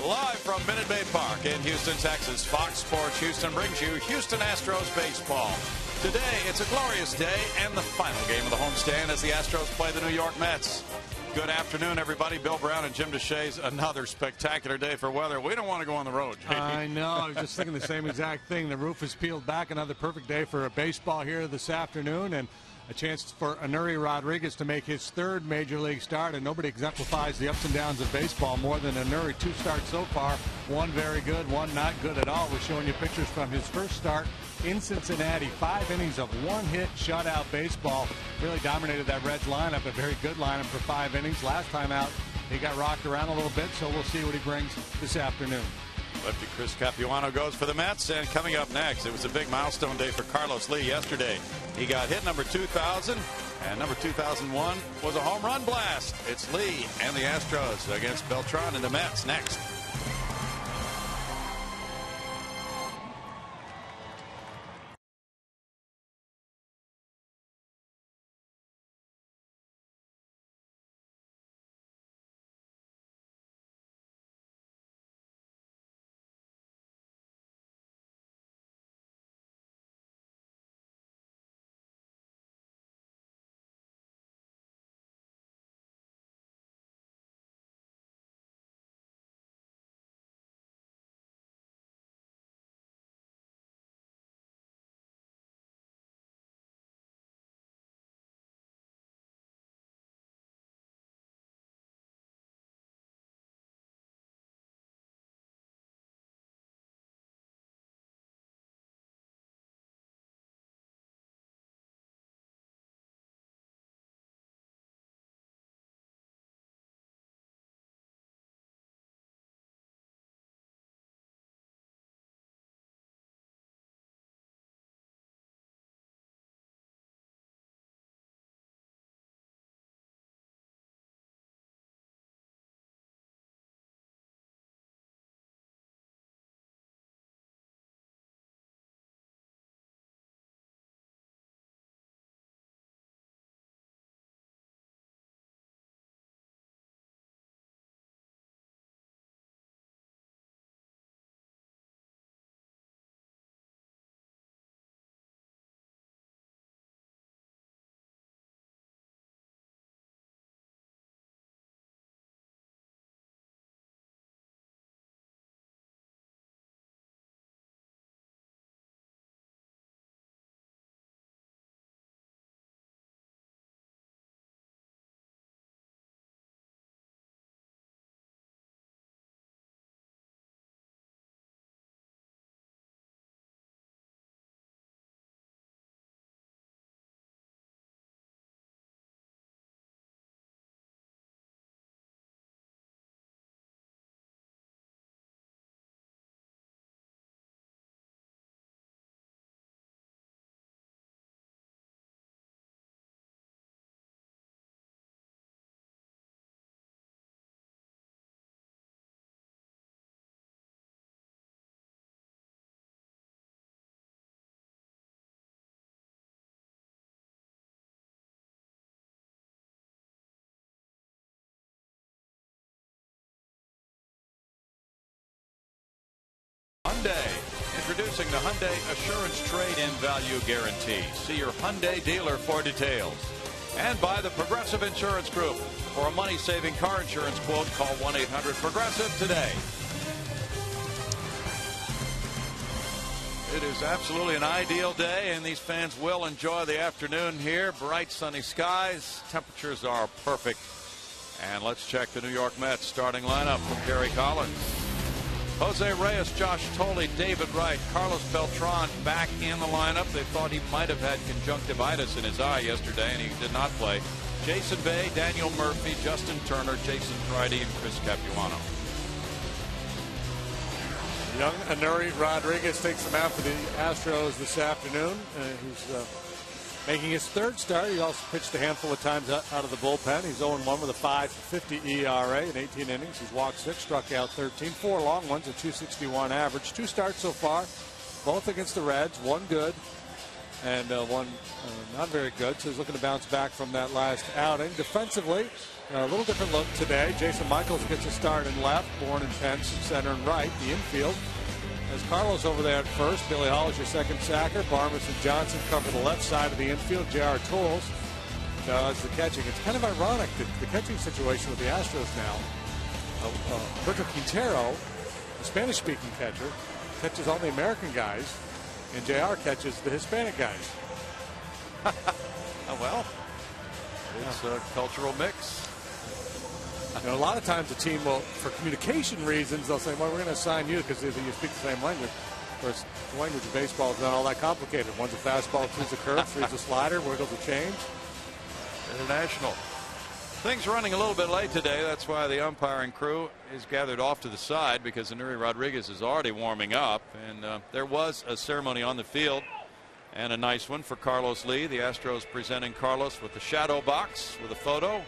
Live from Minute Maid Park in Houston, Texas, Fox Sports Houston brings you Houston Astros baseball. Today, it's a glorious day and the final game of the homestand as the Astros play the New York Mets. Good afternoon, everybody. Bill Brown and Jim DeShays. Another spectacular day for weather. We don't want to go on the road, JP. I know. I was just thinking the same exact thing. The roof is peeled back. Another perfect day for a baseball here this afternoon, and a chance for Anuri Rodriguez to make his third major league start, and nobody exemplifies the ups and downs of baseball more than Anuri. 2 starts so far, 1 very good, 1 not good at all. We're showing you pictures from his first start in Cincinnati. 5 innings of 1 hit shutout baseball. Really dominated that Reds lineup, a very good lineup for 5 innings. Last time out, he got rocked around a little bit, so we'll see what he brings this afternoon. Lefty Chris Capuano goes for the Mets, and coming up next, it was a big milestone day for Carlos Lee yesterday. He got hit number 2,000, and number 2001 was a home run blast. It's Lee and the Astros against Beltran and the Mets next. Hyundai, introducing the Hyundai Assurance Trade-in Value Guarantee. See your Hyundai dealer for details. And by the Progressive Insurance Group. For a money-saving car insurance quote, call 1-800-PROGRESSIVE today. It is absolutely an ideal day, and these fans will enjoy the afternoon here. Bright sunny skies. Temperatures are perfect. And let's check the New York Mets starting lineup from Gary Collins. Jose Reyes, Josh Tolley, David Wright, Carlos Beltran back in the lineup. They thought he might have had conjunctivitis in his eye yesterday, and he did not play. Jason Bay, Daniel Murphy, Justin Turner, Jason Friday, and Chris Capuano. Young Anuri Rodriguez takes him out for the Astros this afternoon. He's making his 3rd start. He also pitched a handful of times out of the bullpen. He's 0-1 with a 5.50 ERA in 18 innings. He's walked 6, struck out 13, 4 long ones, a 261 average. 2 starts so far, both against the Reds, 1 good, and one not very good. So he's looking to bounce back from that last outing. Defensively, a little different look today. Jason Michaels gets a start in left, Bourne and Pence in center and right. The infield as Carlos over there at first. Billy Hall is your second sacker. Barmes and Johnson cover the left side of the infield. J.R. Tools does the catching. It's kind of ironic that the catching situation with the Astros now. Roberto Quintero, the Spanish-speaking catcher, catches all the American guys, and JR catches the Hispanic guys. Well, it's a cultural mix. You know, a lot of times a team will, for communication reasons, they'll say, well, we're going to assign you because you speak the same language. Of course, the language of baseball is not all that complicated. One's a fastball, two's a curve, three's a slider, wiggles a change. International. Things running a little bit late today. That's why the umpiring crew is gathered off to the side, because Anuri Rodriguez is already warming up. And there was a ceremony on the field, and a nice one for Carlos Lee. The Astros presenting Carlos with the shadow box with a photo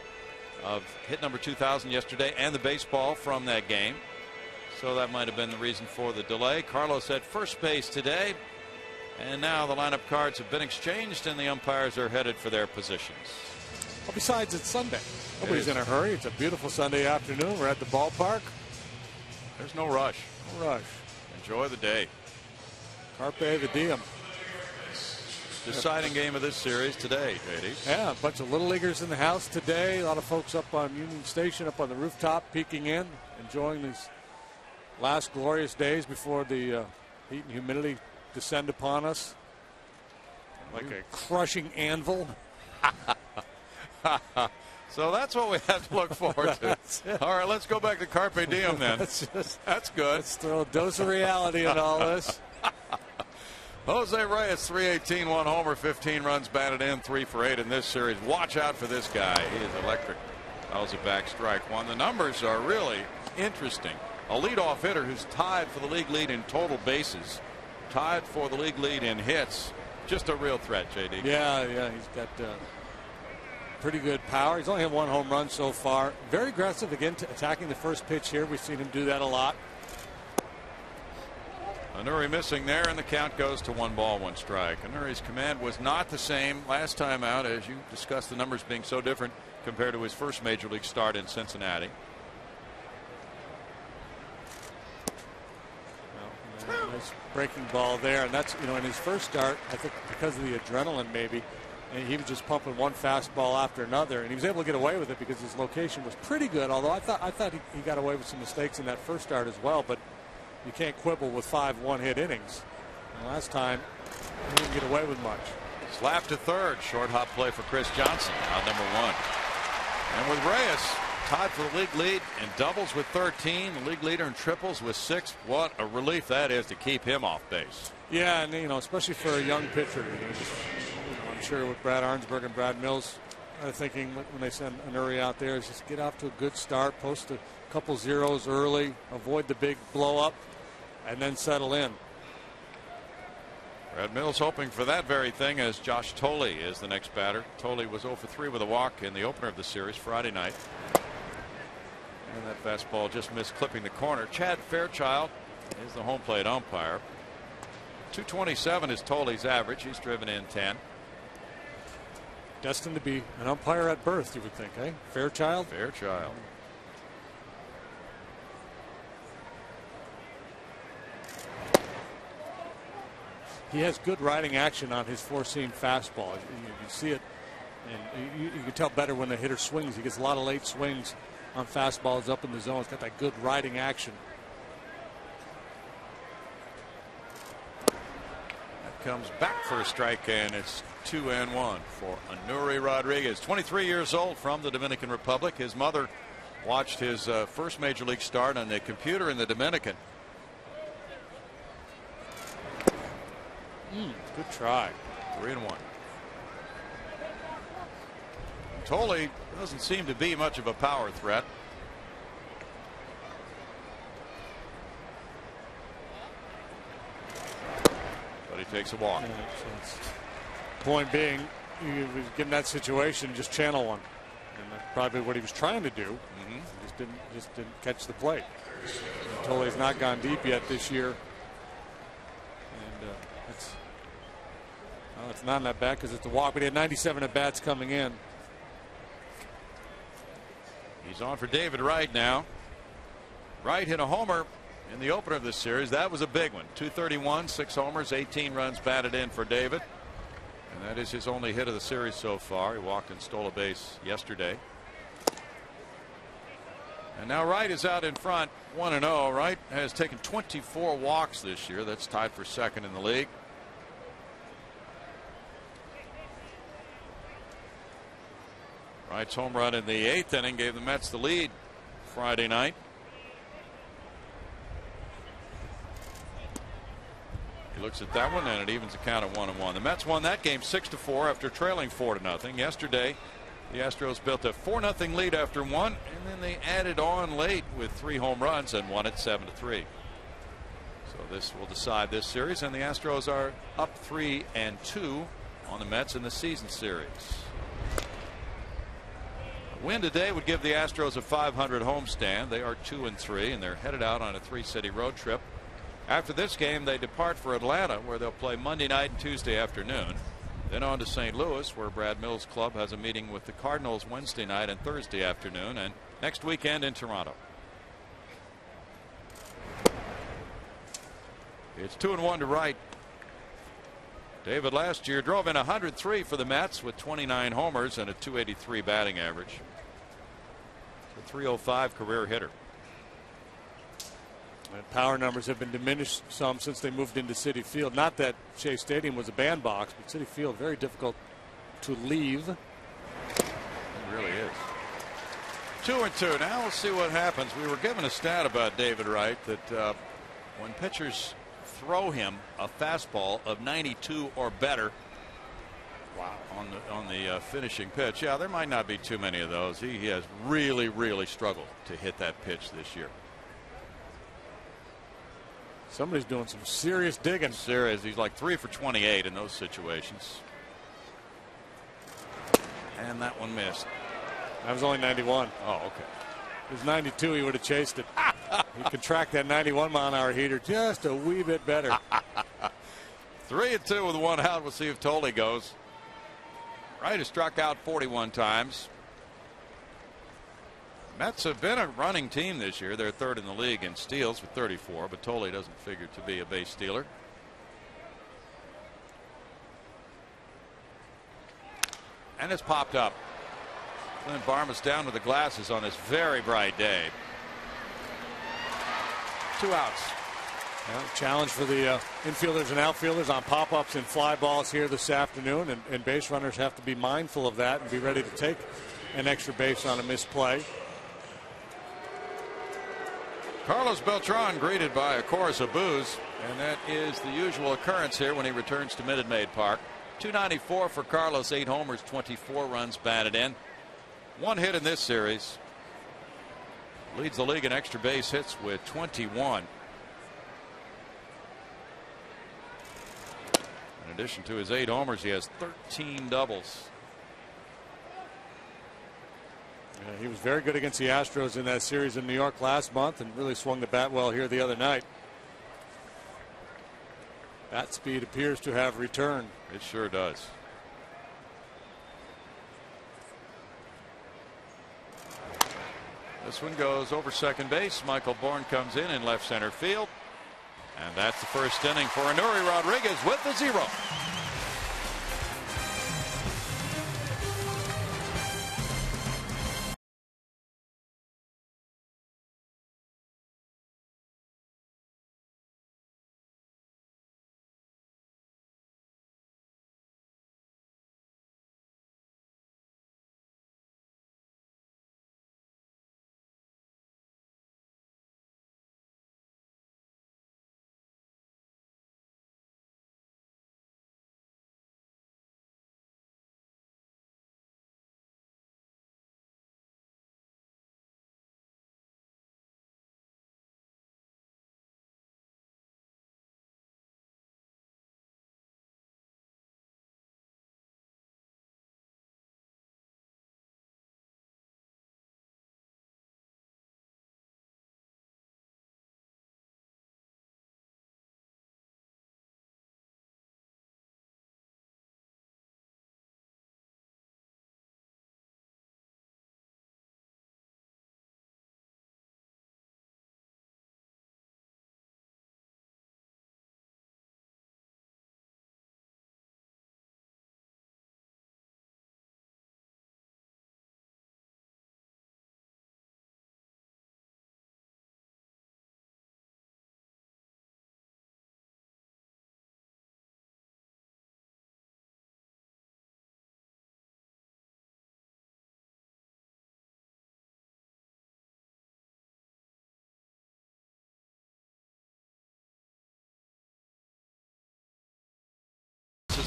of hit number 2000 yesterday and the baseball from that game. So that might have been the reason for the delay. Carlos at first base today, and now the lineup cards have been exchanged and the umpires are headed for their positions. Well, besides, it's Sunday. Nobody's in a hurry. It's a beautiful Sunday afternoon. We're at the ballpark. There's no rush. No rush. Enjoy the day. Carpe the diem. Deciding game of this series today, JD. Yeah, a bunch of little leaguers in the house today. A lot of folks up on Union Station, up on the rooftop, peeking in, enjoying these last glorious days before the heat and humidity descend upon us like a crushing anvil. So that's what we have to look forward to. All right, let's go back to Carpe Diem then. That's good. Let's throw a dose of reality in all this. Jose Reyes, 318, one homer, 15 runs batted in, 3 for 8 in this series. Watch out for this guy. He is electric. That was a back strike one. The numbers are really interesting. A leadoff hitter who's tied for the league lead in total bases, tied for the league lead in hits. Just a real threat, JD. Yeah, he's got pretty good power. He's only had 1 home run so far. Very aggressive again, attacking the first pitch here. We've seen him do that a lot. Anuri missing there, and the count goes to 1 ball, 1 strike. Anuri's command was not the same last time out, as you discussed, the numbers being so different compared to his first major league start in Cincinnati. Nice breaking ball there, and that's, in his first start, I think because of the adrenaline maybe, and he was just pumping one fastball after another, and he was able to get away with it because his location was pretty good. Although I thought he got away with some mistakes in that first start as well, but you can't quibble with 5 one-hit innings. And last time he didn't get away with much. Slap to third, short hop play for Chris Johnson, out number 1. And with Reyes tied for the league lead in doubles with 13, the league leader in triples with 6. What a relief that is to keep him off base. Yeah, and especially for a young pitcher. I'm sure what Brad Arnsberg and Brad Mills are thinking when they send Anuri out there is just get off to a good start, post a couple zeros early, avoid the big blow up, and then settle in. Brad Mills hoping for that very thing, as Josh Thole is the next batter. Thole was 0 for 3 with a walk in the opener of the series Friday night. And that fastball just missed clipping the corner. Chad Fairchild is the home plate umpire. 227 is Thole's average. He's driven in 10. Destined to be an umpire at birth, you would think, eh? Fairchild? Fairchild. He has good riding action on his four-seam fastball. You see it, and you can tell better when the hitter swings. He gets a lot of late swings on fastballs up in the zone. It's got that good riding action. That comes back for a strike, and it's 2-1 for Anuri Rodriguez, 23 years old, from the Dominican Republic. His mother watched his first major league start on the computer in the Dominican. Good try. 3-1. Thole doesn't seem to be much of a power threat. But he takes a walk. Yeah, so point being, he was given that situation, just channel one, and that's probably what he was trying to do. He just didn't catch the plate. Thole's not gone deep yet this year, and Well, it's not that bad because it's a walk, but he had 97 at bats coming in. He's on for David Wright now. Wright hit a homer in the opener of this series. That was a big one. 231, 6 homers, 18 runs batted in for David. And that is his only hit of the series so far. He walked and stole a base yesterday. And now Wright is out in front, 1-0. Wright has taken 24 walks this year. That's tied for second in the league. Wright's home run in the 8th inning gave the Mets the lead Friday night. He looks at that one and it evens the count at 1-1. The Mets won that game 6-4 after trailing 4-0. Yesterday the Astros built a 4-0 lead after one, and then they added on late with 3 home runs and won it 7-3. So this will decide this series, and the Astros are up 3-2 on the Mets in the season series. A win today would give the Astros a 500 homestand. They are 2-3, and they're headed out on a 3-city road trip. After this game, they depart for Atlanta, where they'll play Monday night and Tuesday afternoon. Then on to St. Louis, where Brad Mills' club has a meeting with the Cardinals Wednesday night and Thursday afternoon, and next weekend in Toronto. It's 2-1 to Wright. David last year drove in 103 for the Mets with 29 homers and a .283 batting average. It's a .305 career hitter. And power numbers have been diminished some since they moved into Citi Field. Not that Shea Stadium was a bandbox, but Citi Field very difficult to leave. It really is. 2-2. Now we'll see what happens. We were given a stat about David Wright that when pitchers throw him a fastball of 92 or better, wow, on the finishing pitch, yeah, there might not be too many of those. He has really struggled to hit that pitch this year. Somebody's doing some serious digging. Serious. He's like 3 for 28 in those situations. And that one missed. That was only 91. Oh, okay. If it was 92, he would have chased it. He could track that 91 mile an hour heater just a wee bit better. 3-2 with 1 out. We'll see if Tolley goes. Wright has struck out 41 times. Mets have been a running team this year. They're 3rd in the league in steals with 34, but Tolley doesn't figure to be a base stealer. And it's popped up. Clint Barmes down with the glasses on this very bright day. 2 outs. Well, challenge for the infielders and outfielders on pop-ups and fly balls here this afternoon, and base runners have to be mindful of that and be ready to take an extra base on a misplay. Carlos Beltran greeted by a chorus of boos, and that is the usual occurrence here when he returns to Minute Maid Park. 294 for Carlos, 8 homers, 24 runs batted in. 1 hit in this series. Leads the league in extra base hits with 21. In addition to his 8 homers, he has 13 doubles. Yeah, he was very good against the Astros in that series in New York last month and really swung the bat well here the other night. Bat speed appears to have returned. It sure does. This one goes over second base. Michael Bourne comes in left center field. And that's the first inning for Anuri Rodriguez with the 0.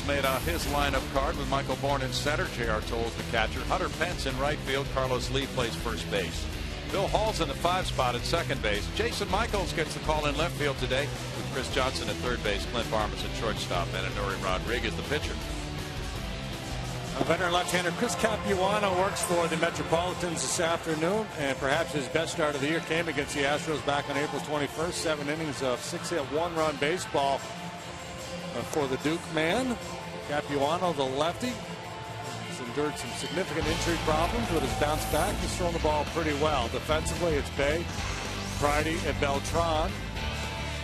has made out his lineup card with Michael Bourne in center, J.R. Tolles the catcher, Hunter Pence in right field, Carlos Lee plays first base. Bill Hall's in the 5 spot at second base. Jason Michaels gets the call in left field today with Chris Johnson at third base, Clint Barmes at shortstop, and Anuri Rodriguez the pitcher. A veteran left-hander Chris Capuano works for the Metropolitans this afternoon, and perhaps his best start of the year came against the Astros back on April 21st. 7 innings of 6-hit, 1-run baseball for the Duke man. Capuano, the lefty, has endured some significant injury problems, but has bounced back. He's thrown the ball pretty well. Defensively, it's Bay, Friday, and Beltran.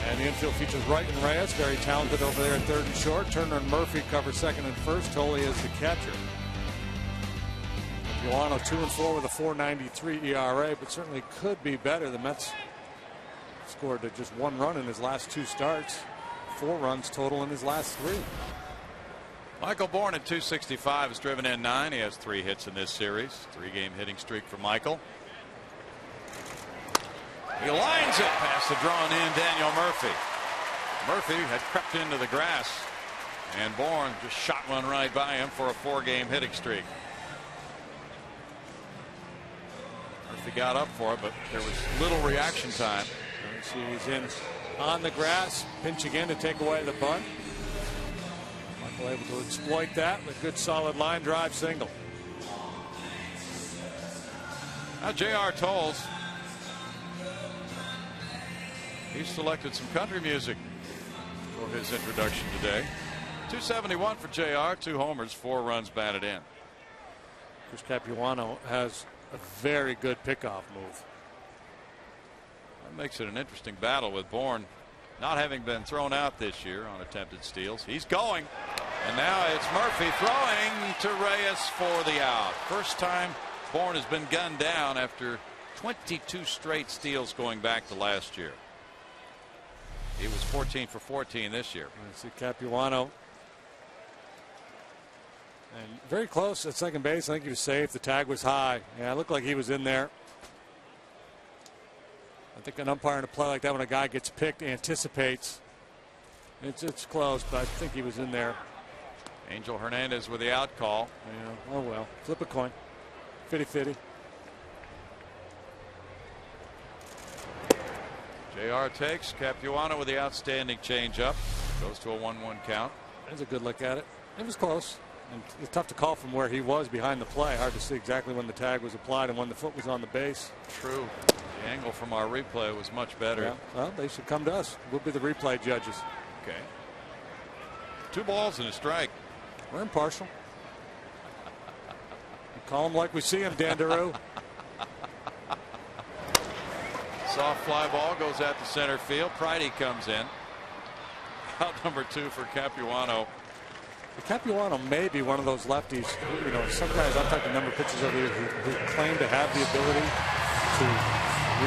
And the infield features Wright and Reyes, very talented over there at third and short. Turner and Murphy cover second and first. Tolle is the catcher. Capuano 2-4 with a 4.93 ERA, but certainly could be better. The Mets scored just 1 run in his last 2 starts. 4 runs total in his last 3. Michael Bourne at 265 has driven in 9. He has 3 hits in this series. 3-game hitting streak for Michael. He lines it past the drawn in Daniel Murphy. Murphy had crept into the grass, and Bourne just shot one right by him for a 4-game hitting streak. Murphy got up for it, but there was little reaction time. See, he's in on the grass, pinch again to take away the bunt. Michael able to exploit that with a good solid line drive single. Now J.R. Tolles. He selected some country music for his introduction today. 271 for JR, 2 homers, 4 runs batted in. Chris Capuano has a very good pickoff move. That makes it an interesting battle with Bourne not having been thrown out this year on attempted steals. He's going, and now it's Murphy throwing to Reyes for the out. First time Bourne has been gunned down after 22 straight steals going back to last year. He was 14 for 14 this year. I see Capuano. And very close at second base. I think he was safe. The tag was high. Yeah, it looked like he was in there. I think an umpire in a play like that, when a guy gets picked, anticipates. It's close, but I think he was in there. Angel Hernandez with the out call. Yeah. Oh well. Flip a coin. 50-50. JR takes. Capuano with the outstanding changeup. Goes to a 1-1 count. There's a good look at it. It was close. And it's tough to call from where he was behind the play. Hard to see exactly when the tag was applied and when the foot was on the base. True. The angle from our replay was much better. Yeah. Well, they should come to us. We'll be the replay judges. Okay. 2 balls and a strike. We're impartial. We call them like we see them, Dandaroo. Soft fly ball goes out to center field. Pridey comes in. Out number 2 for Capuano. Capuano may be one of those lefties. You know, sometimes I've talked to a number of pitchers over here who claim to have the ability to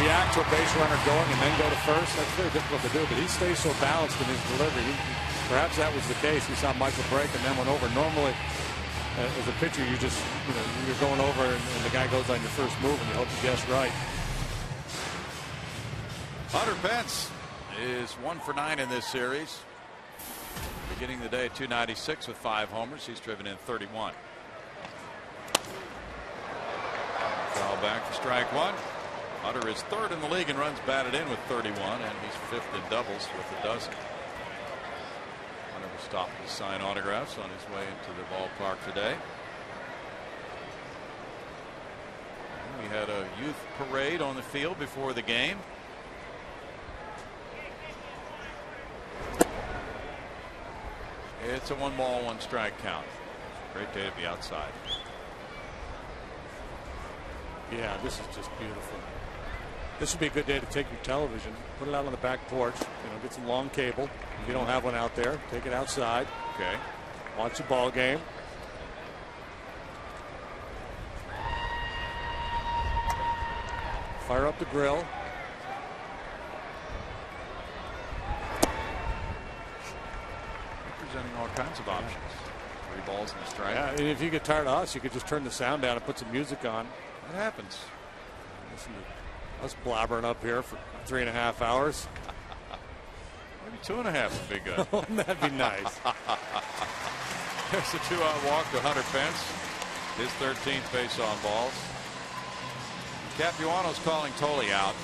react to a base runner going and then go to first. That's very difficult to do, but he stays so balanced in his delivery. Perhaps that was the case. He saw Michael break and then went over. Normally, as a pitcher, you just, you know, you're going over and the guy goes on your first move and you hope you guess right. Hunter Pence is 1 for 9 in this series. Beginning the day at 296 with 5 homers. He's driven in 31. Foul back for strike 1. Hunter is 3rd in the league in runs batted in with 31, and he's 5th in doubles with a dozen. Hunter will stop to sign autographs on his way into the ballpark today. We had a youth parade on the field before the game. It's a 1 ball, 1 strike count. Great day to be outside. Yeah, this is just beautiful. This would be a good day to take your television, put it out on the back porch, you know, get some long cable. If you don't have one out there, take it outside. Okay. Watch the ball game. Fire up the grill. Presenting all kinds of options. 3 balls and a strike. Yeah, and if you get tired of us, you could just turn the sound down and put some music on. That happens. Listen to us blabbering up here for 3.5 hours. Maybe 2.5 would be good. That'd be nice. There's a 2-out walk to Hunter Pence. His 13th base on balls. Capuano's calling Tolle out.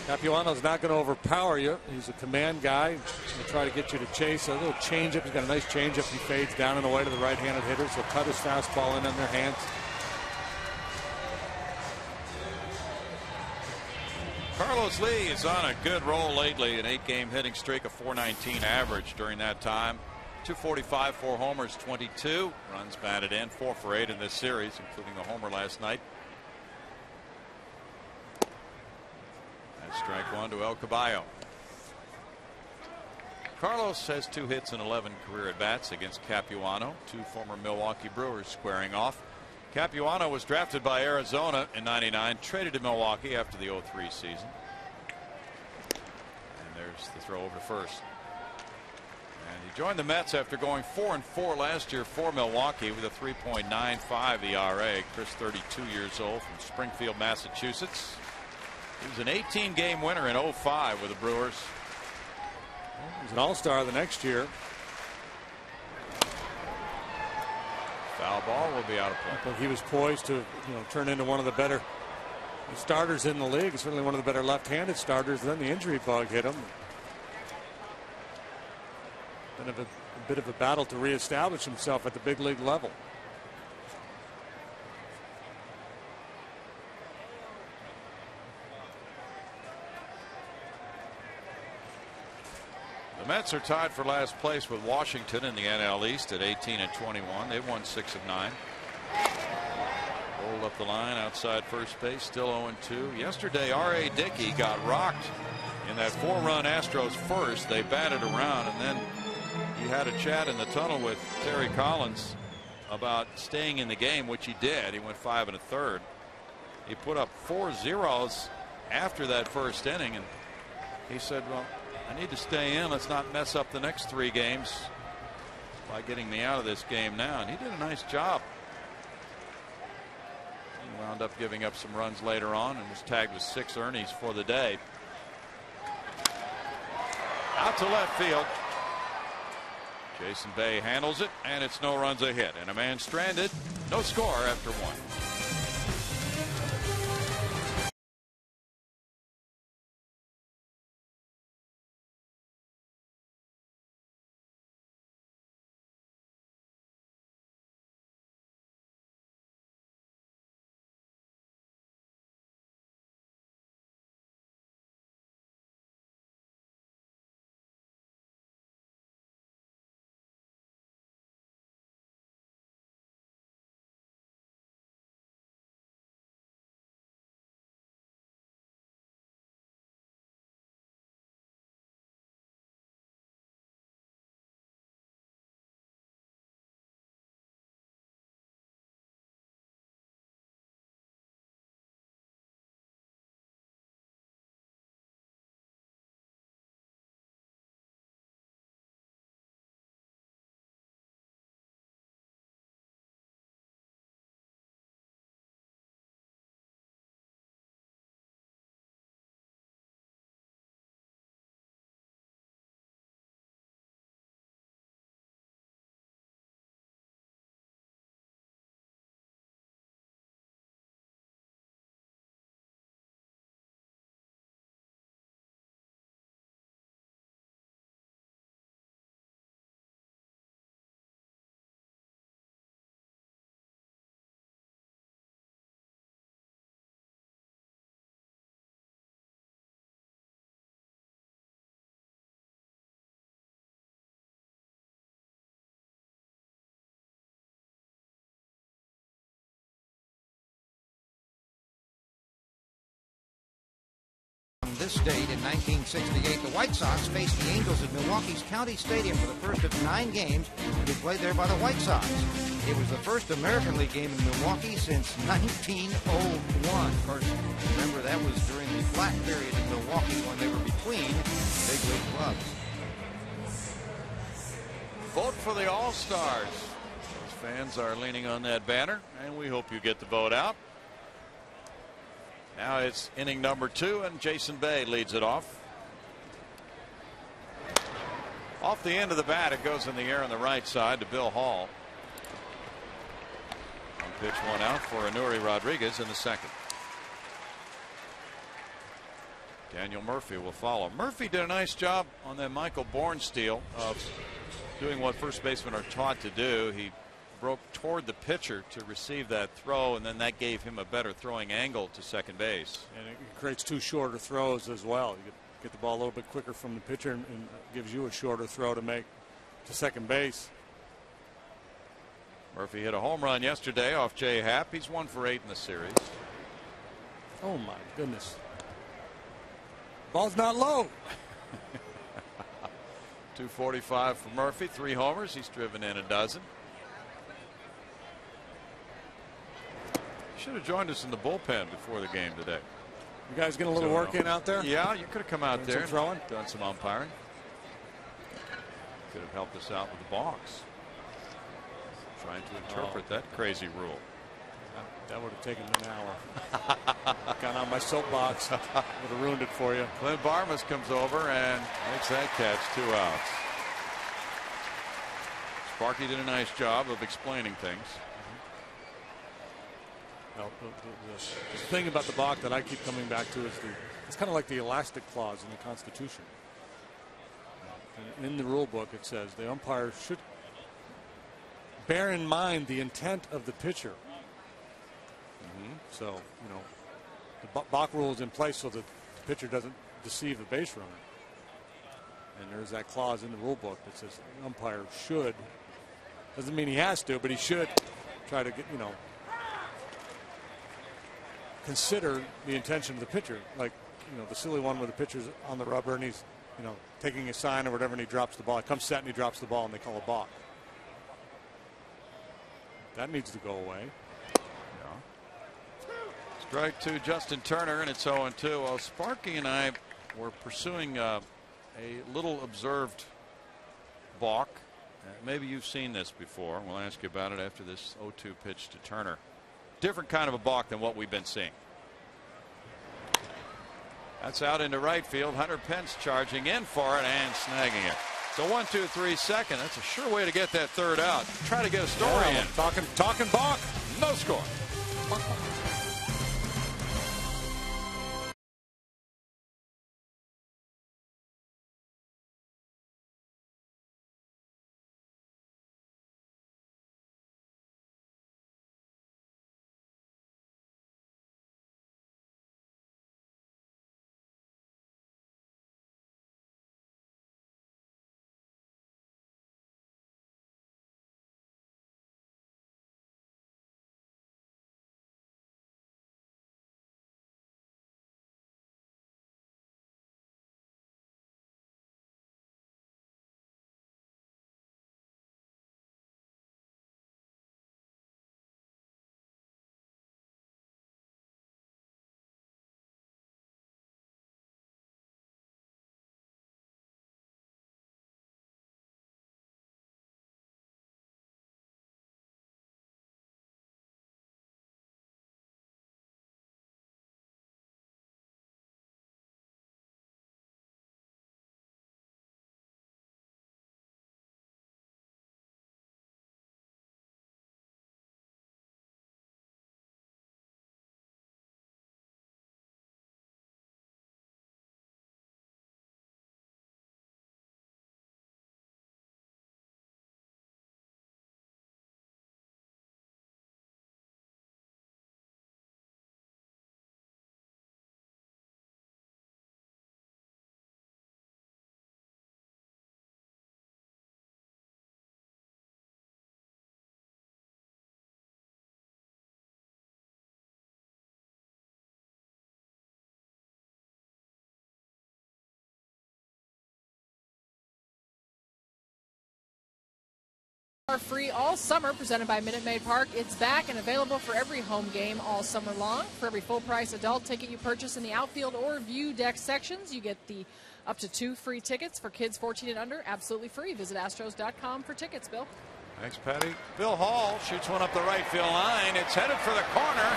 Capuano's not going to overpower you. He's a command guy. He'll try to get you to chase. A little changeup. He's got a nice changeup. He fades down and away to the right-handed hitters. He'll cut his fastball in on their hands. Carlos Lee is on a good roll lately. An 8-game hitting streak, a .419 average during that time. 245, 4 homers, 22 runs batted in, 4 for 8 in this series, including the homer last night. That's strike one to El Caballo. Carlos has 2 hits and 11 career at bats against Capuano, 2 former Milwaukee Brewers squaring off. Capuano was drafted by Arizona in '99, traded to Milwaukee after the '03 season. And there's the throw over to first. And he joined the Mets after going 4-4 last year for Milwaukee with a 3.95 ERA. Chris, 32 years old, from Springfield, Massachusetts. He was an 18-game winner in '05 with the Brewers. He was an all-star the next year. Foul ball will be out of play. But he was poised to, turn into one of the better starters in the league. Certainly one of the better left-handed starters. Then the injury bug hit him. A bit of a battle to reestablish himself at the big league level. The Mets are tied for last place with Washington in the NL East at 18-21. They've won 6 of 9. Rolled up the line outside first base, still 0-2. Yesterday, R.A. Dickey got rocked in that 4-run Astros first. They batted around, and then he had a chat in the tunnel with Terry Collins about staying in the game, which he did. He went 5 1/3. He put up 4 zeros after that first inning, and he said, well, I need to stay in. Let's not mess up the next 3 games by getting me out of this game now. And he did a nice job. He wound up giving up some runs later on and was tagged with 6 earnings for the day. Out to left field. Jason Bay handles it, and it's no runs a hit. And a man stranded. No score after 1. This date in 1968, the White Sox faced the Angels at Milwaukee's County Stadium for the first of 9 games to be played there by the White Sox. It was the first American League game in Milwaukee since 1901. Of course, remember that was during the flat period in Milwaukee when they were between big league clubs. Vote for the All-Stars. Those fans are leaning on that banner, and we hope you get the vote out. Now it's inning number 2, and Jason Bay leads it off. Off the end of the bat, it goes in the air on the right side to Bill Hall. pitch, 1 out for Anuri Rodriguez in the second. Daniel Murphy will follow. Murphy did a nice job on that Michael Bourne steal of doing what first basemen are taught to do. He broke toward the pitcher to receive that throw, and then that gave him a better throwing angle to second base. And it creates 2 shorter throws as well. You get the ball a little bit quicker from the pitcher, and gives you a shorter throw to make to second base. Murphy hit a home run yesterday off Jay Happ. He's 1 for 8 in the series. Oh my goodness. Ball's not low. 245 for Murphy, 3 homers. He's driven in a dozen. Should have joined us in the bullpen before the game today. You guys getting a little work in out there? Yeah, you could have come out there and throwing, done some umpiring. Could have helped us out with the box. Trying to interpret that crazy rule. That would have taken an hour. Gone on my soapbox. Would have ruined it for you. Clint Barmes comes over and makes that catch. 2 outs. Sparky did a nice job of explaining things. Now, the thing about the balk that I keep coming back to is it's kind of like the elastic clause in the Constitution. And in the rule book it says the umpire should bear in mind the intent of the pitcher. So, you know, the balk rule is in place so that the pitcher doesn't deceive the base runner. And there's that clause in the rule book that says the umpire should, doesn't mean he has to, but he should try to get, you know, consider the intention of the pitcher. Like, you know, the silly one where the pitcher's on the rubber and he's, you know, taking a sign or whatever, and he drops the ball. It comes set and he drops the ball and they call a balk. That needs to go away. Strike 2, Justin Turner, and it's 0-2. Well, Sparky and I were pursuing a little observed balk. Maybe you've seen this before. We'll ask you about it after this 0-2 pitch to Turner. Different kind of a balk than what we've been seeing. That's out into right field. Hunter Pence charging in for it and snagging it. So 1-2-3 second. That's a sure way to get that third out. Try to get a story in. Talking balk. No score. Are free all summer, presented by Minute Maid Park. It's back and available for every home game all summer long. For every full price adult ticket you purchase in the outfield or view deck sections, you get the up to 2 free tickets for kids 14 and under, absolutely free. Visit Astros.com for tickets. Bill. Thanks, Patty. Bill Hall shoots one up the right field line. It's headed for the corner,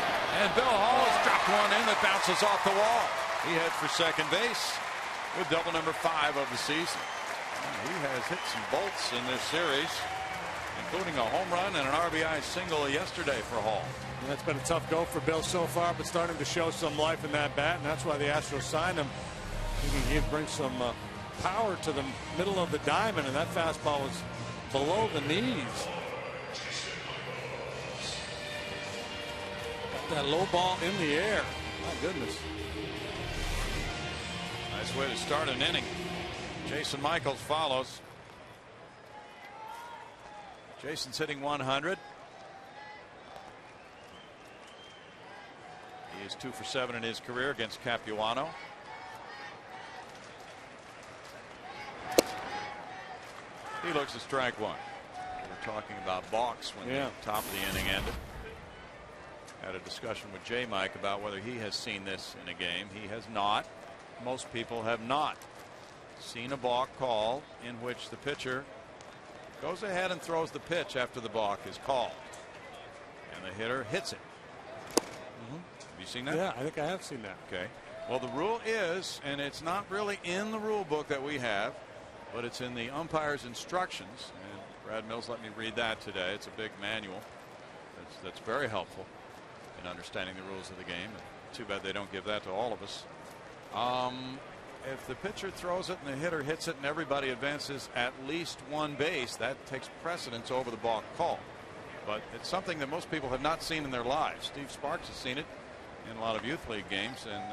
and Bill Hall has dropped one in that bounces off the wall. He heads for second base with double number 5 of the season. He has hit some bolts in this series. And including a home run and an RBI single yesterday for Hall. And that's been a tough go for Bill so far, but starting to show some life in that bat, and that's why the Astros signed him. He brings some power to the middle of the diamond, and that fastball was below the knees. Got that low ball in the air. My goodness. Nice way to start an inning. Jason Michaels follows. Jason's hitting 100. He is 2 for 7 in his career against Capuano. He looks at strike one. We were talking about balks when the top of the inning ended. Had a discussion with J. Mike about whether he has seen this in a game. He has not. Most people have not seen a balk call in which the pitcher goes ahead and throws the pitch after the balk is called, and the hitter hits it. Have you seen that? Yeah, I think I have seen that. Okay. Well, the rule is, and it's not really in the rule book that we have, but it's in the umpire's instructions. And Brad Mills let me read that today. It's a big manual. That's very helpful in understanding the rules of the game. Too bad they don't give that to all of us. If the pitcher throws it and the hitter hits it and everybody advances at least one base, that takes precedence over the balk call. But it's something that most people have not seen in their lives. Steve Sparks has seen it in a lot of youth league games, and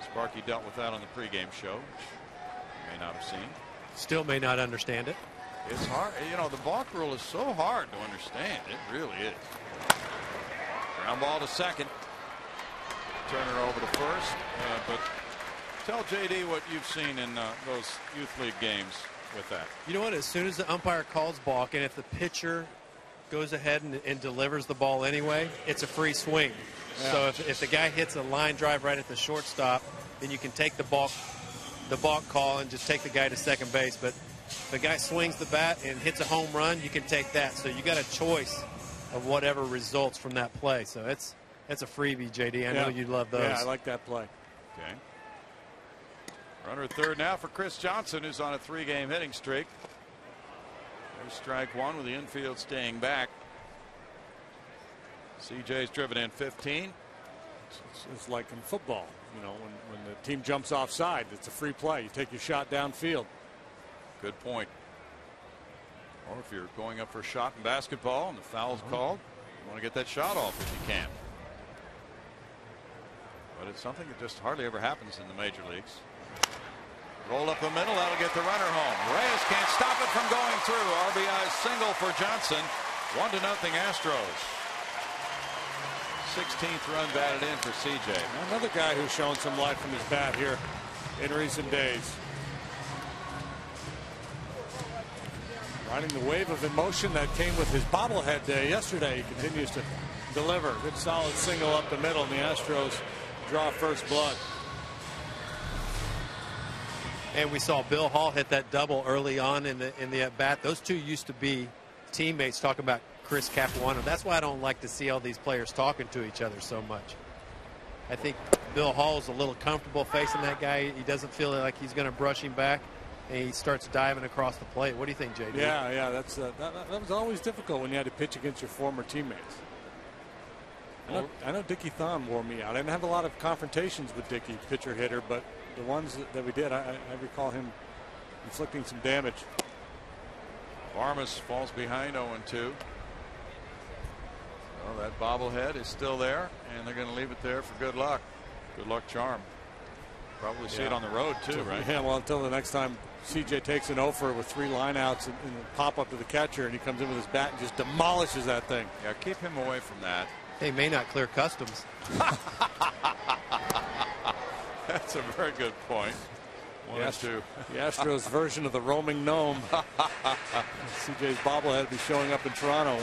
Sparky dealt with that on the pregame show, which you may not have seen. Still may not understand it. It's hard. You know, the balk rule is so hard to understand. It really is. Ground ball to second. Turner over to first. But tell JD what you've seen in those youth league games with that. You know what? As soon as the umpire calls balk, and if the pitcher goes ahead and delivers the ball anyway, it's a free swing. Yeah. So if the guy hits a line drive right at the shortstop, then you can take the balk call and just take the guy to second base. But if the guy swings the bat and hits a home run, you can take that. So you got a choice of whatever results from that play. So it's a freebie, JD. I know you love those. Yeah, I like that play. Okay. Runner at third now for Chris Johnson, who's on a 3-game hitting streak. There's strike one with the infield staying back. CJ's driven in 15. It's like in football, you know, when the team jumps offside, it's a free play. You take your shot downfield. Good point. Or if you're going up for a shot in basketball and the foul's called, you want to get that shot off if you can. But it's something that just hardly ever happens in the major leagues. Roll up the middle, that'll get the runner home. Reyes can't stop it from going through. RBI single for Johnson. 1-0 Astros. 16th run batted in for CJ. Another guy who's shown some life from his bat here in recent days. Riding the wave of emotion that came with his bobblehead day yesterday. He continues to deliver. Good solid single up the middle, and the Astros draw first blood. And we saw Bill Hall hit that double early on in the at bat. Those two used to be teammates. Talking about Chris Capuano. That's why I don't like to see all these players talking to each other so much. I think Bill Hall's a little comfortable facing that guy. He doesn't feel like he's going to brush him back, and he starts diving across the plate. What do you think, JD? Yeah, that was always difficult when you had to pitch against your former teammates. I know Dickie Thon wore me out. I didn't have a lot of confrontations with Dickie, pitcher hitter, but the ones that we did, I recall him inflicting some damage. Barmes falls behind 0-2. Well, that bobblehead is still there, and they're going to leave it there for good luck. Good luck charm. Probably see it on the road, too, right? Yeah, well, until the next time CJ takes an offer with 3 lineouts and pop up to the catcher, and he comes in with his bat and just demolishes that thing. Yeah, keep him away from that. They may not clear customs. That's a very good point. The Astros version of the roaming gnome. CJ's bobblehead will be showing up in Toronto.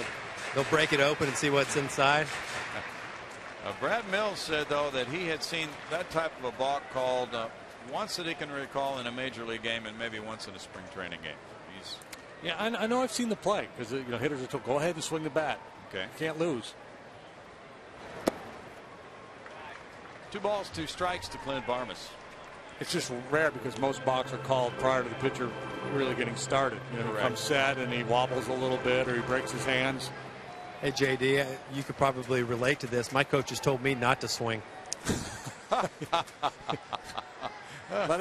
They'll break it open and see what's inside. Brad Mills said, though, that he had seen that type of a balk called once that he can recall in a major league game and maybe once in a spring training game. I know I've seen the play because hitters are told, go ahead and swing the bat. Okay. Can't lose. 2 balls, 2 strikes to Clint Barmes. It's just rare because most balks are called prior to the pitcher really getting started. You know, he comes set and he wobbles a little bit or he breaks his hands. Hey, JD, you could probably relate to this. My coach has told me not to swing. Let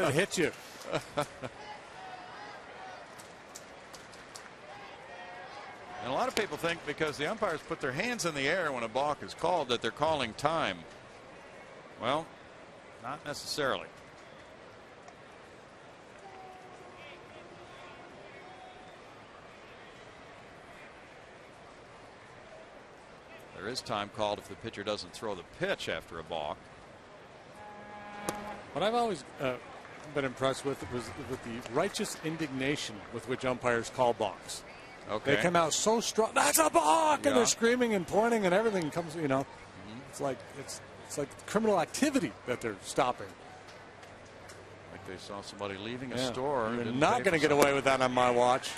it hit you. And a lot of people think because the umpires put their hands in the air when a balk is called that they're calling time. Well, not necessarily. There is time called if the pitcher doesn't throw the pitch after a balk. What I've always been impressed with was with the righteous indignation with which umpires call balks. Okay. They come out so strong. That's a balk, and they're screaming and pointing, and everything comes. You know, it's like criminal activity that they're stopping. Like they saw somebody leaving a store. You're not going to get away with that on my watch.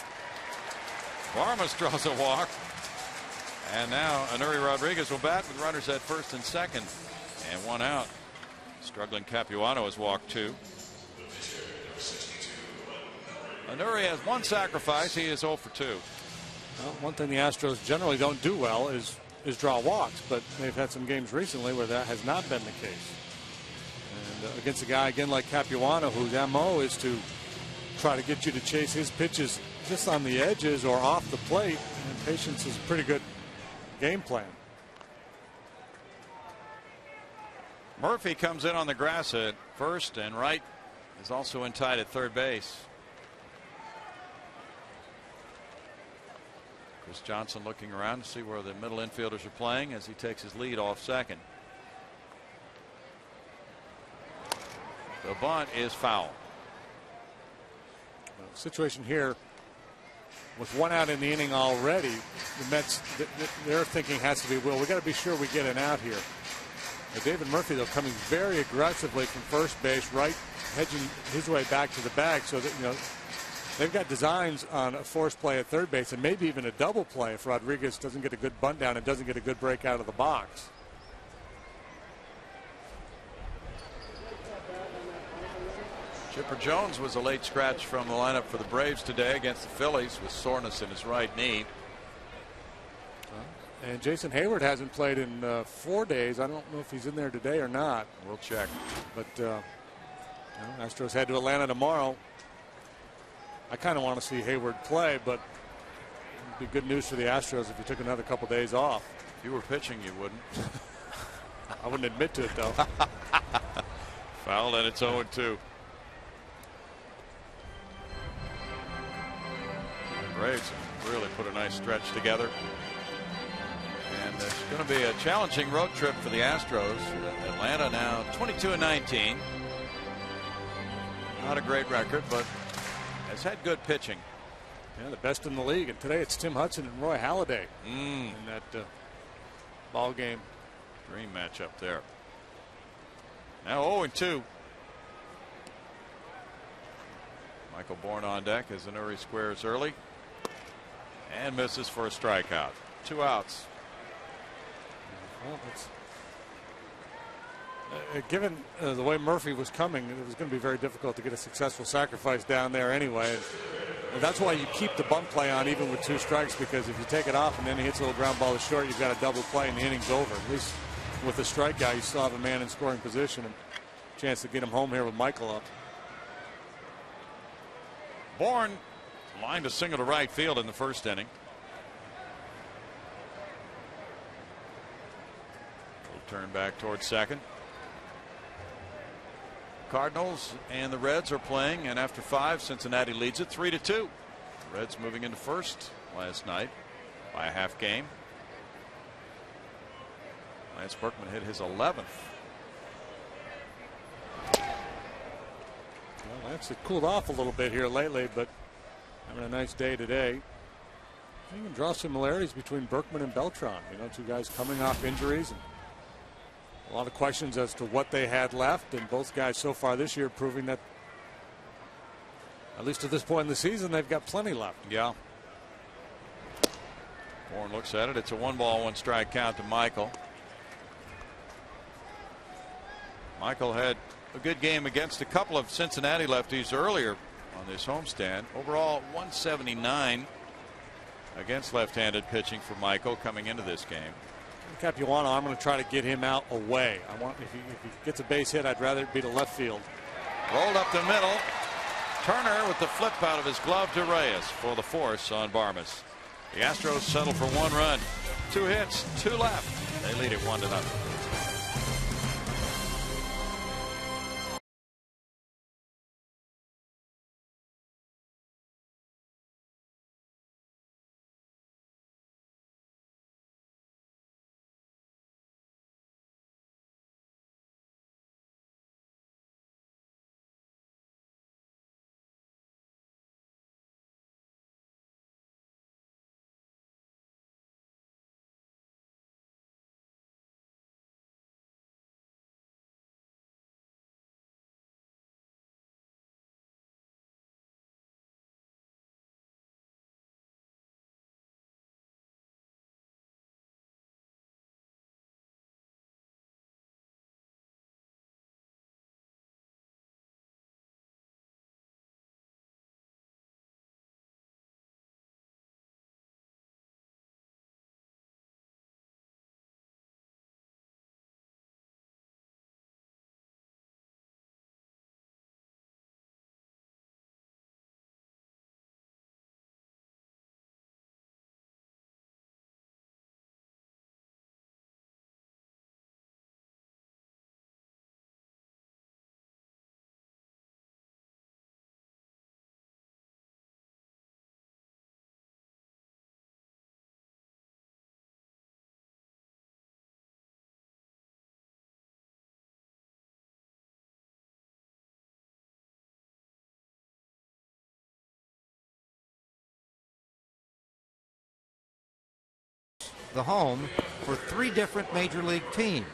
Barmes draws a walk. And now Anuri Rodriguez will bat with runners at first and second. And one out. Struggling Capuano has walked two. Anuri has one sacrifice. He is 0 for 2. Well, one thing the Astros generally don't do well is draw walks, but they've had some games recently where that has not been the case. And against a guy again like Capuano, whose MO is to try to get you to chase his pitches just on the edges or off the plate, and patience is a pretty good game plan. Murphy comes in on the grass at first, and Wright is also in tight at third base. Chris Johnson looking around to see where the middle infielders are playing as he takes his lead off second. The bunt is foul. The situation here with one out in the inning already, the Mets, their thinking has to be, well, we got to be sure we get an out here. David Murphy, though, coming very aggressively from first base, Wright hedging his way back to the bag, so that, you know, they've got designs on a forced play at third base and maybe even a double play if Rodriguez doesn't get a good bunt down and doesn't get a good break out of the box. Chipper Jones was a late scratch from the lineup for the Braves today against the Phillies with soreness in his right knee. And Jason Hayward hasn't played in 4 days. I don't know if he's in there today or not. We'll check. But Astros head to Atlanta tomorrow. I kind of want to see Hayward play, but it'd be good news for the Astros if he took another couple days off. If you were pitching, you wouldn't. I wouldn't admit to it, though. Fouled, and it's 0-2. Braves really put a nice stretch together. And it's going to be a challenging road trip for the Astros. Atlanta now 22-19. Not a great record, but has had good pitching. Yeah, the best in the league. And today it's Tim Hudson and Roy Halladay in that ball game. Dream matchup there. Now 0-2. Michael Bourne on deck as Anuri squares early and misses for a strikeout. 2 outs. Well, given the way Murphy was coming, it was going to be very difficult to get a successful sacrifice down there anyway. And that's why you keep the bunt play on even with 2 strikes, because if you take it off and then he hits a little ground ball to short, you've got a double play and the inning's over. At least with the strikeout, you still have a man in scoring position and a chance to get him home here with Michael up. Bourne lined a single to right field in the first inning. He'll turn back towards second. Cardinals and the Reds are playing, and after 5, Cincinnati leads it 3-2. The Reds moving into first last night by a half game. Lance Berkman hit his 11th. Well, Lance had cooled off a little bit here lately, but having a nice day today. You can draw similarities between Berkman and Beltran. You know, 2 guys coming off injuries and a lot of questions as to what they had left, and both guys so far this year proving that, at least at this point in the season, they've got plenty left. Yeah. Bourne looks at it. It's a 1-ball, 1-strike count to Michael. Michael had a good game against a couple of Cincinnati lefties earlier on this homestand. Overall, 179 against left-handed pitching for Michael coming into this game. Capuano, I'm going to try to get him out away. If he gets a base hit, I'd rather it be to left field. Rolled up the middle. Turner with the flip out of his glove to Reyes for the force on Barmes. The Astros settle for 1 run. 2 hits, 2 left. They lead it 1-0. The home for 3 different major league teams.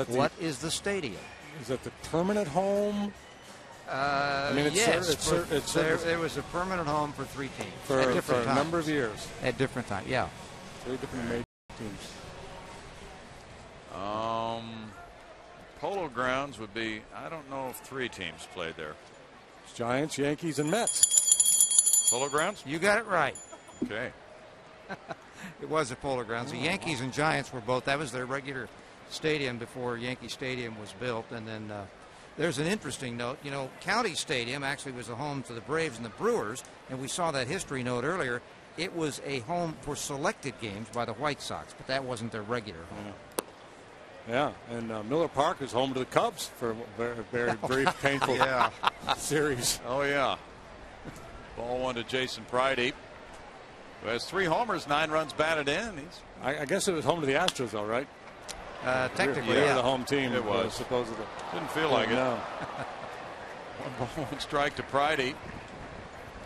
What is the stadium? Is that the permanent home? Yes, there was a permanent home for 3 teams for at different times. A number of years. At different times, yeah. 3 different major teams. Polo Grounds would be, I don't know if 3 teams played there. It's Giants, Yankees, and Mets. Polo Grounds? You got it right. Okay. It was at Polo Grounds. The Yankees and Giants were both. That was their regular stadium before Yankee Stadium was built. And then there's an interesting note. You know, County Stadium actually was a home to the Braves and the Brewers. And we saw that history note earlier. It was a home for selected games by the White Sox, but that wasn't their regular home. Yeah, and Miller Park is home to the Cubs for a very brief, painful series. Oh, yeah. Ball 1 to Jason Pridey, who has 3 homers, 9 runs batted in. I guess it was home to the Astros, though, right? Technically, they were the home team. It was. Supposedly. Didn't feel like it. No. 1 ball, 1 strike to Pridey.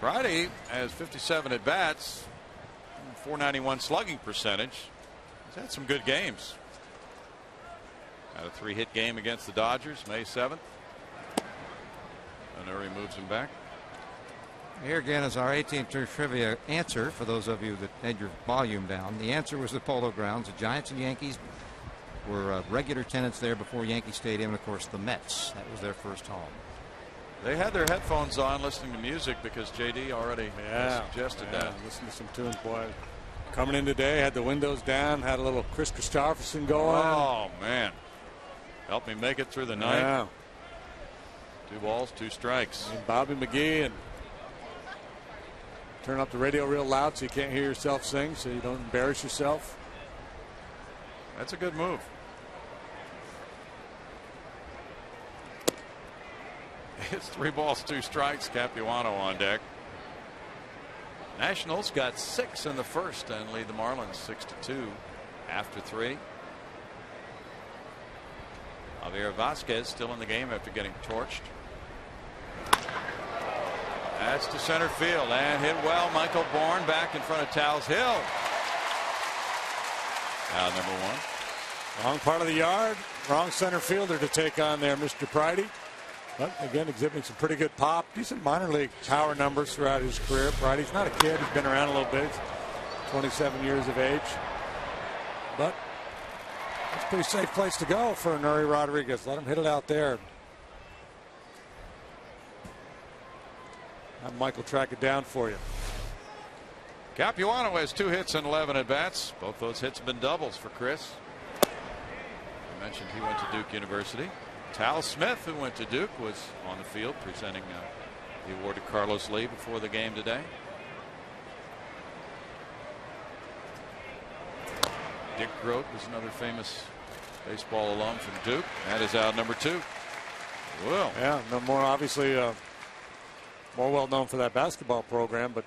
Pridey has 57 at bats, 491 slugging percentage. He's had some good games. Had a 3-hit game against the Dodgers May 7th. And Uri moves him back. Here again is our 18th turn trivia answer for those of you that had your volume down. The answer was the Polo Grounds. The Giants and Yankees were regular tenants there before Yankee Stadium, and of course the Mets. That was their first home. They had their headphones on listening to music because JD already suggested that. Listen to some tunes, boy. Coming in today, had the windows down, had a little Chris Christopherson going. Oh, man. Helped me make it through the night. Yeah. 2 balls, 2 strikes. And Bobby McGee, and turn up the radio real loud so you can't hear yourself sing, so you don't embarrass yourself. That's a good move. It's 3 balls, 2 strikes. Capuano on deck. Nationals got 6 in the first and lead the Marlins 6-2 after 3. Javier Vasquez still in the game after getting torched. That's to center field and hit well. Michael Bourne back in front of Towles Hill. Now number 1. Wrong part of the yard. Wrong center fielder to take on there, Mr. Pridey. But again, exhibiting some pretty good pop. Decent minor league power numbers throughout his career. Pridey's not a kid. He's been around a little bit. 27 years of age. But it's a pretty safe place to go for Nuri Rodriguez. Let him hit it out there. Have Michael track it down for you. Capuano has 2 hits and 11 at bats. Both those hits have been doubles for Chris. I mentioned he went to Duke University. Tal Smith, who went to Duke, was on the field presenting the award to Carlos Lee before the game today. Dick Grote was another famous baseball alum from Duke. That is out number 2. Well, yeah, no more obviously more well known for that basketball program, but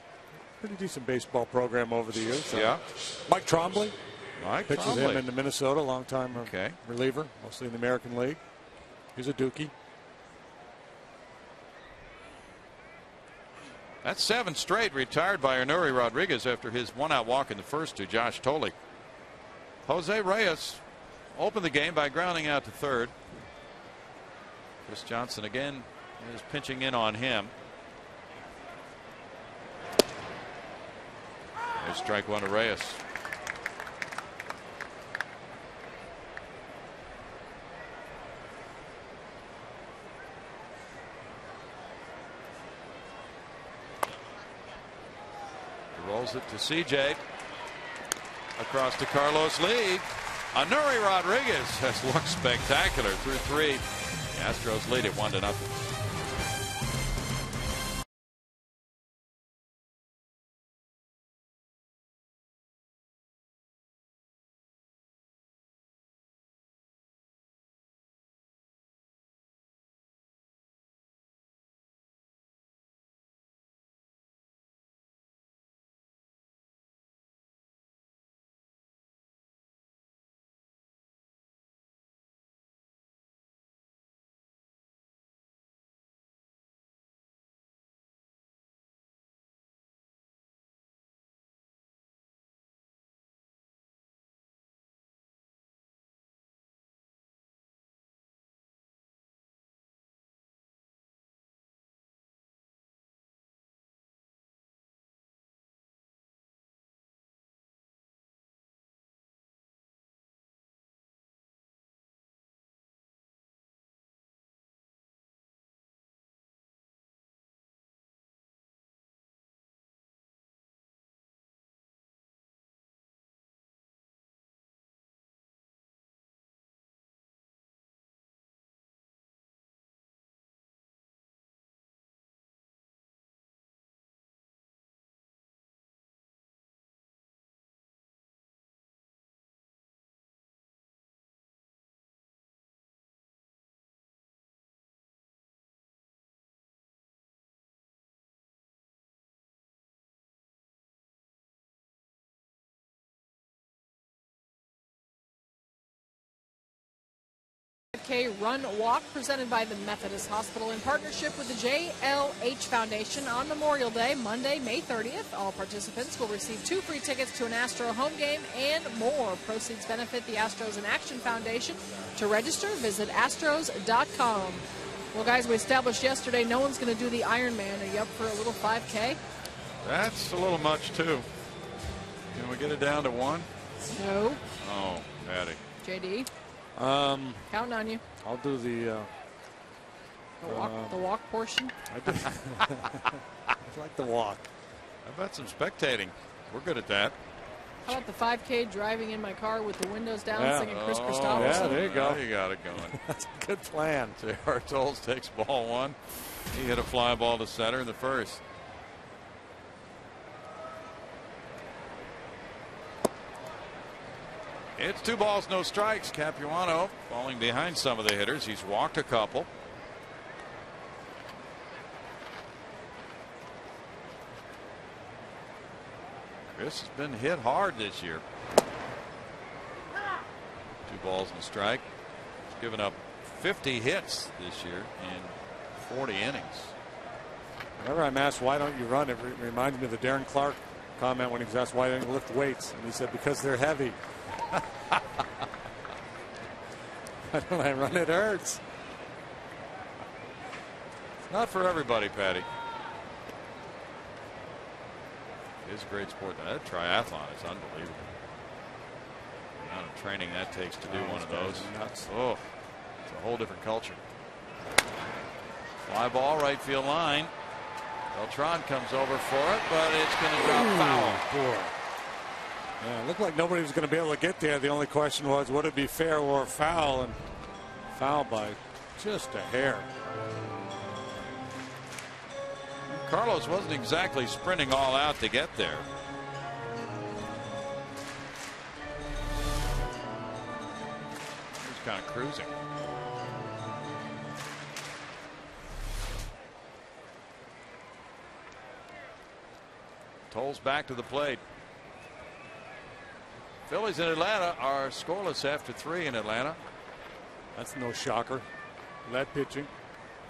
pretty decent baseball program over the years. Yeah. Mike Trombley. Pitched with him in Minnesota, long time reliever, mostly in the American League. He's a Dookie. That's 7 straight, retired by Ernuri Rodriguez after his 1-out walk in the first to Josh Tolley. Jose Reyes opened the game by grounding out to third. Chris Johnson again is pitching in on him. There's strike 1 to Reyes. He rolls it to CJ. Across to Carlos Lee. Ernuri Rodriguez has looked spectacular through 3. The Astros lead it 1-0. Run walk presented by the Methodist Hospital in partnership with the JLH Foundation on Memorial Day, Monday, May 30th. All participants will receive 2 free tickets to an Astro home game and more. Proceeds benefit the Astros in Action Foundation. To register, visit astros.com. Well, guys, we established yesterday no one's going to do the Ironman. Are you up for a little 5K? That's a little much, too. Can we get it down to 1? No. Oh, Patty. JD? Counting on you. I'll do the walk portion. I like the walk. How about some spectating? We're good at that. How about the 5K driving in my car with the windows down singing Chris Christopherson? Yeah, there you go. You got it going. That's a good plan. J.R. Tolles takes ball 1. He hit a fly ball to center in the first. It's 2 balls, no strikes. Capuano falling behind some of the hitters. He's walked a couple. Chris has been hit hard this year. 2 balls and a strike. He's given up 50 hits this year in 40 innings. Whenever I'm asked why don't you run, it reminds me of the Darren Clark comment when he was asked why don't you lift weights, and he said because they're heavy. When I run, it hurts. It's not for everybody, Patty. It is a great sport. That triathlon is unbelievable. The amount of training that takes to do one of those. Oh, it's a whole different culture. Fly ball, right field line. Beltran comes over for it, but it's going to drop foul. Boy. Yeah, it looked like nobody was going to be able to get there. The only question was, would it be fair or foul? And foul by just a hair. Carlos wasn't exactly sprinting all out to get there. He was kind of cruising. Tolles back to the plate. Phillies in Atlanta are scoreless after 3 in Atlanta. That's no shocker. That pitching.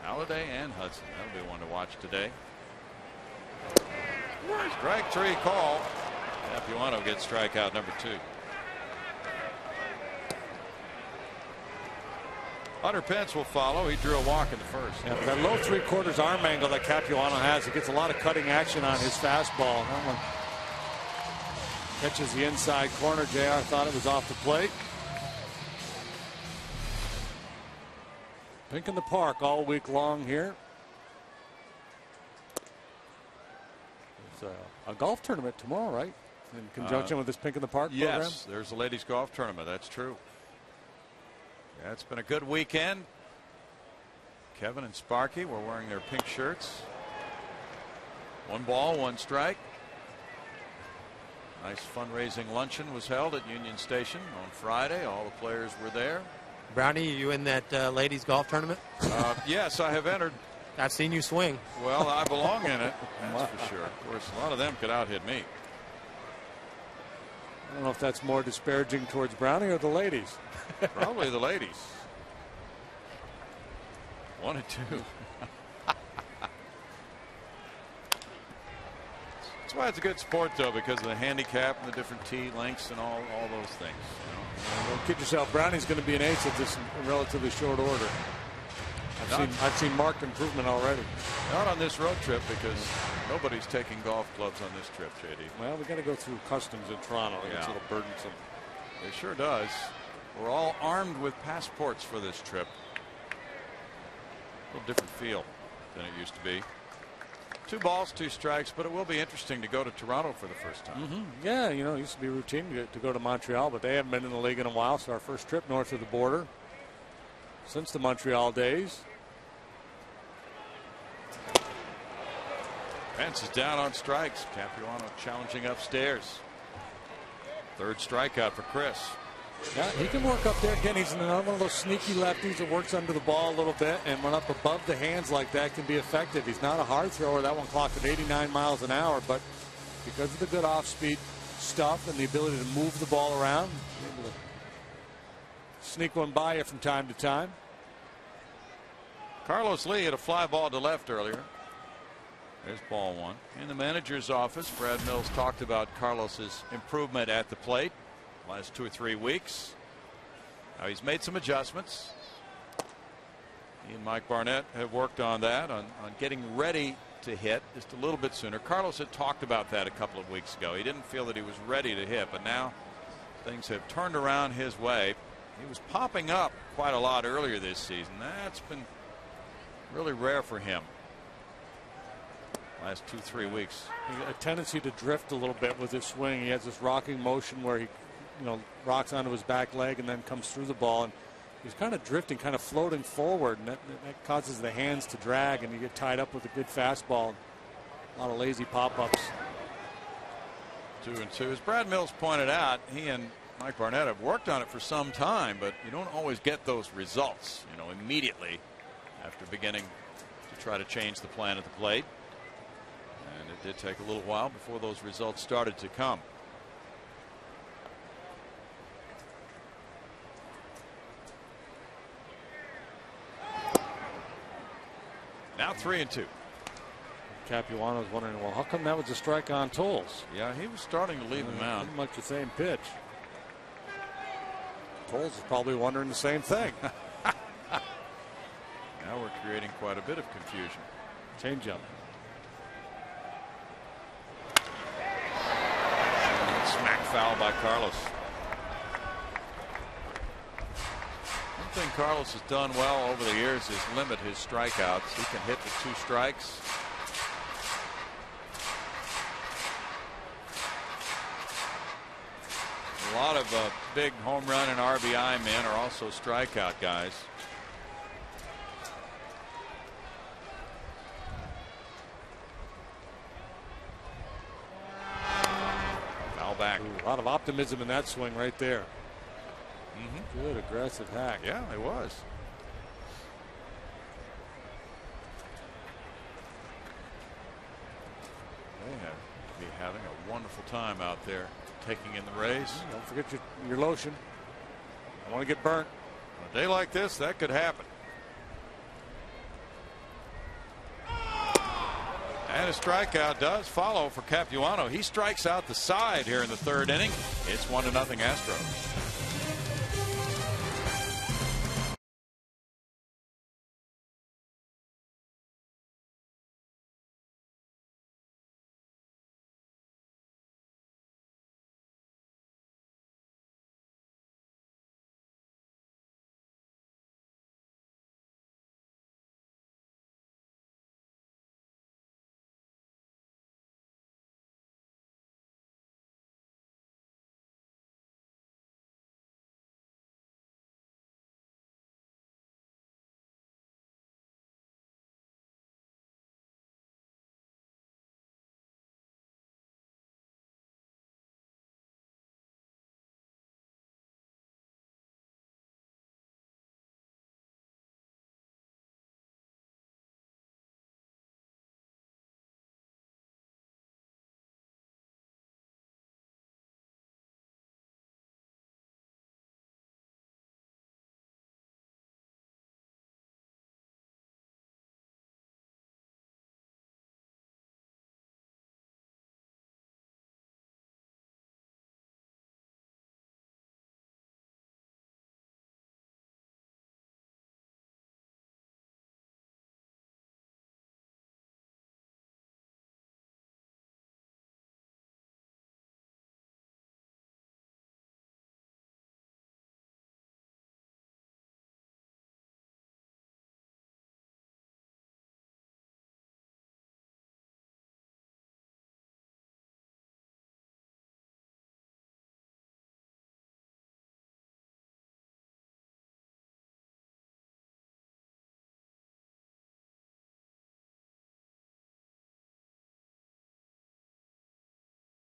Halladay and Hudson. That'll be one to watch today. Strike 3 call. Capuano gets strikeout number 2. Hunter Pence will follow. He drew a walk in the first. Yeah, that low 3/4 arm angle that Capuano has, it gets a lot of cutting action on his fastball. That one catches the inside corner. JR thought it was off the plate. Pink in the Park all week long here. There's a golf tournament tomorrow, right? In conjunction with this Pink in the Park program? Yes, there's a ladies golf tournament. That's true. Yeah, it's been a good weekend. Kevin and Sparky were wearing their pink shirts. 1 ball, 1 strike. Nice fundraising luncheon was held at Union Station on Friday. All the players were there. Brownie, are you in that ladies golf tournament? Yes, I have entered. I've seen you swing. Well, I belong in it. That's for sure. Of course, a lot of them could out-hit me. I don't know if that's more disparaging towards Brownie or the ladies. Probably the ladies. 1 and 2. That's why it's a good sport, though, because of the handicap and the different tee lengths and all those things. You know? Don't kid yourself. Brownie's going to be an ace at this in relatively short order. I've seen marked improvement already. Not on this road trip, because nobody's taking golf clubs on this trip, JD. Well, we got to go through customs in Toronto. Yeah. It's a little burdensome. It sure does. We're all armed with passports for this trip. A little different feel than it used to be. 2 balls, 2 strikes, but it will be interesting to go to Toronto for the first time. Yeah, you know, it used to be routine to go to Montreal, but they haven't been in the league in a while, so our first trip north of the border since the Montreal days. Pence is down on strikes. Capuano challenging upstairs. 3rd strikeout for Chris. Yeah, he can work up there. Again, he's another one of those sneaky lefties that works under the ball a little bit, and run up above the hands like that can be effective. He's not a hard thrower. That one clocked at 89 miles an hour, but because of the good off-speed stuff and the ability to move the ball around, able to sneak one by you from time to time. Carlos Lee had a fly ball to left earlier. There's ball 1. In the manager's office, Brad Mills talked about Carlos's improvement at the plate last 2 or 3 weeks. Now he's made some adjustments. He and Mike Barnett have worked on that, on getting ready to hit just a little bit sooner. Carlos had talked about that a couple of weeks ago. He didn't feel that he was ready to hit, but now things have turned around his way. He was popping up quite a lot earlier this season. That's been really rare for him last 2-3 weeks. A tendency to drift a little bit with his swing. He has this rocking motion where he, rocks onto his back leg and then comes through the ball, and he's kind of drifting, kind of floating forward, and that causes the hands to drag, and you get tied up with a good fastball. A lot of lazy pop-ups. 2-2. As Brad Mills pointed out, he and Mike Barnett have worked on it for some time, but you don't always get those results, immediately after beginning to try to change the plan at the plate. And it did take a little while before those results started to come. Now 3-2. Capuano's wondering, well, how come that was a strike on Tolles? Yeah, he was starting to leave him out. Pretty much the same pitch. Tolles is probably wondering the same thing. Now we're creating quite a bit of confusion. Changeup. Smack foul by Carlos. One thing Carlos has done well over the years is limit his strikeouts. He can hit with 2 strikes. lot of big home run and RBI men are also strikeout guys. Foul back. Ooh, a lot of optimism in that swing right there. Good aggressive hack. Yeah, it was. They have to be having a wonderful time out there taking in the Rays. Don't forget your lotion. I want to get burnt. On a day like this, that could happen. And a strikeout does follow for Capuano. He strikes out the side here in the third inning. It's 1-0 Astros.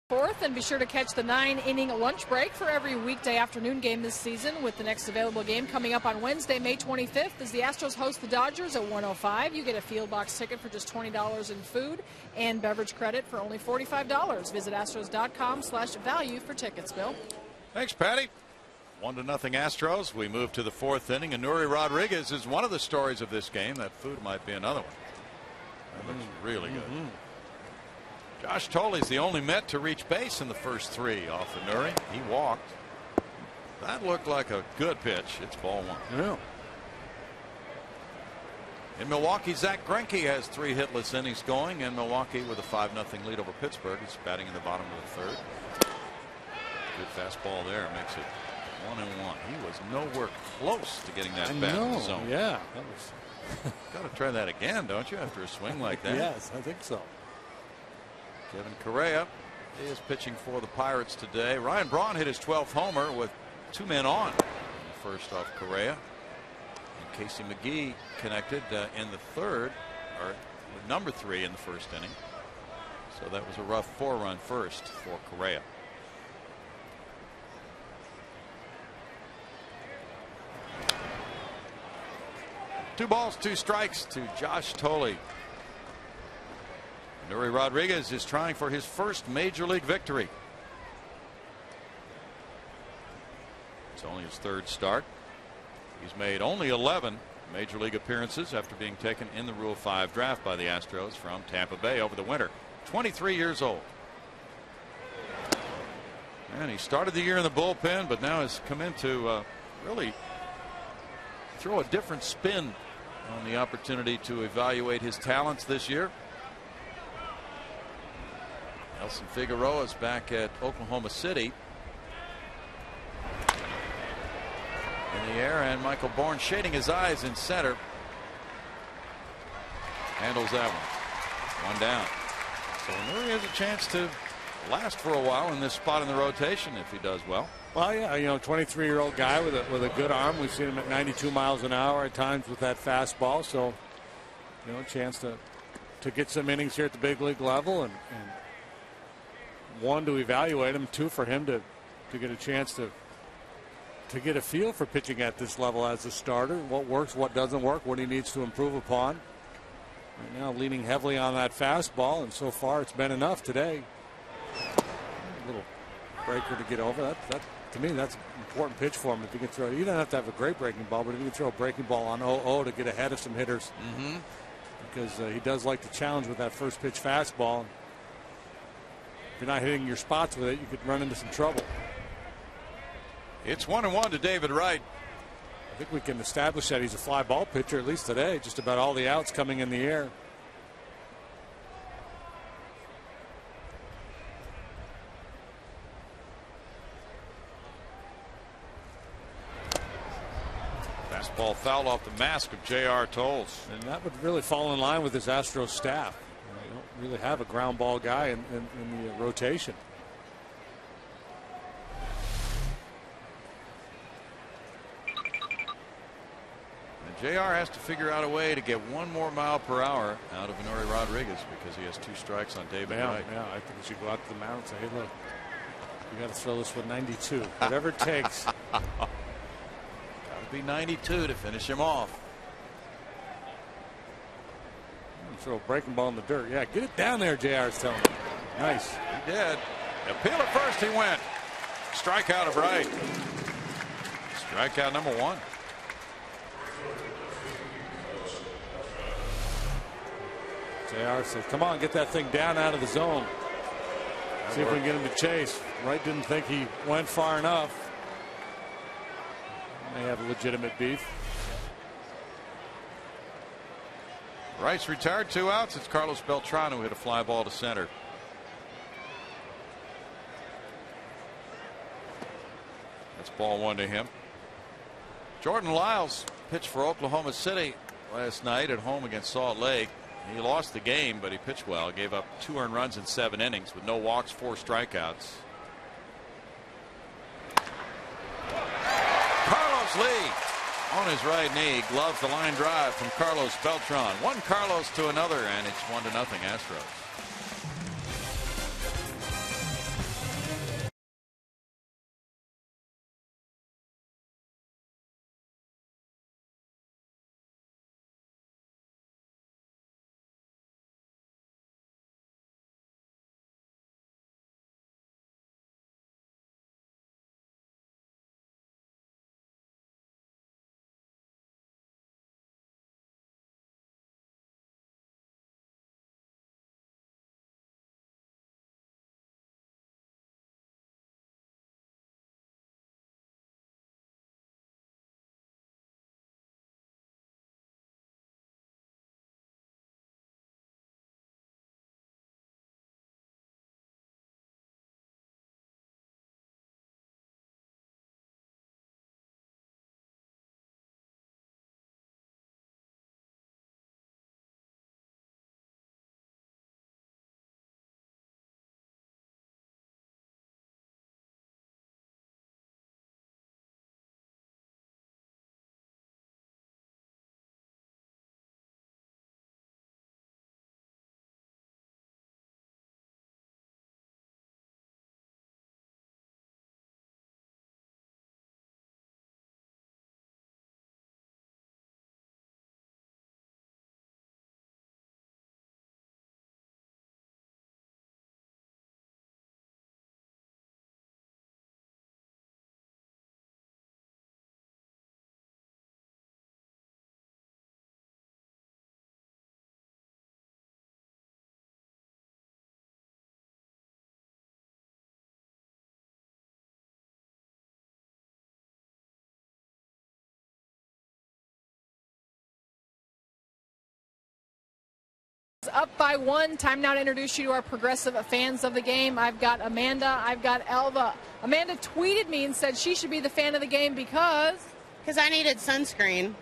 Fourth, and be sure to catch the 9-inning lunch break for every weekday afternoon game this season, with the next available game coming up on Wednesday, May 25th, as the Astros host the Dodgers at 1:05. You get a field box ticket for just $20 in food and beverage credit for only $45. Visit astros.com/value for tickets. Bill. Thanks, Patty. 1-0 Astros. We move to the fourth inning, and Nuri Rodriguez is one of the stories of this game. That food might be another one. That looks really good. Josh Tolley's the only Met to reach base in the first three off of Nuri. He walked. That looked like a good pitch. It's ball one. Yeah. In Milwaukee, Zach Greinke has 3 hitless innings going, and Milwaukee with a 5-0 lead over Pittsburgh. He's batting in the bottom of the third. Good fastball there. Makes it 1-1. He was nowhere close to getting that bat in the zone. Yeah. Got to try that again, don't you, after a swing like that? Yes, I think so. Kevin Correa is pitching for the Pirates today. Ryan Braun hit his 12th homer with 2 men on. First off Correa. And Casey McGee connected in the third, or number 3 in the first inning. So that was a rough 4-run first for Correa. Two balls, 2 strikes to Josh Tolley. Nuri Rodriguez is trying for his first major league victory. It's only his 3rd start. He's made only 11 major league appearances after being taken in the Rule 5 draft by the Astros from Tampa Bay over the winter. 23 years old. And he started the year in the bullpen, but now has come in to really throw a different spin on the opportunity to evaluate his talents this year. Nelson Figueroa is back at Oklahoma City. In the air, and Michael Bourne shading his eyes in center. Handles that one. 1 down. So Nuri has a chance to last for a while in this spot in the rotation if he does well. Well, yeah, 23-year-old guy with a good arm. We've seen him at 92 miles an hour at times with that fastball. So, a chance to get some innings here at the big league level, and one, to evaluate him, two, for him to get a chance to get a feel for pitching at this level as a starter, what works, what doesn't work, what he needs to improve upon. Right now leaning heavily on that fastball, and so far it's been enough today. A little breaker to get over. That to me, that's an important pitch for him. If he can throw, you don't have to have a great breaking ball, but if you can throw a breaking ball on 0-0 to get ahead of some hitters, because he does like to challenge with that first pitch fastball. If you're not hitting your spots with it, you could run into some trouble. It's 1-1 to David Wright. I think we can establish that he's a fly ball pitcher, at least today. Just about all the outs coming in the air. Fastball foul off the mask of J.R. Tolles. And that would really fall in line with this Astros staff. They don't really have a ground ball guy in the rotation. JR has to figure out a way to get 1 more mile per hour out of Enery Rodriguez because he has 2 strikes on David Wright. Yeah, I think we should go out to the mound and say, hey, look, you got to throw this with 92. Whatever it takes. Got to be 92 to finish him off. Throw a breaking ball in the dirt. Yeah, get it down there, JR's telling me. Nice. He did. Appeal at first, he went. Strikeout of Wright. Strikeout number 1. JR says, come on, get that thing down out of the zone. See if we can get him to chase. Wright didn't think he went far enough. They have legitimate beef. Wright's retired, 2 outs. It's Carlos Beltran who hit a fly ball to center. That's ball 1 to him. Jordan Lyles pitched for Oklahoma City last night at home against Salt Lake. He lost the game, but he pitched well. Gave up 2 earned runs in 7 innings with no walks, 4 strikeouts. Carlos Lee on his right knee gloves the line drive from Carlos Beltran. One Carlos to another, and it's 1-0 Astros. Up by 1. Time now to introduce you to our progressive fans of the game. I've got Amanda. I've got Elva. Amanda tweeted me and said she should be the fan of the game because I needed sunscreen.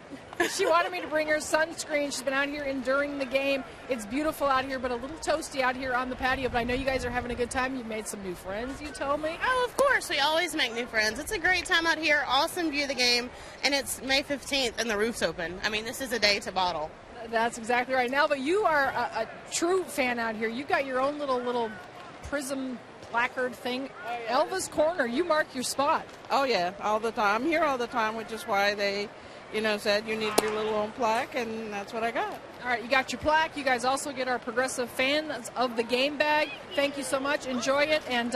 She wanted me to bring her sunscreen. She's been out here enduring the game. It's beautiful out here, but a little toasty out here on the patio. But I know you guys are having a good time. You've made some new friends, you told me. Oh, of course. We always make new friends. It's a great time out here. Awesome view of the game. And it's May 15th and the roof's open. I mean, this is a day to bottle. That's exactly right. Now, but you are a true fan out here. You've got your own little prism placard thing. Elvis Corner, you mark your spot. Oh, yeah, all the time. I'm here all the time, which is why they, said you need your little own plaque, and that's what I got. All right, you got your plaque. You guys also get our Progressive Fans of the Game bag. Thank you so much. Enjoy it, and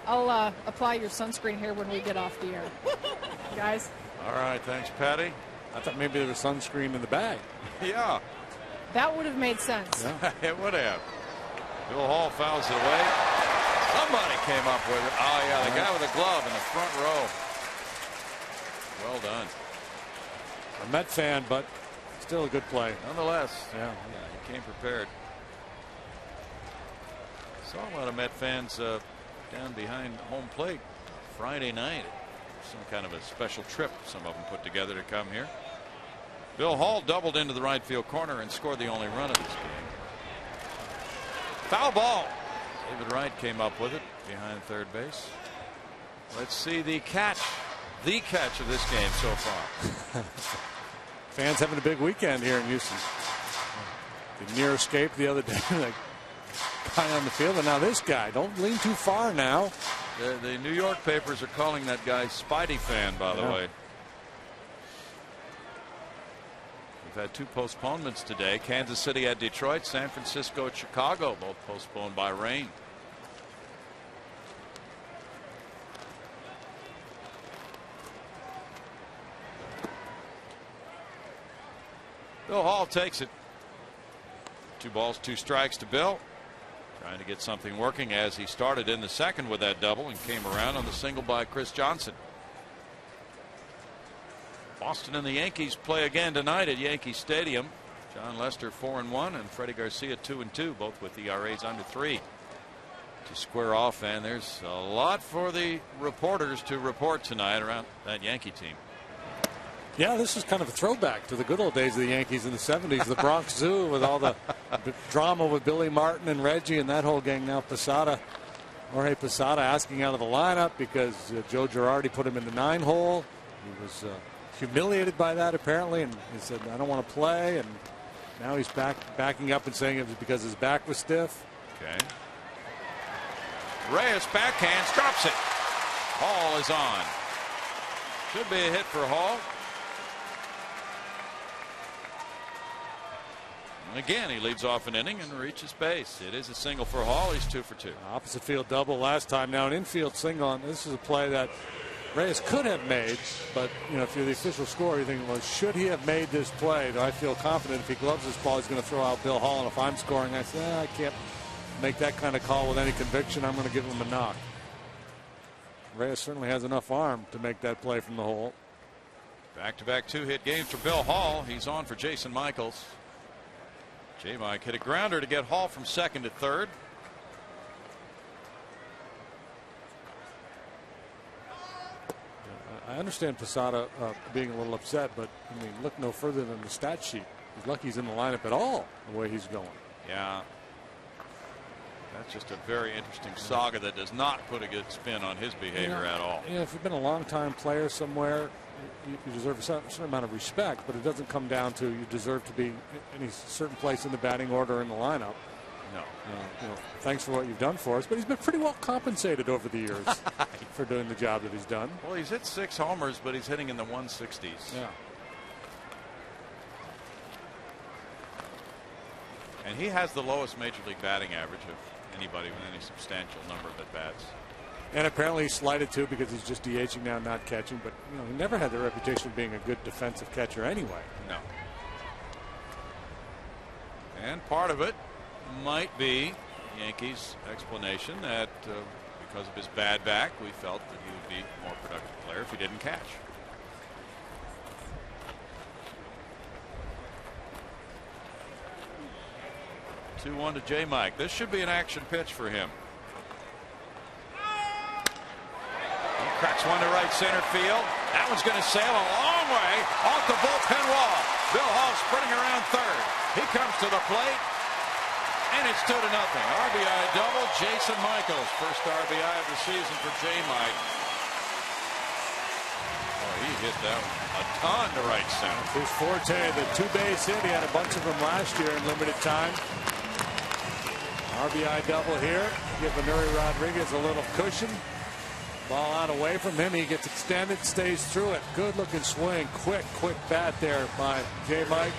I'll apply your sunscreen here when we get off the air. Guys. All right, thanks, Patty. I thought maybe there was sunscreen in the bag. Yeah. That would have made sense. Yeah. It would have. Bill Hall fouls it away. Somebody came up with it. Oh, yeah, the guy with the glove in the front row. Well done. A Met fan, but still a good play. Nonetheless. Yeah. He came prepared. Saw a lot of Met fans down behind home plate Friday night. Some kind of a special trip some of them put together to come here. Bill Hall doubled into the right field corner and scored the only run of this game. Foul ball. David Wright came up with it behind third base. Let's see the catch of this game so far. Fans having a big weekend here in Houston. The near escape the other day, the guy on the field, and now this guy. Don't lean too far now. The New York papers are calling that guy Spidey fan, by the way. We've had 2 postponements today. Kansas City at Detroit, San Francisco at Chicago, both postponed by rain. Bill Hall takes it. 2 balls, 2 strikes to Bill. Trying to get something working as he started in the second with that double and came around on the single by Chris Johnson. Boston and the Yankees play again tonight at Yankee Stadium. John Lester 4-1 and Freddie Garcia 2-2, both with ERAs under 3 to square off. And there's a lot for the reporters to report tonight around that Yankee team. Yeah, this is kind of a throwback to the good old days of the Yankees in the 70s. The Bronx Zoo with all the drama with Billy Martin and Reggie and that whole gang. Now Jorge Posada asking out of the lineup because Joe Girardi put him in the 9-hole. He was humiliated by that apparently, and he said, I don't want to play. And now he's backing up and saying it was because his back was stiff. Okay. Reyes backhands, drops it. Hall is on. Should be a hit for Hall. And again, he leads off an inning and reaches base. It is a single for Hall. He's 2 for 2. Opposite field double last time. Now an infield single. And this is a play that Reyes could have made, but if you're the official scorer, you're thinking, well, should he have made this play? Do I feel confident if he gloves this ball, he's going to throw out Bill Hall? And if I'm scoring, I say, I can't make that kind of call with any conviction. I'm going to give him a knock. Reyes certainly has enough arm to make that play from the hole. Back-to-back 2-hit games for Bill Hall. He's on for Jason Michaels. J-Mike hit a grounder to get Hall from second to third. I understand Posada being a little upset, but I mean, look no further than the stat sheet. He's lucky he's in the lineup at all the way he's going. Yeah. That's just a very interesting saga that does not put a good spin on his behavior at all. If you've been a long-time player somewhere, you deserve a certain amount of respect, but it doesn't come down to you deserve to be in any certain place in the batting order in the lineup. No. Thanks for what you've done for us, but he's been pretty well compensated over the years for doing the job that he's done. Well, he's hit 6 homers, but he's hitting in the 160s. Yeah. And he has the lowest major league batting average of anybody with any substantial number of at-bats. And apparently he's slighted too because he's just DHing now, not catching. But he never had the reputation of being a good defensive catcher anyway. No. And part of it might be Yankees' explanation that because of his bad back, we felt that he would be a more productive player if he didn't catch. Two 2-1 to J. Mike. This should be an action pitch for him. He cracks one to right center field. That one's going to sail a long way off the bullpen wall. Bill Hall sprinting around third. He comes to the plate, and it's 2-0. RBI double, Jason Michaels. First RBI of the season for J. Mike. Oh, he hit that a ton to right center. His forte, the two-base hit. He had a bunch of them last year in limited time. RBI double here. Give Nuri Rodriguez a little cushion. Ball out away from him. He gets extended, stays through it. Good looking swing. Quick bat there by J. Mike.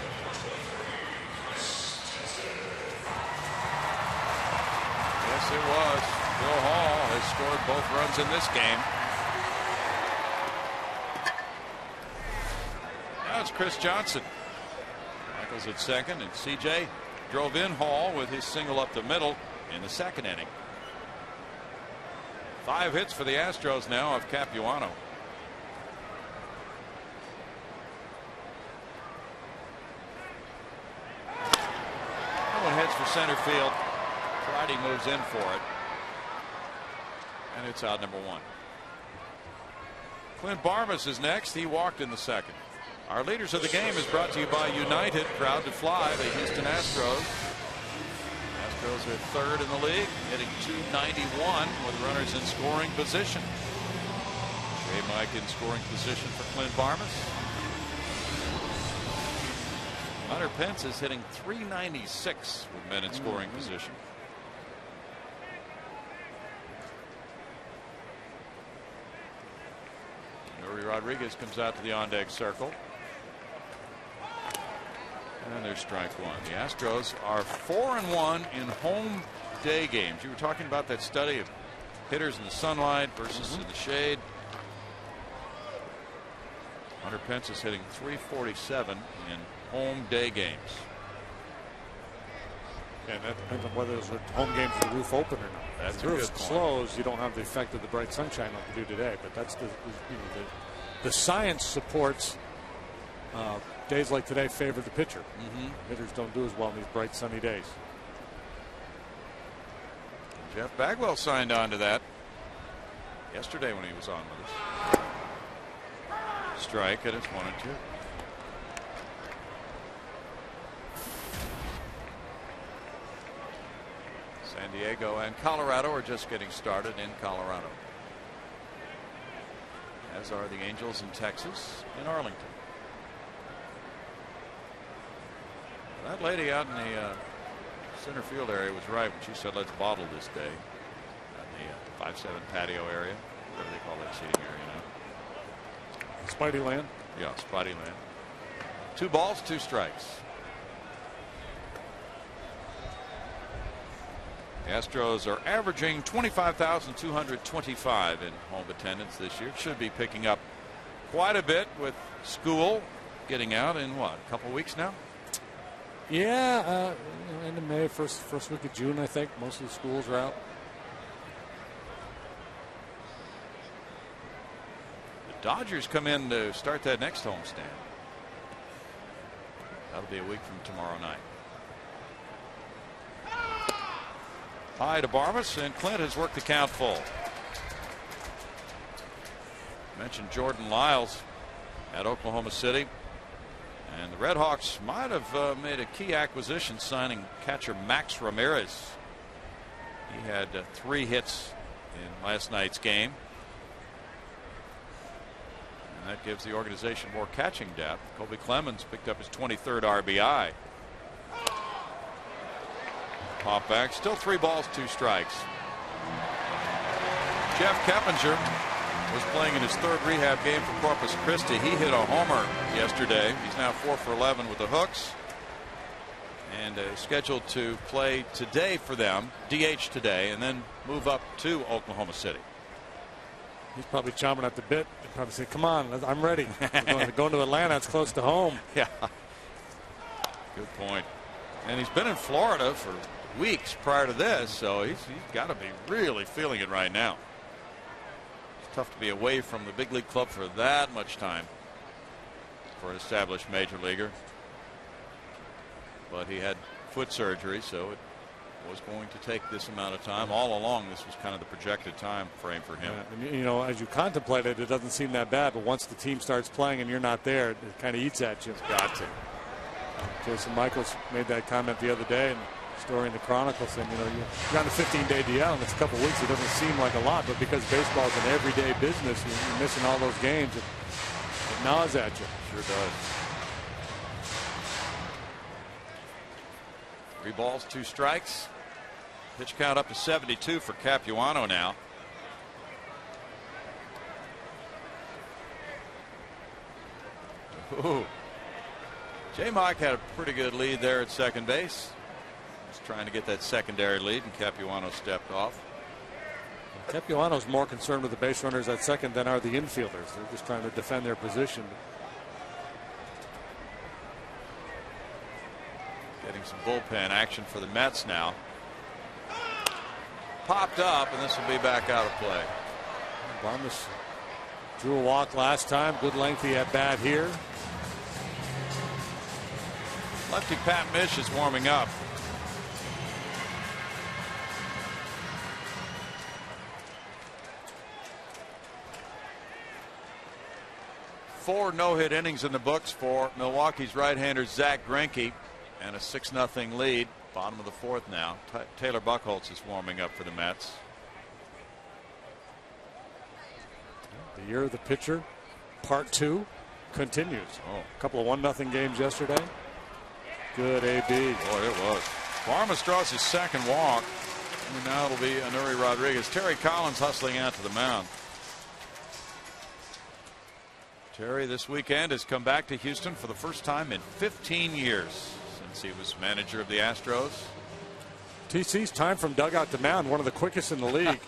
Yes, it was. Bill Hall has scored both runs in this game. Now it's Chris Johnson. Michaels at second, and CJ drove in Hall with his single up the middle in the second inning. 5 hits for the Astros now of Capuano. That one heads for center field. Friday moves in for it. And it's out number 1. Clint Barmes is next. He walked in the second. Our leaders of the game is brought to you by United. Proud to fly the Houston Astros. Astros are third in the league, hitting .291 with runners in scoring position. J. Mike in scoring position for Clint Barmes. Hunter Pence is hitting .396 with men in scoring position. Nuri Rodriguez comes out to the on-deck circle. And there's strike one. The Astros are 4-1 in home day games. You were talking about that study of hitters in the sunlight versus in the shade. Hunter Pence is hitting .347 in home day games. And that depends on whether it's a home game for the roof open or not. That's if the roof's closed, you don't have the effect of the bright sunshine like you do today. But that's the science supports days like today favor the pitcher. Hitters don't do as well in these bright sunny days. Jeff Bagwell signed on to that yesterday when he was on with us. Strike, and it's 1-2. San Diego and Colorado are just getting started in Colorado, as are the Angels in Texas and Arlington. That lady out in the center field area was right when she said let's bottle this day in the 5-7 patio area, whatever they call that seating area now. Spidey Land? Yeah, Spidey Land. 2 balls, 2 strikes. The Astros are averaging 25,225 in home attendance this year. Should be picking up quite a bit with school getting out in what, a couple weeks now? Yeah, end of May, first week of June, I think. Most of the schools are out. The Dodgers come in to start that next homestand. That'll be a week from tomorrow night. High to Barmes, and Clint has worked the count full. Mentioned Jordan Lyles at Oklahoma City. And the Red Hawks might have made a key acquisition signing catcher Max Ramirez. He had 3 hits in last night's game. And that gives the organization more catching depth. Kobe Clemens picked up his 23rd RBI. Pop back, still 3 balls, 2 strikes. Jeff Keppinger was playing in his 3rd rehab game for Corpus Christi. He hit a homer yesterday. He's now 4 for 11 with the hooks, and scheduled to play today for them, DH today, and then move up to Oklahoma City. He's probably chomping at the bit. He'd probably say, come on, I'm ready. We're going to Atlanta. It's close to home. Yeah. Good point. And he's been in Florida for weeks prior to this, so he's got to be really feeling it right now. It's tough to be away from the big league club for that much time for an established major leaguer. But he had foot surgery, so it was going to take this amount of time. All along, this was kind of the projected time frame for him. Yeah, and, you know, as you contemplate it, it doesn't seem that bad, but once the team starts playing and you're not there, it kind of eats at you. It's got to. Jason Michaels made that comment the other day in a story in the Chronicle saying, you know, you're on a 15-day DL and it's a couple weeks. It doesn't seem like a lot, but because baseball is an everyday business, you're missing all those games. It gnaws at you. Sure does. 3 balls, 2 strikes. Pitch count up to 72 for Capuano now. Ooh. J. Mike had a pretty good lead there at second base. He's trying to get that secondary lead, and Capuano stepped off. Capuano's more concerned with the base runners at second than are the infielders. They're just trying to defend their position. Getting some bullpen action for the Mets now. Popped up, and this will be back out of play. Barmes drew a walk last time. Good lengthy at bat here. Lefty Pat Mish is warming up. Four no-hit innings in the books for Milwaukee's right-hander Zach Greinke, and a 6-0 lead. Bottom of the 4th now. Taylor Buchholz is warming up for the Mets. The year of the pitcher, part 2, continues. A couple of 1-0 games yesterday. Good AB. Boy, it was. Barmes draws his second walk, and now it'll be Anuri Rodriguez. Terry Collins hustling out to the mound. Terry this weekend has come back to Houston for the first time in 15 years since he was manager of the Astros. TC's time from dugout to mound, one of the quickest in the league.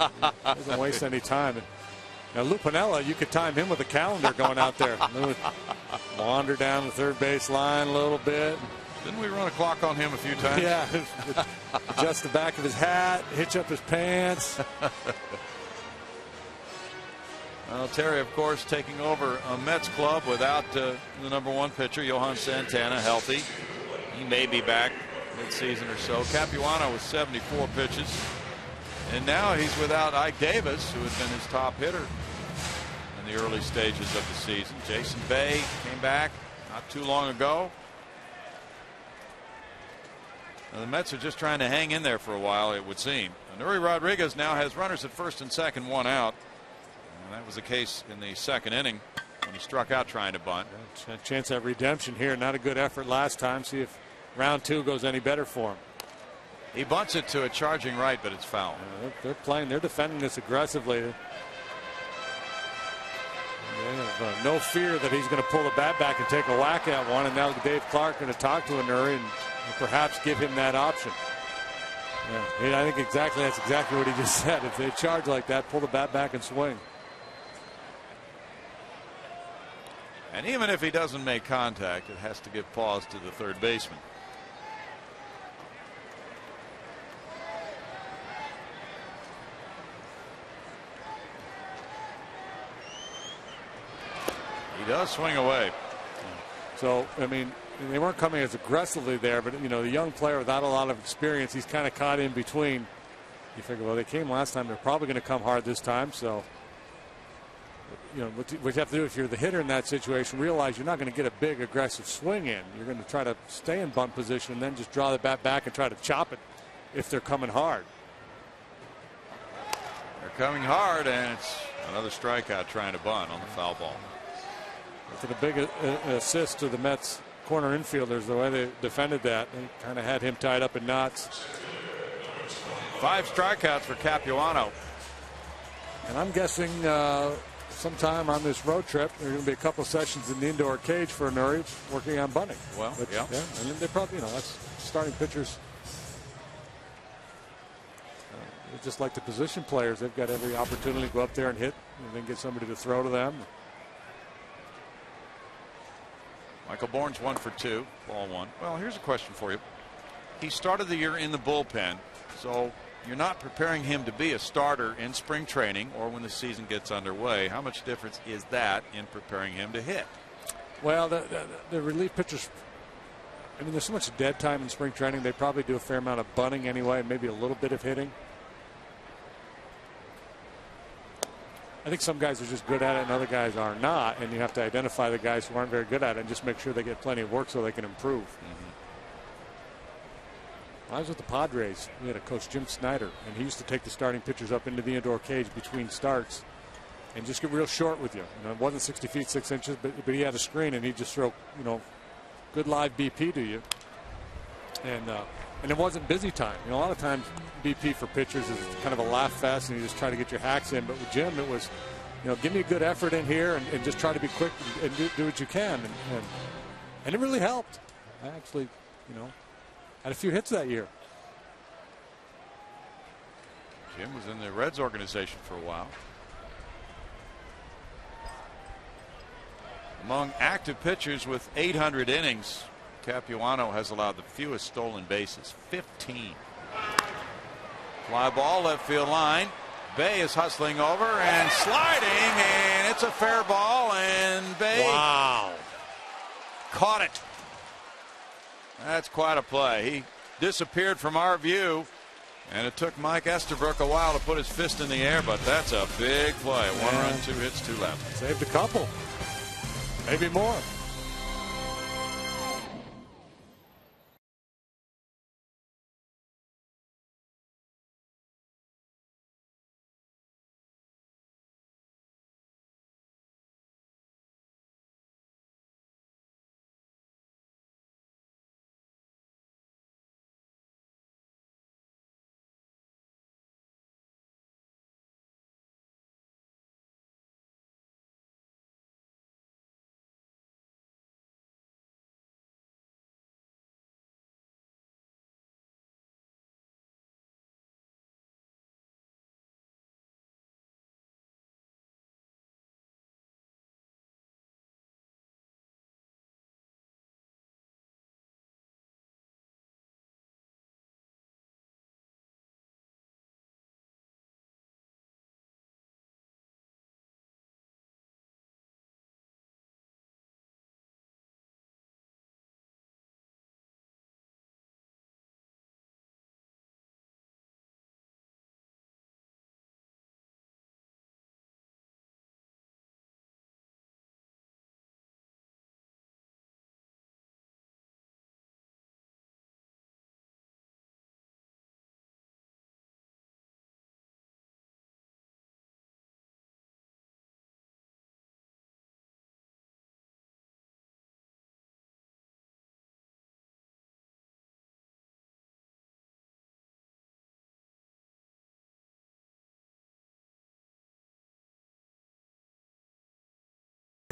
Doesn't waste any time. Now Lou Piniella, you could time him with a calendar going out there. Wander down the third base line a little bit. Didn't we run a clock on him a few times? Yeah. Adjust the back of his hat, hitch up his pants. Well, Terry, of course, taking over a Mets club without the #1 pitcher, Johan Santana, healthy. He may be back mid-season or so. Capuano with 74 pitches. And now he's without Ike Davis, who had been his top hitter in the early stages of the season. Jason Bay came back not too long ago. Now, the Mets are just trying to hang in there for a while, it would seem. Anuri Rodriguez now has runners at first and second, 1 out. And that was the case in the 2nd inning when he struck out trying to bunt. A chance at redemption here. Not a good effort last time. See if round 2 goes any better for him. He bunts it to a charging right, but it's foul. They're playing. They're defending this aggressively. They have no fear that he's going to pull the bat back and take a whack at one. And now Dave Clark going to talk to Anuri and perhaps give him that option. Yeah, I think that's exactly what he just said. If they charge like that, pull the bat back and swing. And even if he doesn't make contact, it has to give pause to the third baseman. He does swing away. So, I mean, they weren't coming as aggressively there, but, you know, the young player without a lot of experience, he's kind of caught in between. You figure, well, they came last time. They're probably going to come hard this time. So, you know, what you have to do if you're the hitter in that situation, realize you're not going to get a big aggressive swing in. You're going to try to stay in bunt position and then just draw the bat back and try to chop it if they're coming hard. They're coming hard, and it's another strikeout trying to bunt on the foul ball. It's a big assist to the Mets corner infielders, the way they defended that. They kind of had him tied up in knots. 5 strikeouts for Capuano. And I'm guessing sometime on this road trip, there are going to be a couple sessions in the indoor cage for Anuri working on bunting. Well, yeah. And then they probably, you know, that's starting pitchers. They're just like the position players. They've got every opportunity to go up there and hit and then get somebody to throw to them. Michael Bourne's 1 for 2, ball 1. Well, here's a question for you. He started the year in the bullpen, so you're not preparing him to be a starter in spring training or when the season gets underway. How much difference is that in preparing him to hit? Well, the relief pitchers, I mean, there's so much dead time in spring training. They probably do a fair amount of bunting anyway, maybe a little bit of hitting. I think some guys are just good at it and other guys are not, and you have to identify the guys who aren't very good at it and just make sure they get plenty of work so they can improve. I was with the Padres. We had a coach, Jim Snyder, and he used to take the starting pitchers up into the indoor cage between starts and just get real short with you. It wasn't 60 feet 6 inches, but he had a screen and he'd just throw, good live BP to you. And it wasn't busy time. A lot of times BP for pitchers is kind of a laugh fest and you just try to get your hacks in. But with Jim, it was, give me a good effort in here and just try to be quick and do what you can. And it really helped. I actually, had a few hits that year. Jim was in the Reds organization for a while. Among active pitchers with 800 innings, Capuano has allowed the fewest stolen bases, 15. Fly ball, left field line. Bay is hustling over and sliding, and it's a fair ball, and Bay caught it. That's quite a play. He disappeared from our view, and it took Mike Estabrook a while to put his fist in the air, but that's a big play. 1 run, 2 hits, 2 left. Saved a couple. Maybe more.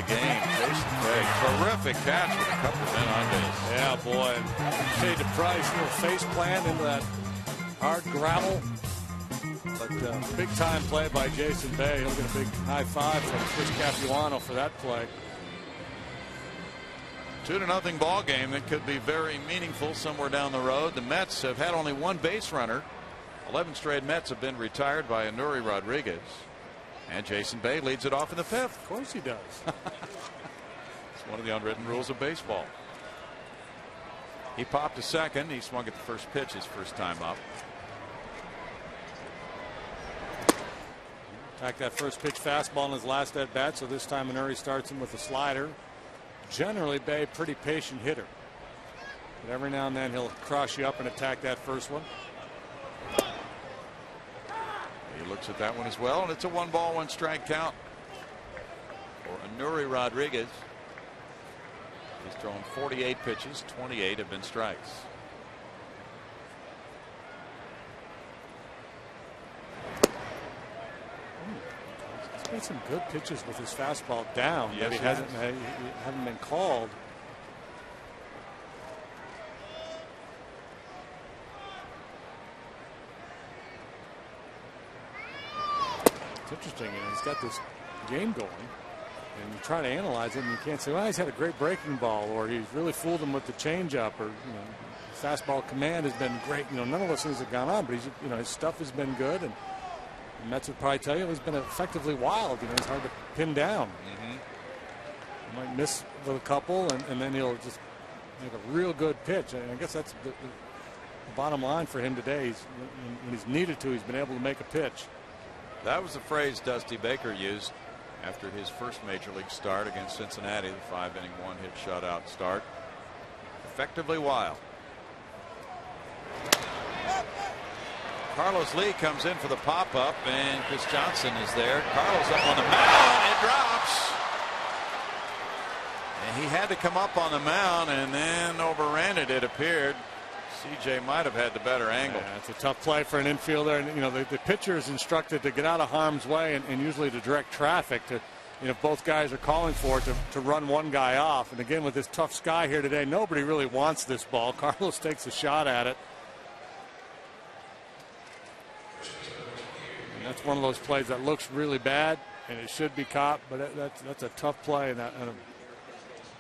Game. Jason Bay, terrific catch with a couple of men on base. Yeah, boy. Paid the price. Face plant into that hard gravel. But big time play by Jason Bay. He'll get a big high five from Chris Capuano for that play. 2-0 ball game that could be very meaningful somewhere down the road. The Mets have had only one base runner. 11 straight Mets have been retired by Anuri Rodriguez. And Jason Bay leads it off in the 5th. Of course he does. It's one of the unwritten rules of baseball. He popped to second. He swung at the first pitch his first time up. Attacked that first pitch fastball in his last at bat, so this time Anuri starts him with a slider. Generally, Bay, pretty patient hitter. But every now and then he'll cross you up and attack that first one. He looks at that one as well, and it's a 1-ball, 1-strike count for Anuri Rodriguez. He's thrown 48 pitches, 28 have been strikes. He's made some good pitches with his fastball down. Yes, he haven't been called. It's interesting, he's got this game going, and you try to analyze it, and you can't say, well, he's had a great breaking ball, or he's really fooled him with the changeup, or his fastball command has been great. None of those things have gone on, but he's, his stuff has been good, and the Mets would probably tell you he's been effectively wild. He's hard to pin down. He might miss with a couple, and then he'll just make a real good pitch. And I guess that's the bottom line for him today. When he's needed to, he's been able to make a pitch. That was the phrase Dusty Baker used after his first major league start against Cincinnati, the 5-inning 1-hit shutout start. Effectively wild. Carlos Lee comes in for the pop-up, and Chris Johnson is there. Carlos up on the mound. It drops. And he had to come up on the mound and then overran it, it appeared. CJ might have had the better angle. Yeah, it's a tough play for an infielder, and you know the pitcher is instructed to get out of harm's way and usually to direct traffic to, you know, if both guys are calling for it, to run one guy off. And again, with this tough sky here today, nobody really wants this ball. Carlos takes a shot at it. And that's one of those plays that looks really bad, and it should be caught, but that's a tough play in a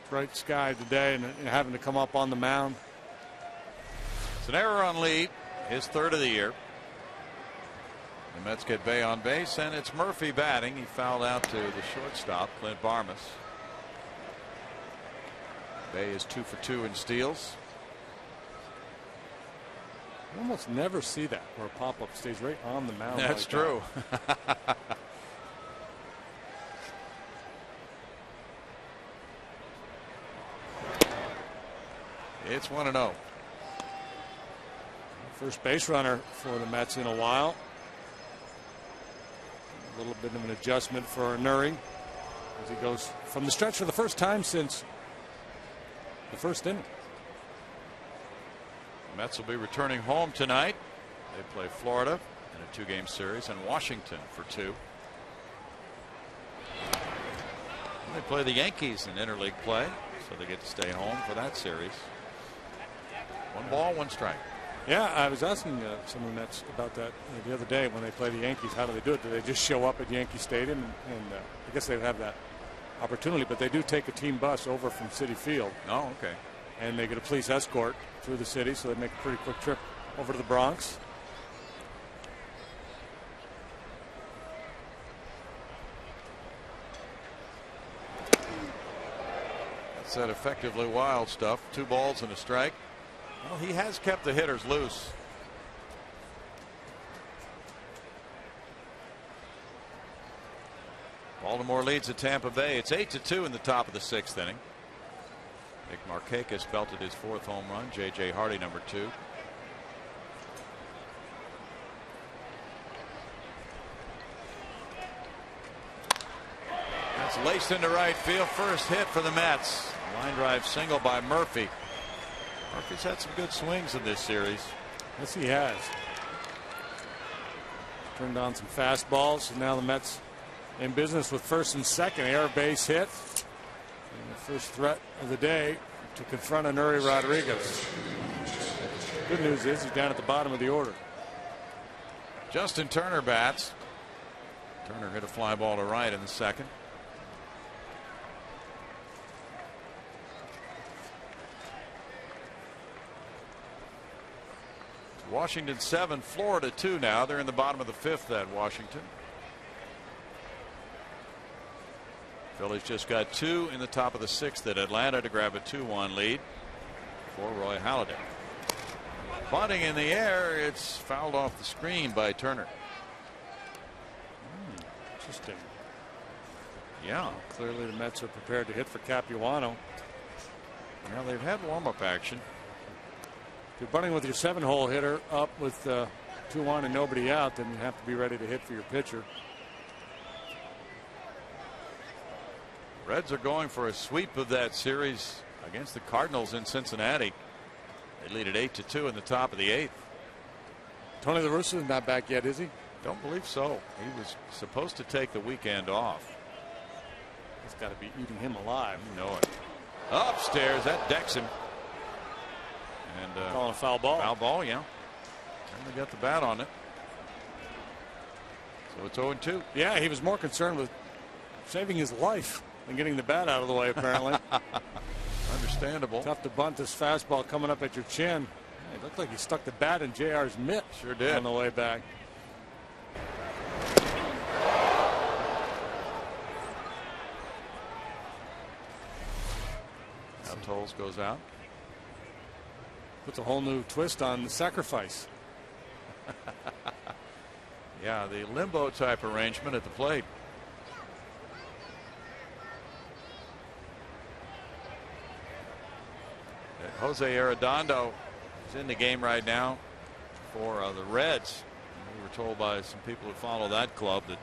bright sky today, and having to come up on the mound. It's an error on Lee, his third of the year. The Mets get Bay on base, and it's Murphy batting. He fouled out to the shortstop, Clint Barmes. Bay is 2 for 2 in steals. You almost never see that where a pop-up stays right on the mound. That's like true. That. It's 1-0. First base runner for the Mets in a while. A little bit of an adjustment for Nuri as he goes from the stretch for the first time since the first inning. The Mets will be returning home tonight. They play Florida in a 2-game series and Washington for 2. They play the Yankees in interleague play, so they get to stay home for that series. 1 ball, 1 strike. Yeah, I was asking some of the Mets about that the other day when they play the Yankees. How do they do it? Do they just show up at Yankee Stadium? And I guess they have that opportunity, but they do take a team bus over from Citi Field. Oh, okay. And they get a police escort through the city, so they make a pretty quick trip over to the Bronx. That's that effectively wild stuff. 2 balls and a strike. Well, he has kept the hitters loose. Baltimore leads at Tampa Bay. It's 8-2 in the top of the 6th inning. Nick Markakis belted his 4th home run. J.J. Hardy, number 2. That's laced into right field. First hit for the Mets. Line drive single by Murphy. Murphy's had some good swings in this series. Yes, he has. Turned on some fastballs, and now the Mets in business with first and second. Air base hit. And the first threat of the day to confront Nuri Rodriguez. Good news is he's down at the bottom of the order. Justin Turner bats. Turner hit a fly ball to right in the second. Washington 7, Florida 2 now. They're in the bottom of the 5th at Washington. Phillies just got 2 in the top of the 6th at Atlanta to grab a 2-1 lead for Roy Halladay. Bunting in the air. It's fouled off the screen by Turner. Interesting. Yeah. Clearly the Mets are prepared to hit for Capuano. Well, they've had warm-up action. If you're bunting with your 7-hole hitter up with 2 on and nobody out, then you have to be ready to hit for your pitcher. Reds are going for a sweep of that series against the Cardinals in Cincinnati. They lead at 8-2 in the top of the 8th. Tony La Russa is not back yet, is he? Don't believe so. He was supposed to take the weekend off. It's got to be eating him alive. You know it. Upstairs, that decks him. And calling a foul ball. Foul ball, yeah. And they got the bat on it. So it's 0-2. Yeah, he was more concerned with saving his life than getting the bat out of the way, apparently. Understandable. Tough to bunt this fastball coming up at your chin. It looked like he stuck the bat in JR's mitt. Sure did. On the way back. Now Tolles goes out. Puts a whole new twist on the sacrifice. Yeah, the limbo type arrangement at the plate. Jose Arredondo is in the game right now for the Reds. We were told by some people who follow that club that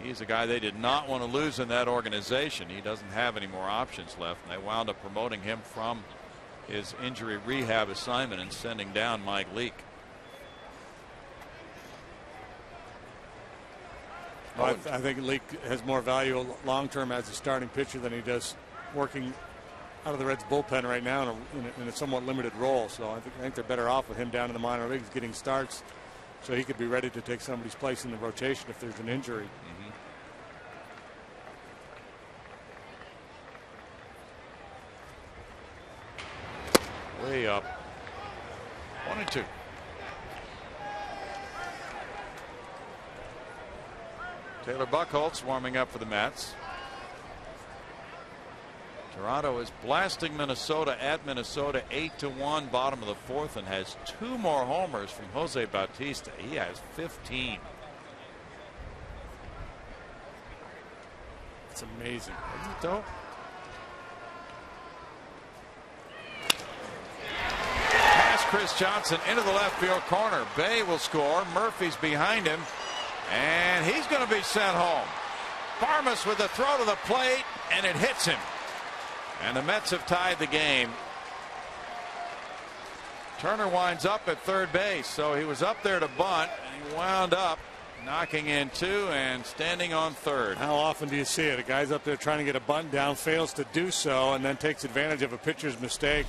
he's a guy they did not want to lose in that organization. He doesn't have any more options left, and they wound up promoting him from his injury rehab assignment and sending down Mike Leake. Well, I think Leake has more value long term as a starting pitcher than he does working out of the Reds bullpen right now in a somewhat limited role. So I think they're better off with him down in the minor leagues getting starts, so he could be ready to take somebody's place in the rotation if there's an injury. Way up. 1-2. Taylor Buchholz warming up for the Mets. Toronto is blasting Minnesota at Minnesota 8-1, bottom of the fourth, and has 2 more homers from Jose Bautista. He has 15. It's amazing. Isn't it though? Pass Chris Johnson into the left field corner. Bay will score. Murphy's behind him, and he's going to be sent home. Barmes with a throw to the plate, and it hits him. And the Mets have tied the game. Turner winds up at third base, so he was up there to bunt, and he wound up knocking in 2 and standing on third. How often do you see it? A guy's up there trying to get a bunt down, fails to do so, and then takes advantage of a pitcher's mistake.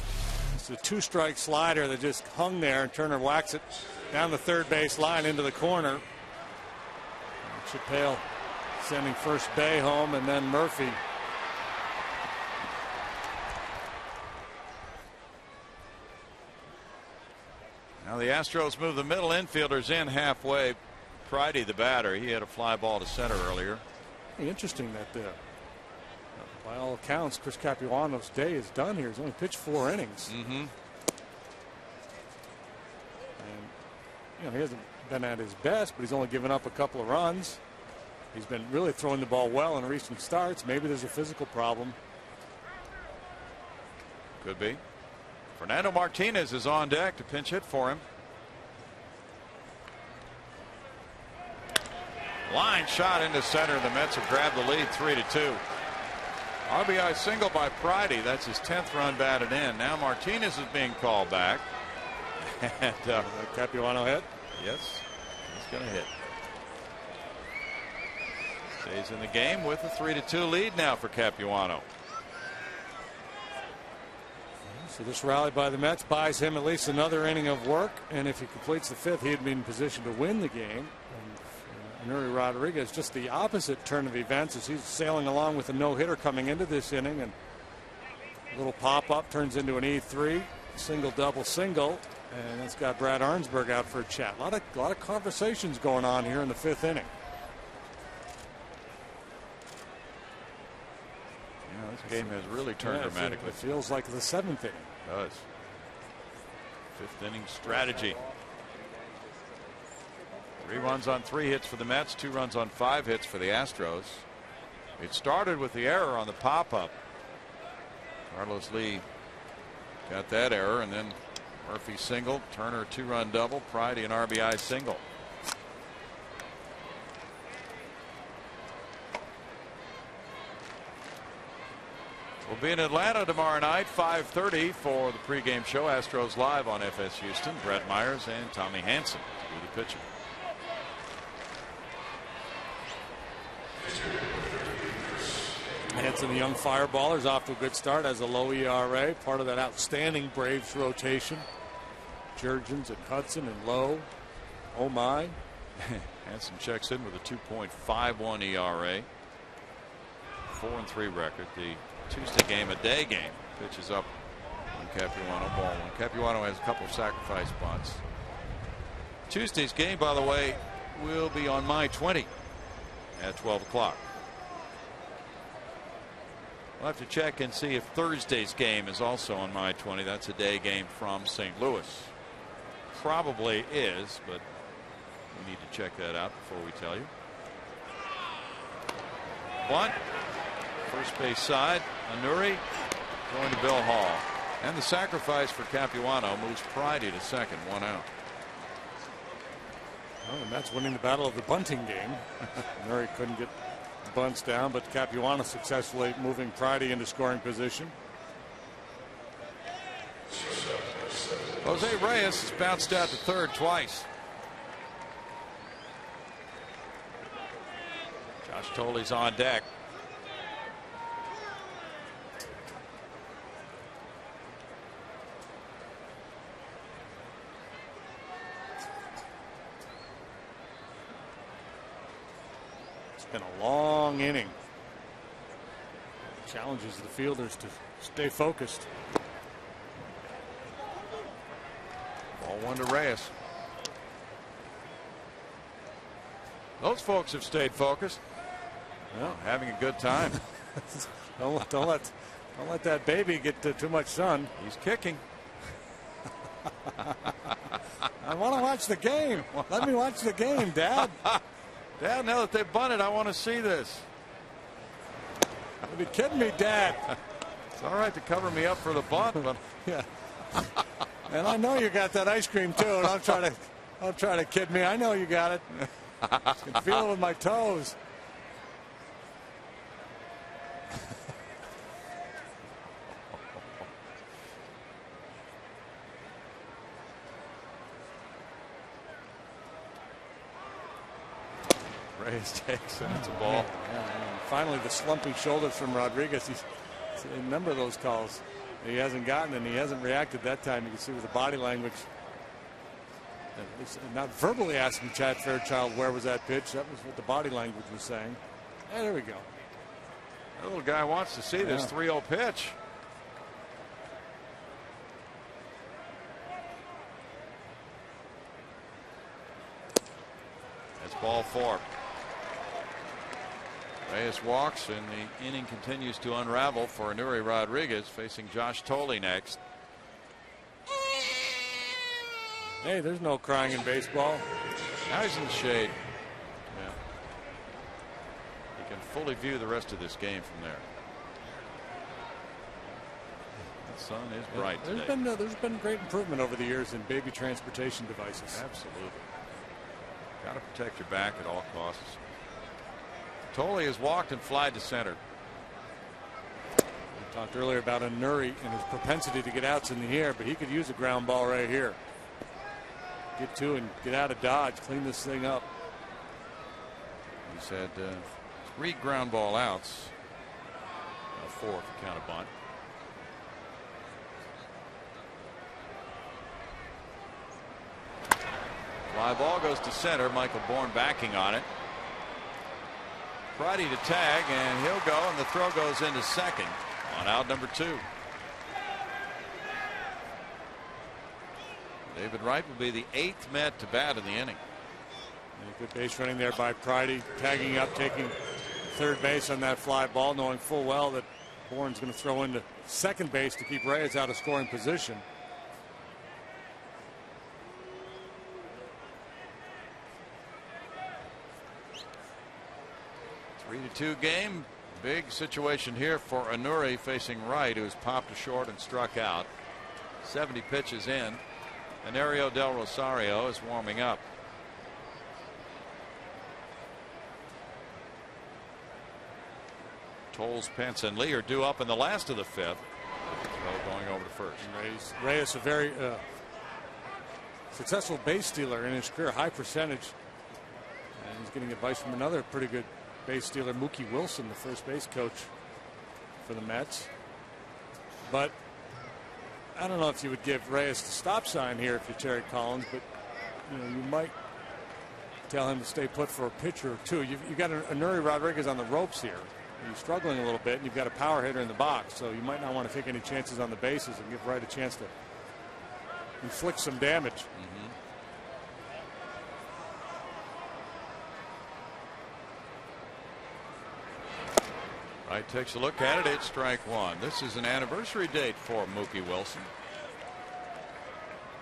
It's a 2-strike slider that just hung there, and Turner whacks it down the third base line into the corner. Chappelle sending first Bay home, and then Murphy. Now the Astros move the middle infielders in halfway. Pridey, the batter, he had a fly ball to center earlier. Interesting that by all accounts, Chris Capuano's day is done here. He's only pitched 4 innings. And he hasn't been at his best, but he's only given up a couple of runs. He's been really throwing the ball well in recent starts. Maybe there's a physical problem. Could be. Fernando Martinez is on deck to pinch hit for him. Line shot into center. The Mets have grabbed the lead 3-2. RBI single by Pridey. That's his 10th run batted in. Now Martinez is being called back. And Capuano hit? Yes, he's going to hit. Stays in the game with a 3-2 lead now for Capuano. So this rally by the Mets buys him at least another inning of work, and if he completes the 5th, he'd be in position to win the game. And Nuri Rodriguez, just the opposite turn of events, as he's sailing along with a no-hitter coming into this inning, and a little pop-up turns into an E3, single, double, single, and that's got Brad Arnsberg out for a chat. A lot of conversations going on here in the 5th inning. This game has really turned dramatically. It feels like the 7th inning. It does. 5th inning strategy. 3 runs on 3 hits for the Mets, 2 runs on 5 hits for the Astros. It started with the error on the pop-up. Carlos Lee got that error, and then Murphy single, Turner 2-run double, Pridey an RBI single. We'll be in Atlanta tomorrow night, 5:30 for the pregame show. Astros live on FS Houston. Brett Myers and Tommy Hanson to be the pitcher. Hanson, the young fireballer, is off to a good start, has a low ERA, part of that outstanding Braves rotation. Jurgens and Hudson and Lowe. Oh my. Hanson checks in with a 2.51 ERA. 4-3 record. The Tuesday game, a day game, pitches up on Capuano, ball 1. Capuano has a couple of sacrifice bunts. Tuesday's game, by the way, will be on my 20 at 12 o'clock. We'll have to check and see if Thursday's game is also on my 20. That's a day game from St. Louis. Probably is, but We need to check that out before we tell you. Bunt. First base side. Anuri going to Bill Hall. And the sacrifice for Capuano moves Pridey to second. 1 out. Well, the Mets winning the battle of the bunting game. Murray couldn't get bunts down, but Capuano successfully moving Pridey into scoring position. Jose Reyes has bounced out to third twice. Josh Tolley's on deck. Been a long inning. Challenges the fielders to stay focused. Ball 1 to Reyes. Those folks have stayed focused. Well, having a good time. don't let that baby get too much sun. He's kicking. I want to watch the game. Let me watch the game, Dad. Dad, now that they've bunted, I want to see this. You're kidding me, Dad. It's all right to cover me up for the bunt, but yeah. And I know you got that ice cream too. And don't try to kid me. I know you got it. I can feel it with my toes. Reyes takes it. It's a ball. Yeah, finally, the slumping shoulders from Rodriguez. He's a number of those calls he hasn't gotten, and he hasn't reacted that time. You can see with the body language. He's not verbally asking Chad Fairchild where was that pitch. That was what the body language was saying. And there we go. That little guy wants to see this 3-0 pitch. That's ball 4. Reyes walks, and the inning continues to unravel for Anuri Rodriguez, facing Josh Tolley next. Hey, there's no crying in baseball. Now he's in the shade. Yeah. He can fully view the rest of this game from there. The sun is bright today. There's been great improvement over the years in baby transportation devices. Absolutely. Got to protect your back at all costs. Tolley has walked and flied to center. We talked earlier about Anuri and his propensity to get outs in the air, but he could use a ground ball right here. Get to and get out of Dodge, clean this thing up. He's had 3 ground ball outs. 4 if you count a bunt. Fly ball goes to center. Michael Bourne backing on it. Pridey to tag, and he'll go, and the throw goes into second on out number 2. David Wright will be the 8th Met to bat in the inning. And a good base running there by Pridey, tagging up, taking third base on that fly ball, knowing full well that Bourne's going to throw into second base to keep Reyes out of scoring position. A 3-2 game. Big situation here for Anuri facing Wright, who's popped to short and struck out. 70 pitches in. Anario Del Rosario is warming up. Tolles, Pence, and Lee are due up in the last of the 5th. Throw going over to first. Reyes, a very successful base stealer in his career, high percentage. And he's getting advice from another pretty good base stealer, Mookie Wilson, the first base coach for the Mets. But I don't know if you would give Reyes the stop sign here if you're Terry Collins, but you might tell him to stay put for a pitcher or two. You've got Anuri Rodriguez on the ropes here. He's struggling a little bit, and you've got a power hitter in the box, so you might not want to take any chances on the bases and give Wright a chance to inflict some damage. Wright takes a look at it. It's strike 1. This is an anniversary date for Mookie Wilson.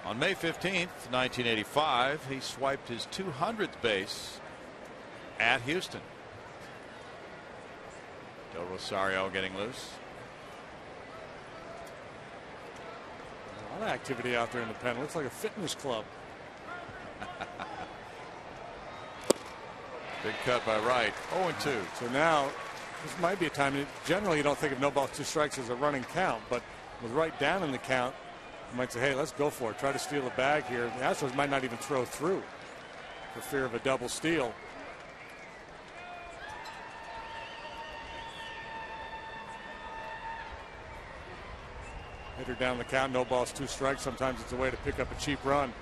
On May 15th, 1985, he swiped his 200th base at Houston. Del Rosario getting loose. A lot of activity out there in the pen. Looks like a fitness club. Big cut by Wright. 0-2. So now this might be a time. Generally, you don't think of no balls, 2 strikes as a running count, but with Wright down in the count, you might say, hey, let's go for it. Try to steal the bag here. The Astros might not even throw through for fear of a double steal. Hitter down the count, no balls, 2 strikes. Sometimes it's a way to pick up a cheap run.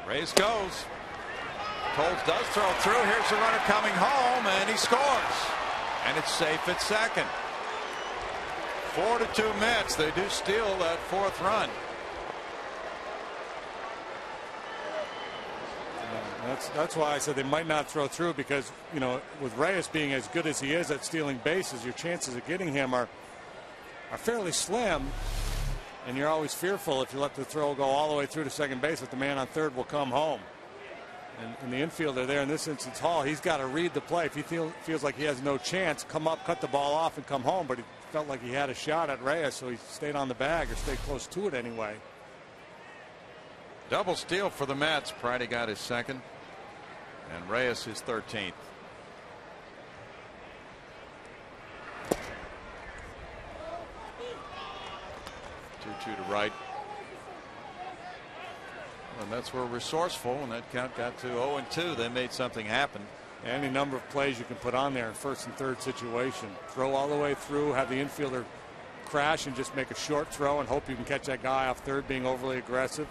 Reyes goes. Tolles does throw through. Here's the runner coming home, and he scores. And it's safe at second. 4-2 Mets. They do steal that 4th run. That's why I said they might not throw through, because, you know, with Reyes being as good as he is at stealing bases, your chances of getting him are fairly slim, and you're always fearful if you let the throw go all the way through to second base that the man on third will come home. And the infielder there, in this instance, Hall, he's got to read the play. If he feels like he has no chance, come up, cut the ball off, and come home. But he felt like he had a shot at Reyes, so he stayed on the bag, or stayed close to it anyway. Double steal for the Mets. Priddy got his 2nd, and Reyes his 13th. 2-2 to Wright. And that's where resourceful, and that count got to 0-2. They made something happen. Any number of plays you can put on there in 1st and 3rd situation. Throw all the way through, have the infielder crash and just make a short throw and hope you can catch that guy off 3rd being overly aggressive.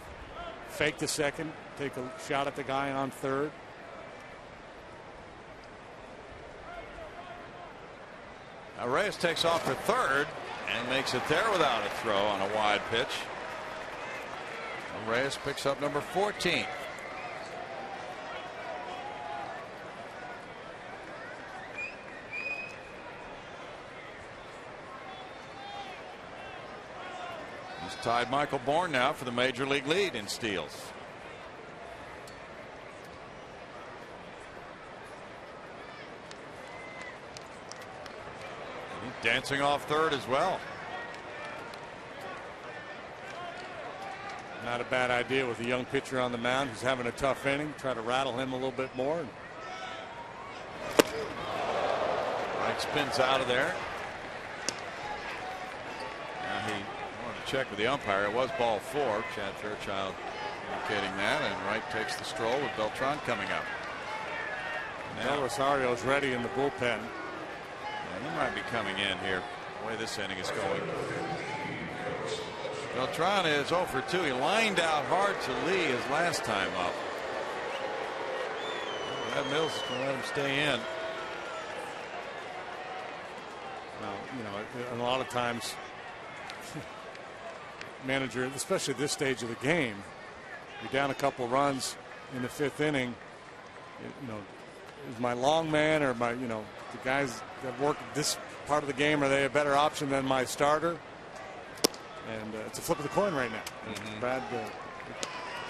Fake the 2nd, take a shot at the guy on 3rd. Now Reyes takes off for 3rd and makes it there without a throw on a wide pitch. And Reyes picks up number 14. He's tied Michael Bourne now for the major league lead in steals. He's dancing off 3rd as well. Not a bad idea with a young pitcher on the mound who's having a tough inning. Try to rattle him a little bit more. Wright spins out of there. Now he wanted to check with the umpire. It was ball 4. Chad Fairchild indicating that, and Wright takes the stroll with Beltran coming up. Now Rosario's ready in the bullpen. Yeah, he might be coming in here, the way this inning is going. Beltran is 0 for 2. He lined out hard to Lee his last time up. Brad Mills is going to let him stay in. Well, you know, and a lot of times, manager, especially at this stage of the game, you're down a couple runs in the 5th inning. You know, is my long man or my, you know, the guys that work this part of the game, are they a better option than my starter? And it's a flip of the coin right now. Brad, the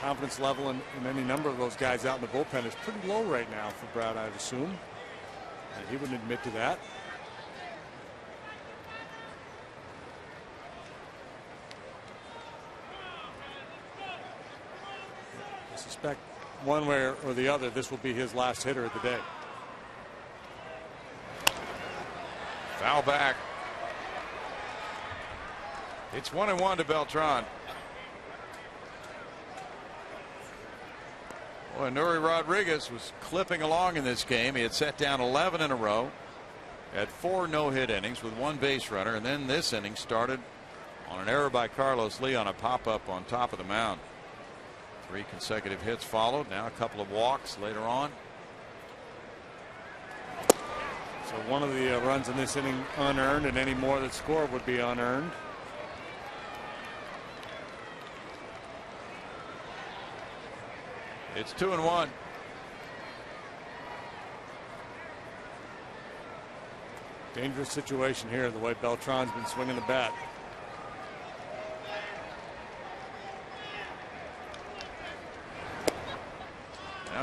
confidence level in any number of those guys out in the bullpen is pretty low right now for Brad, I'd assume. And he wouldn't admit to that. I suspect one way or the other, this will be his last hitter of the day. Foul back. It's 1-1 to Beltran. Boy, Nuri Rodriguez was clipping along in this game. He had set down 11 in a row, had 4 no-hit innings with 1 base runner, and then this inning started on an error by Carlos Lee on a pop-up on top of the mound. 3 consecutive hits followed. Now a couple of walks later on. So one of the runs in this inning unearned, and any more that scored would be unearned. It's 2-1. Dangerous situation here, the way Beltran's been swinging the bat.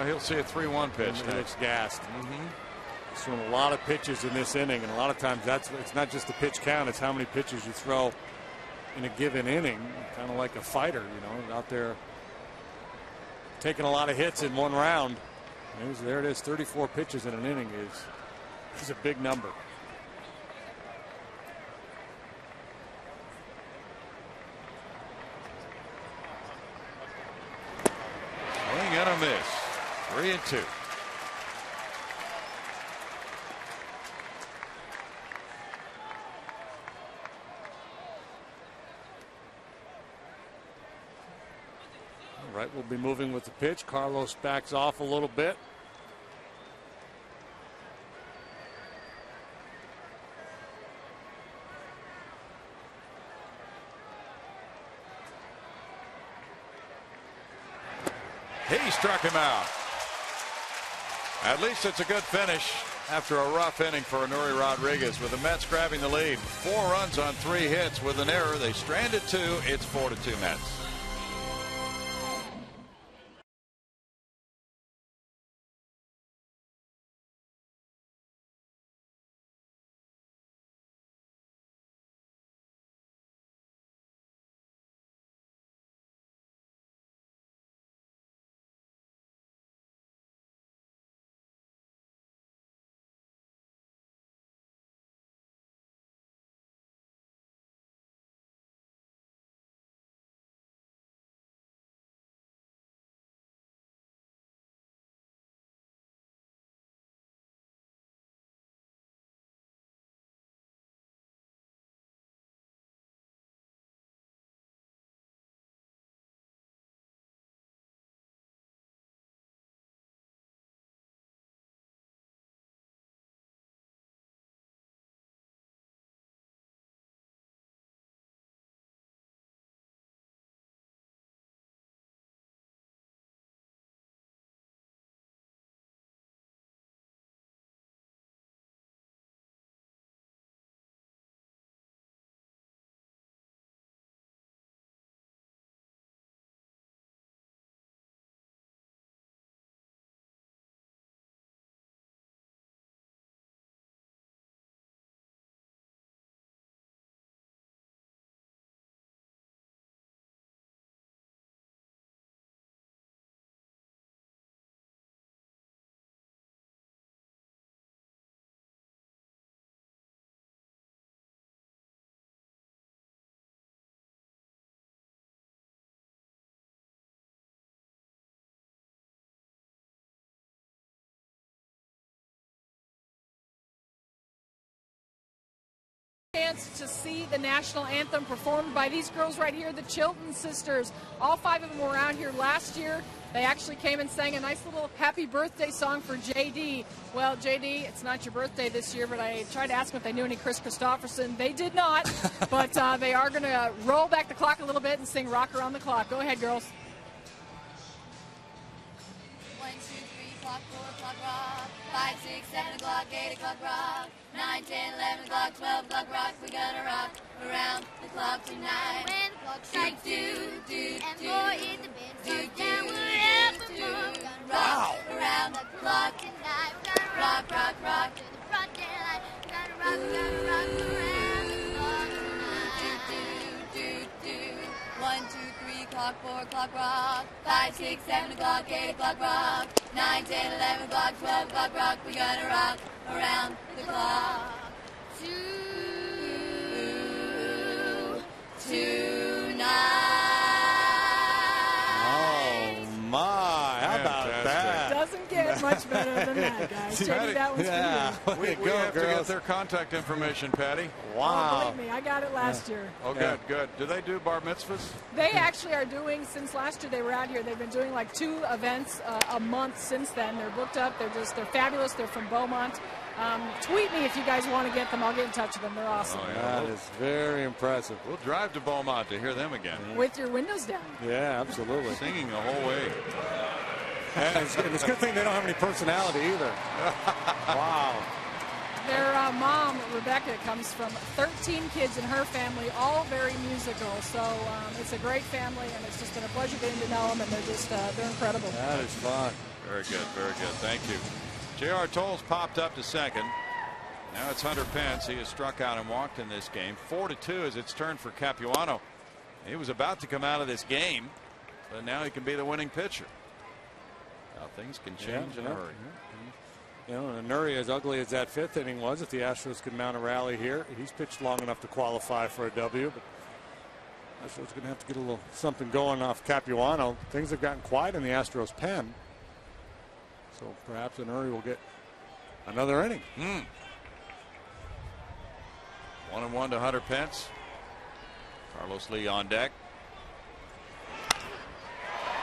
he'll see a 3-1 pitch. He looks gassed. He's thrown a lot of pitches in this inning, and a lot of times it's not just the pitch count, it's how many pitches you throw in a given inning. Kind of like a fighter, you know, out there taking a lot of hits in one round. There it is, 34 pitches in an inning is a big number. Swing and a miss. 3-2. All right, we'll be moving with the pitch. Carlos backs off a little bit. He struck him out. At least it's a good finish after a rough inning for Nuri Rodriguez, with the Mets grabbing the lead. 4 runs on 3 hits with an error. They stranded 2. It's 4-2 Mets. Chance to see the national anthem performed by these girls right here, the Chilton sisters. All 5 of them were out here last year. They actually came and sang a nice little happy birthday song for JD. Well, JD, it's not your birthday this year, but I tried to ask them if they knew any Chris Christopherson. They did not, but they are going to roll back the clock a little bit and sing Rock Around the Clock. Go ahead, girls. 1, 2, 3, clock, 4 o'clock, rock. 5, 6, 7 o'clock, 8 o'clock, rock. 9, 10, 11 o'clock, 12 o'clock, rock. We're gonna rock around the clock tonight. When the clock strikes do, and more in the bed starts down, we're gonna rock around the clock tonight. We're gonna rock, rock, rock. to the front daylight. We're gonna rock around the clock tonight. 1, 2, 3 o'clock, 4 o'clock, rock. 5, 6, 7 o'clock, 8 o'clock, rock. 9, 10, 11 o'clock, 12 o'clock, rock. We're gonna rock around the clock tonight. Oh my! How about that? Doesn't get much better than that, guys. JD, that one's for you. We have to get their contact information, Patty. Wow. Oh, believe me, I got it last year. Oh, good, good. Do they do bar mitzvahs? They actually are doing, since last year they were out here, they've been doing like 2 events a month since then. They're booked up. They're fabulous. They're from Beaumont. Tweet me if you guys want to get them. I'll get in touch with them. They're awesome. Oh, yeah. That is very impressive. We'll drive to Beaumont to hear them again. With your windows down. Yeah, absolutely. Singing the whole way. And it's a good thing they don't have any personality either. Wow. Their mom, Rebecca, comes from 13 kids in her family, all very musical. So it's a great family, and it's just been a pleasure getting to know them, and they're incredible. That is fun. Very good, very good. Thank you. J.R. Tolles popped up to second. Now it's Hunter Pence. He has struck out and walked in this game. 4-2 as it's turned for Capuano. He was about to come out of this game, but now he can be the winning pitcher. Now things can change in a hurry. You know, and Nuri, as ugly as that 5th inning was, if the Astros could mount a rally here, he's pitched long enough to qualify for a W. But Astros going to have to get a little something going off Capuano. Things have gotten quiet in the Astros pen, so perhaps Nuri will get another inning. 1-1 to Hunter Pence. Carlos Lee on deck.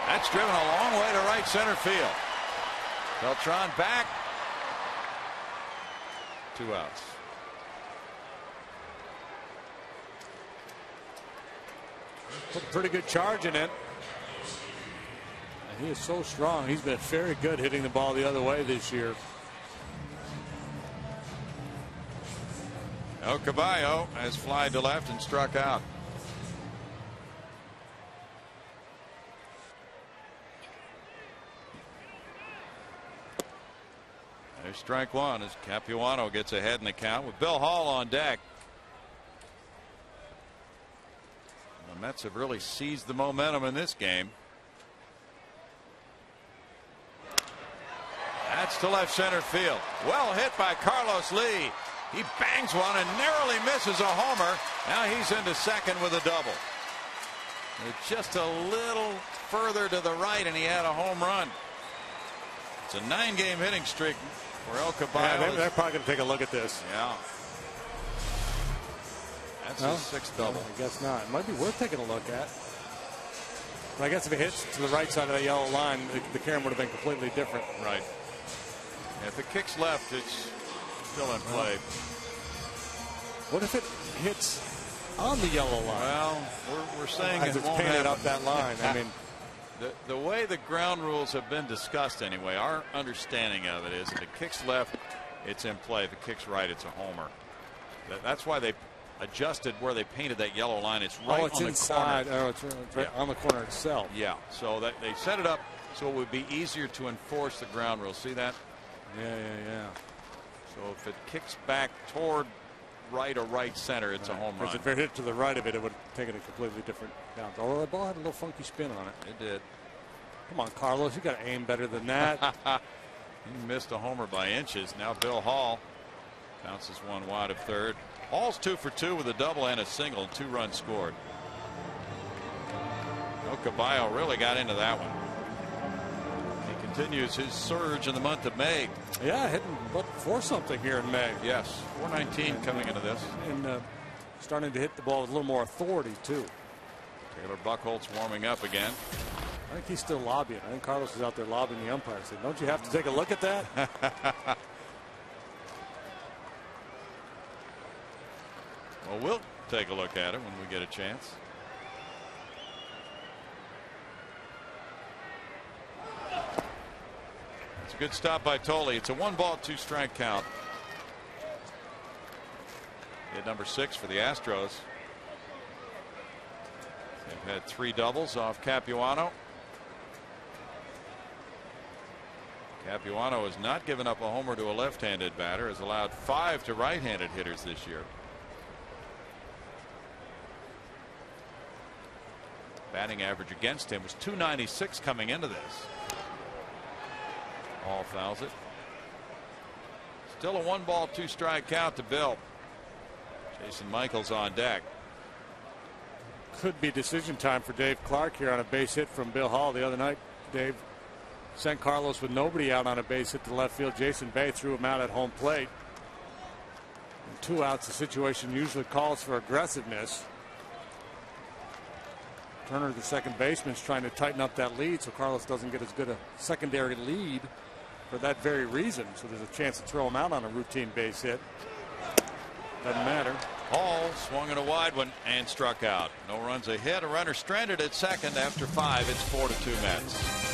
That's driven a long way to right center field. Beltran back. 2 outs. Put a pretty good charge in it. And he is so strong. He's been very good hitting the ball the other way this year. El Caballo has flied to left and struck out. There's strike one as Capuano gets ahead in the count with Bill Hall on deck. The Mets have really seized the momentum in this game. That's to left center field. Well hit by Carlos Lee. He bangs one and narrowly misses a homer. Now he's into second with a double. It's just a little further to the right and he had a home run. It's a 9-game hitting streak for El Caballo. Yeah, they're probably going to take a look at this. Yeah. That's his 6th double. I guess not. It might be worth taking a look at. But I guess if it hits to the right side of that yellow line, the camera would have been completely different. Right. If it kicks left, it's still in play. What if it hits on the yellow line? Well, we're saying as it's painted up that line. I mean, the way the ground rules have been discussed anyway, our understanding of it is if it kicks left, it's in play. If it kicks right, it's a homer. That's why they adjusted where they painted that yellow line. It's right it's on the inside. corner. Oh, it's right on the corner itself. Yeah. So that they set it up so it would be easier to enforce the ground rules. See that? Yeah. So if it kicks back toward right or right center, it's a home run. If it hit to the right of it, it would have taken a completely different bounce. Although the ball had a little funky spin on it. It did. Come on, Carlos, you got to aim better than that. He missed a homer by inches. Now Bill Hall bounces one wide of third. Hall's 2 for 2 with a double and a single, 2 runs scored. El Caballo really got into that one. He continues his surge in the month of May. Yeah, hitting for something here in May. Yes, 419 coming into this. And starting to hit the ball with a little more authority, too. Taylor Buchholz warming up again. I think he's still lobbying. I think Carlos is out there lobbying the umpire. Saying, don't you have to take a look at that? Well, we'll take a look at it when we get a chance. It's a good stop by Tolle. It's a 1-ball, 2-strike count. Hit number 6 for the Astros. They've had 3 doubles off Capuano. Capuano has not given up a homer to a left-handed batter, has allowed 5 to right-handed hitters this year. Batting average against him was .296 coming into this. All fouls it. Still a 1-ball, 2-strike count to Bill. Jason Michaels on deck. Could be decision time for Dave Clark here on a base hit from Bill Hall the other night. Dave sent Carlos with nobody out on a base hit to left field. Jason Bay threw him out at home plate. And 2 outs, the situation usually calls for aggressiveness. Turner, the second baseman, is trying to tighten up that lead so Carlos doesn't get as good a secondary lead for that very reason. So there's a chance to throw him out on a routine base hit. Doesn't matter. Hall swung in a wide one and struck out. No runs a hit. A runner stranded at second after 5. It's 4-2 Mets.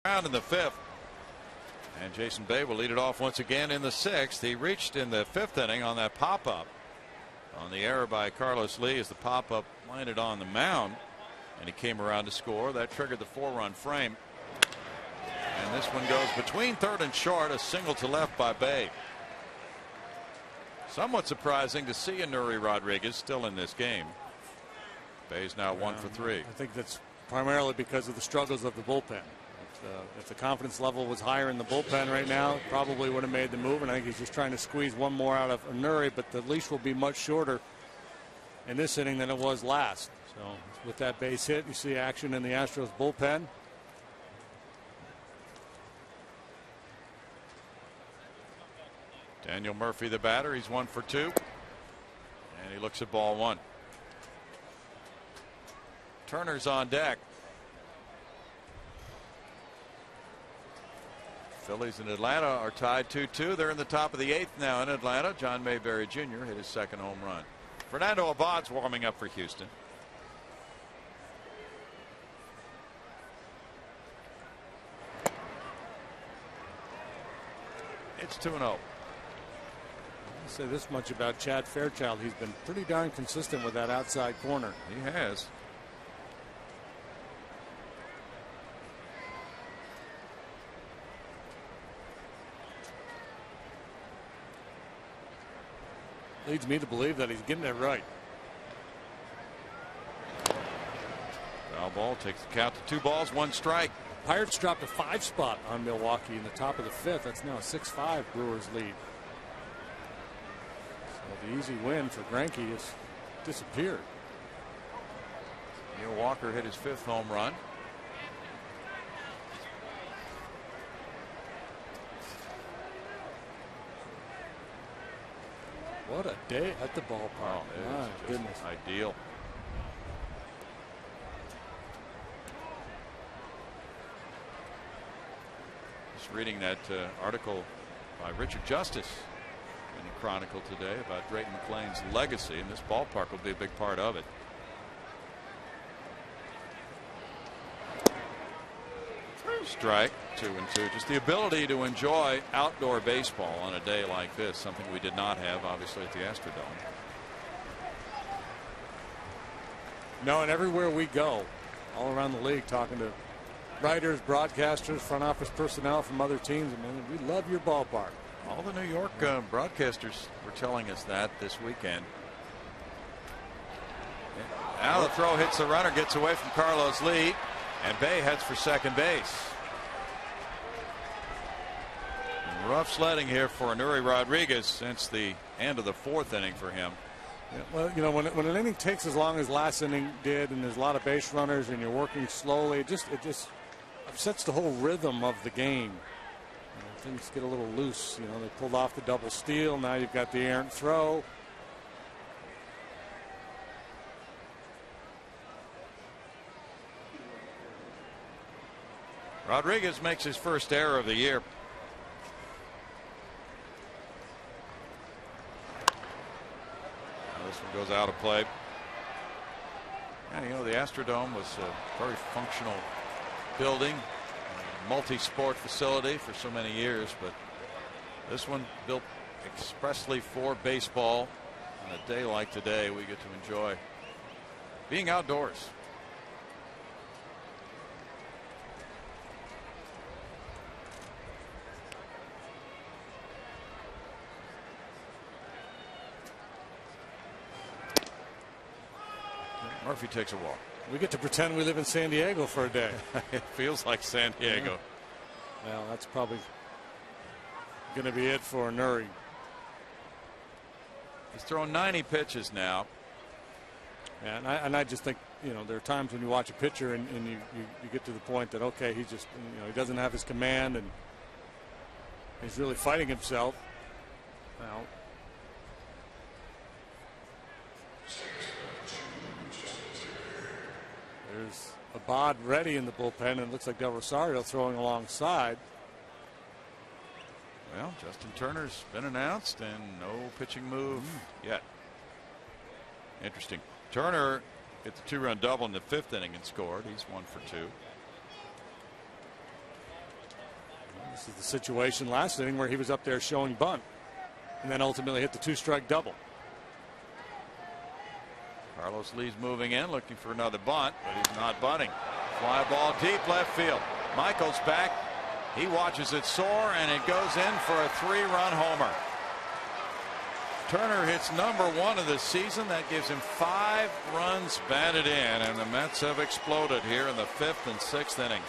Round in the 5th. And Jason Bay will lead it off once again in the 6th. He reached in the 5th inning on that pop-up on the error by Carlos Lee as the pop-up landed on the mound, and he came around to score. That triggered the 4-run frame. And this one goes between third and short, a single to left by Bay. Somewhat surprising to see a Nuri Rodriguez still in this game. Bay's now 1 for 3. I think that's primarily because of the struggles of the bullpen. If the confidence level was higher in the bullpen right now, probably would have made the move. And I think he's just trying to squeeze one more out of Nuri, but the leash will be much shorter in this inning than it was last. So with that base hit, you see action in the Astros bullpen. Daniel Murphy, the batter. He's 1 for 2. And he looks at ball 1. Turner's on deck. Phillies and Atlanta are tied 2-2. They're in the top of the 8th now in Atlanta. John Mayberry Jr. hit his 2nd home run. Fernando Abad's warming up for Houston. It's 2-0. I'll say this much about Chad Fairchild. He's been pretty darn consistent with that outside corner. He has. Leads me to believe that he's getting it right. Foul ball takes the count to 2 balls, 1 strike. Pirates dropped a 5 spot on Milwaukee in the top of the 5th. That's now a 6-5 Brewers lead. So the easy win for Greinke has disappeared. Neil Walker hit his 5th home run. What a day at the ballpark. Oh, my goodness. Ideal. Just reading that article by Richard Justice in the Chronicle today about Drayton McLean's legacy, and this ballpark will be a big part of it. Strike, 2-2. Just the ability to enjoy outdoor baseball on a day like this, something we did not have obviously at the Astrodome. No, and everywhere we go, all around the league, talking to writers, broadcasters, front office personnel from other teams, I mean, we love your ballpark. All the New York broadcasters were telling us that this weekend. Now the throw hits the runner, gets away from Carlos Lee, and Bay heads for second base. Rough sledding here for Nuri Rodriguez since the end of the 4th inning for him. Yeah, well, you know, when an inning takes as long as last inning did, and there's a lot of base runners, and you're working slowly, it just upsets the whole rhythm of the game. You know, things get a little loose. You know, they pulled off the double steal. Now you've got the errant throw. Rodriguez makes his first error of the year. This one goes out of play. And you know, the Astrodome was a very functional building, multi-sport facility for so many years, but this one built expressly for baseball. On a day like today, we get to enjoy being outdoors. Murphy takes a walk. We get to pretend we live in San Diego for a day. It feels like San Diego. Yeah. Well, that's probably going to be it for Nuri. He's thrown 90 pitches now. Yeah, and I just think, you know, there are times when you watch a pitcher and you get to the point that, okay, he just, you know, he doesn't have his command and he's really fighting himself. Now, there's Abad ready in the bullpen, and it looks like Del Rosario throwing alongside. Well, Justin Turner's been announced, and no pitching move yet. Interesting. Turner hit the 2-run double in the 5th inning and scored. He's 1 for 2. This is the situation last inning where he was up there showing bunt and then ultimately hit the 2-strike double. Carlos Lee's moving in, looking for another bunt, but he's not bunting. Fly ball deep left field. Michael's back. He watches it soar, and it goes in for a 3-run homer. Turner hits #1 of the season. That gives him 5 runs batted in, and the Mets have exploded here in the 5th and 6th innings.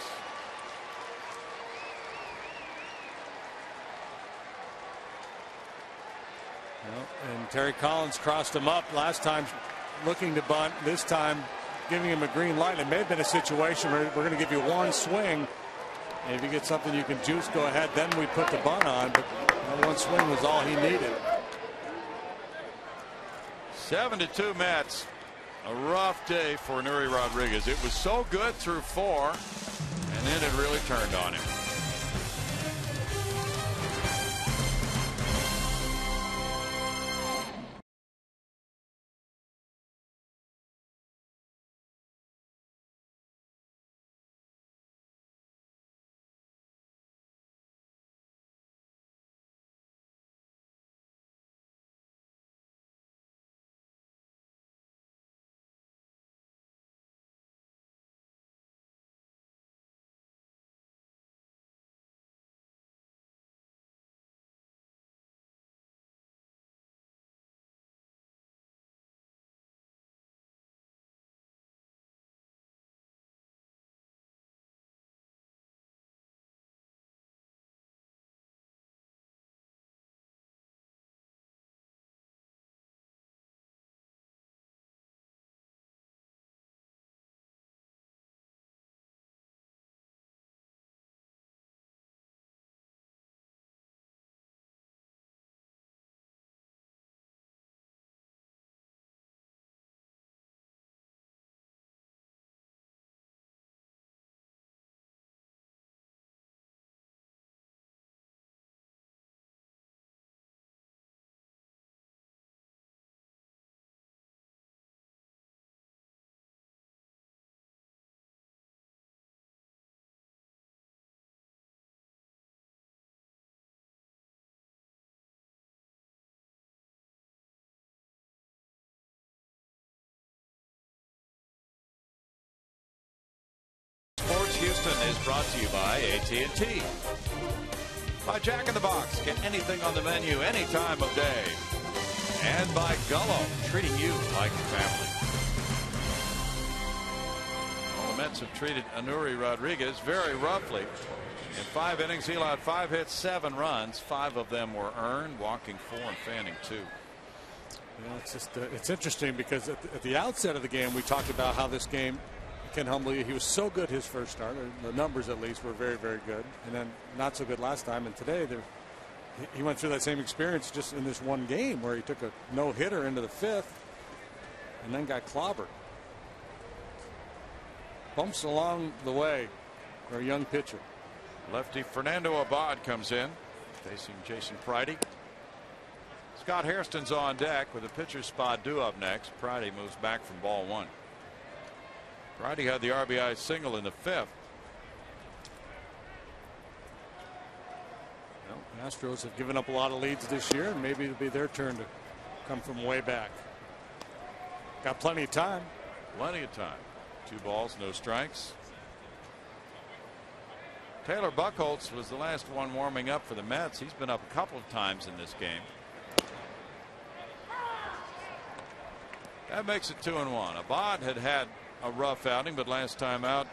And Terry Collins crossed him up last time looking to bunt, this time giving him a green light. It may have been a situation where we're going to give you one swing, and if you get something you can juice, go ahead, then we put the bunt on, but that one swing was all he needed. 7-2 Mets. A rough day for Nuri Rodriguez. It was so good through 4, and then it really turned on him. Houston is brought to you by AT&T. By Jack in the Box. Get anything on the menu any time of day. And by Gullo, treating you like family. Well, the Mets have treated Nuri Rodriguez very roughly. In 5 innings, he allowed 5 hits, 7 runs. 5 of them were earned, walking 4 and fanning 2. You know, it's just it's interesting because at the outset of the game, we talked about how this game can humble you. He was so good his first start. The numbers, at least, were very, very good. And then not so good last time. And today, he went through that same experience just in this one game where he took a no-hitter into the 5th and then got clobbered. Bumps along the way for a young pitcher. Lefty Fernando Abad comes in, facing Jason Pridey. Scott Hairston's on deck with the pitcher's spot due up next. Pridey moves back from ball 1. Pridey had the RBI single in the 5th. Well, Astros have given up a lot of leads this year, and maybe it'll be their turn to come from way back. Got plenty of time. Plenty of time. 2 balls, no strikes. Taylor Buchholz was the last one warming up for the Mets. He's been up a couple of times in this game. That makes it 2-1. Abad had a rough outing, but last time out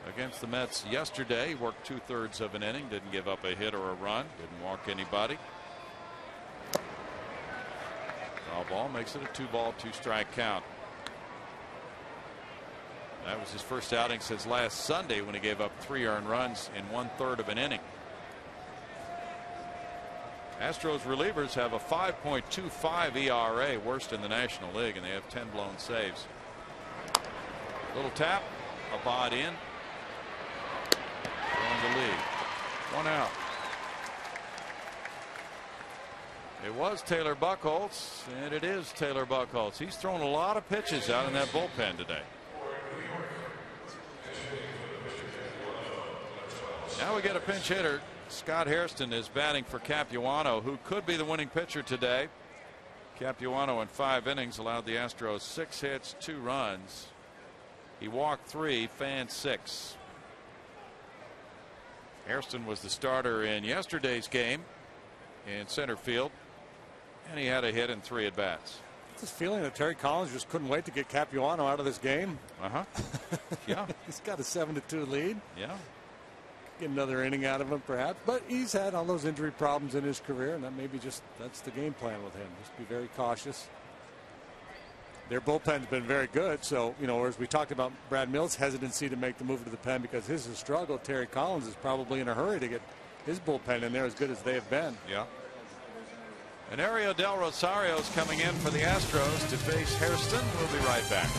against the Mets yesterday, he worked 2/3 of an inning, didn't give up a hit or a run, didn't walk anybody. Foul ball makes it a 2-ball, 2-strike count. That was his first outing since last Sunday when he gave up 3 earned runs in 1/3 of an inning. Astros relievers have a 5.25 ERA, worst in the National League, and they have 10 blown saves. Little tap, Abad in. On the lead. 1 out. It was Taylor Buchholz, and it is Taylor Buchholz. He's thrown a lot of pitches out in that bullpen today. Now we get a pinch hitter. Scott Hairston is batting for Capuano, who could be the winning pitcher today. Capuano in 5 innings allowed the Astros 6 hits, 2 runs. He walked 3, fanned 6. Hairston was the starter in yesterday's game in center field, and he had a hit in 3 at bats. This feeling that Terry Collins just couldn't wait to get Capuano out of this game. Yeah. He's got a 7-2 lead. Yeah. Get another inning out of him, perhaps. But he's had all those injury problems in his career, and that maybe that's the game plan with him. Just be very cautious. Their bullpen's been very good. So, as we talked about Brad Mills' hesitancy to make the move to the pen because his has struggled, Terry Collins is probably in a hurry to get his bullpen in there as good as they have been. Yeah. And Ariel Del Rosario is coming in for the Astros to face Hairston. We'll be right back.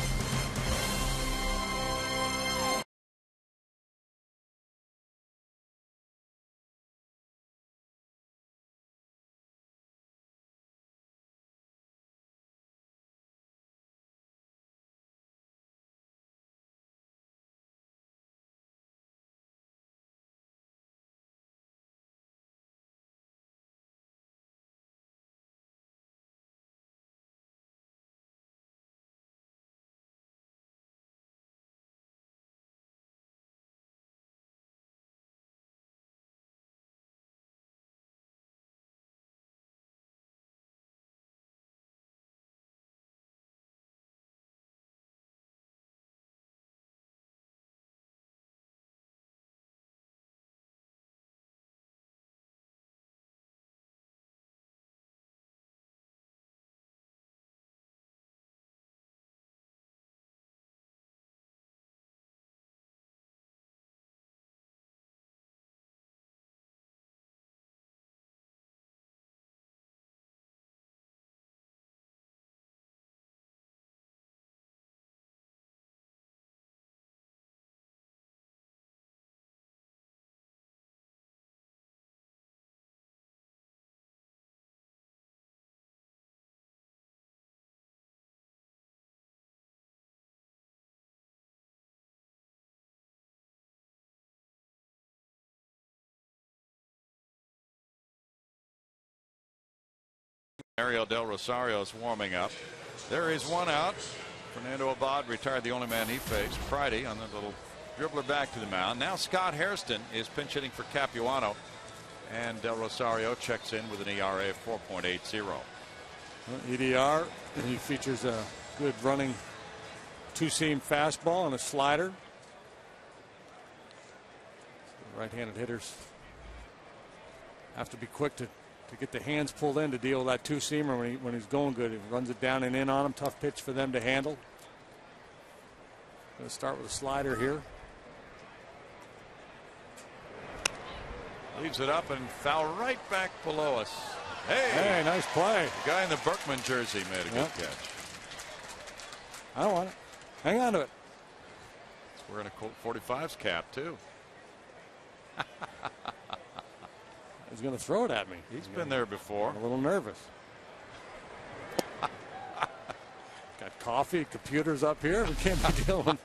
Ariel Del Rosario is warming up. There is one out. Fernando Abad retired, the only man he faced. Friday on the little dribbler back to the mound. Now Scott Hairston is pinch hitting for Capuano, and Del Rosario checks in with an ERA of 4.80. EDR, he features a good running 2-seam fastball and a slider. So right-handed hitters have to be quick to get the hands pulled in to deal with that 2-seamer when he's going good. He runs it down and in on him. Tough pitch for them to handle. Going to start with a slider here. Leaves it up and foul right back below us. Hey, nice play. The guy in the Berkman jersey made a good catch. I don't want it. Hang on to it. It's wearing a Colt 45's cap too. He's going to throw it at me. He's been there before. I'm a little nervous. Got coffee, computers up here. We can't be dealing.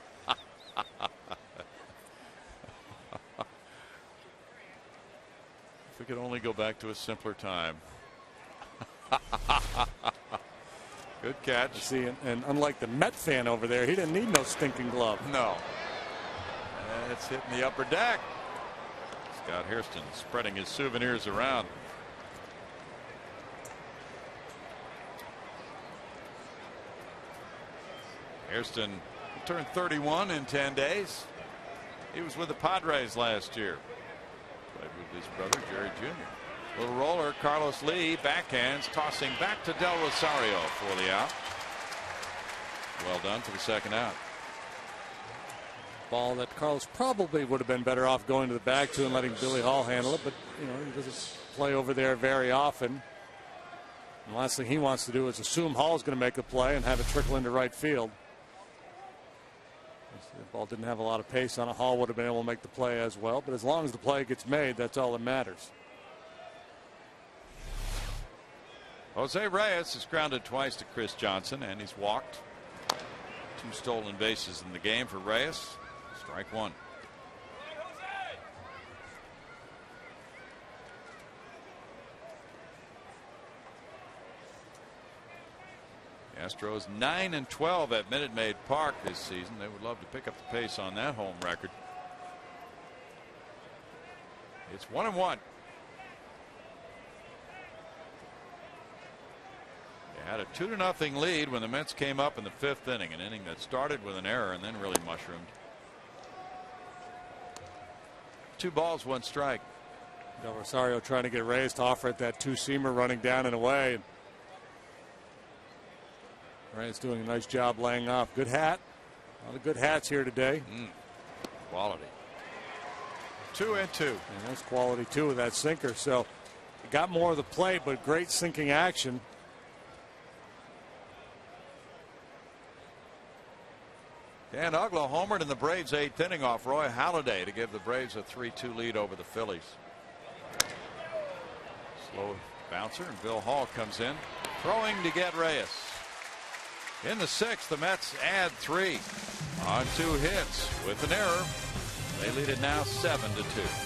If we could only go back to a simpler time. Good catch. See, and unlike the Met fan over there, he didn't need no stinking glove. No. And it's hitting the upper deck. Scott Hairston spreading his souvenirs around. Hairston turned 31 in 10 days. He was with the Padres last year. Played with his brother Jerry Jr. Little roller, Carlos Lee backhands, tossing back to Del Rosario for the out. Well done for the second out. Ball that Carlos probably would have been better off going to the bag to and letting Billy Hall handle it, but he doesn't play over there very often. And the last thing he wants to do is assume Hall's going to make a play and have it trickle into right field. The ball didn't have a lot of pace on it. Hall would have been able to make the play as well, but as long as the play gets made, that's all that matters. Jose Reyes has grounded twice to Chris Johnson, and he's walked. 2 stolen bases in the game for Reyes. Strike 1. Astros 9-12 at Minute Maid Park this season. They would love to pick up the pace on that home record. It's 1-1. They had a 2-0 lead when the Mets came up in the 5th inning, an inning that started with an error and then really mushroomed. 2 balls, 1 strike. Del Rosario trying to get Reyes to offer it that 2-seamer running down and away. Reyes doing a nice job laying off. Good hat. A lot of good hats here today. Quality. 2-2. And that's quality too with that sinker. So it got more of the play, but great sinking action. Dan Ugla homered in the Braves' 8th inning off Roy Halladay to give the Braves a 3-2 lead over the Phillies. Slow bouncer, and Bill Hall comes in, throwing to get Reyes. In the 6th, the Mets add 3 on 2 hits with an error. They lead it now 7-2.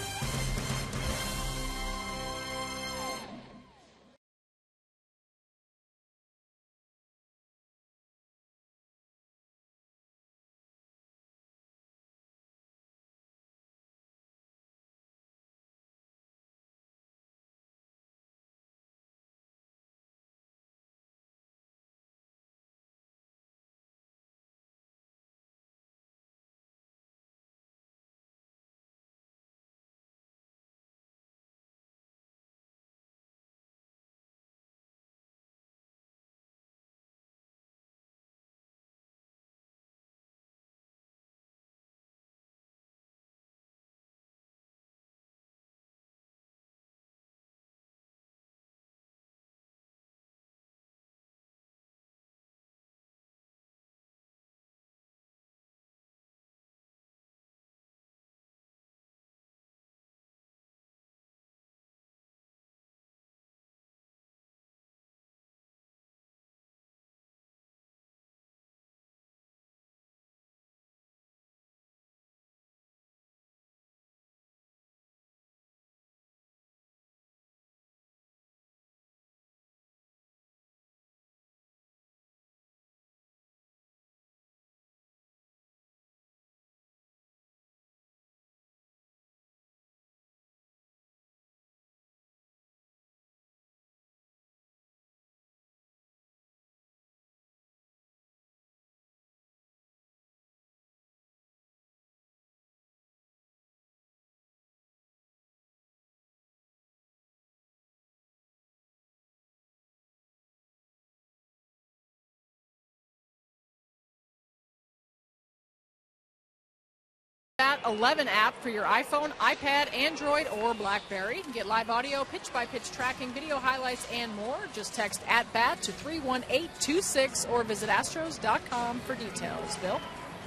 That 11 app for your iPhone, iPad, Android, or BlackBerry. Get live audio, pitch-by-pitch tracking, video highlights, and more. Just text @BAT to 31826 or visit Astros.com for details. Bill?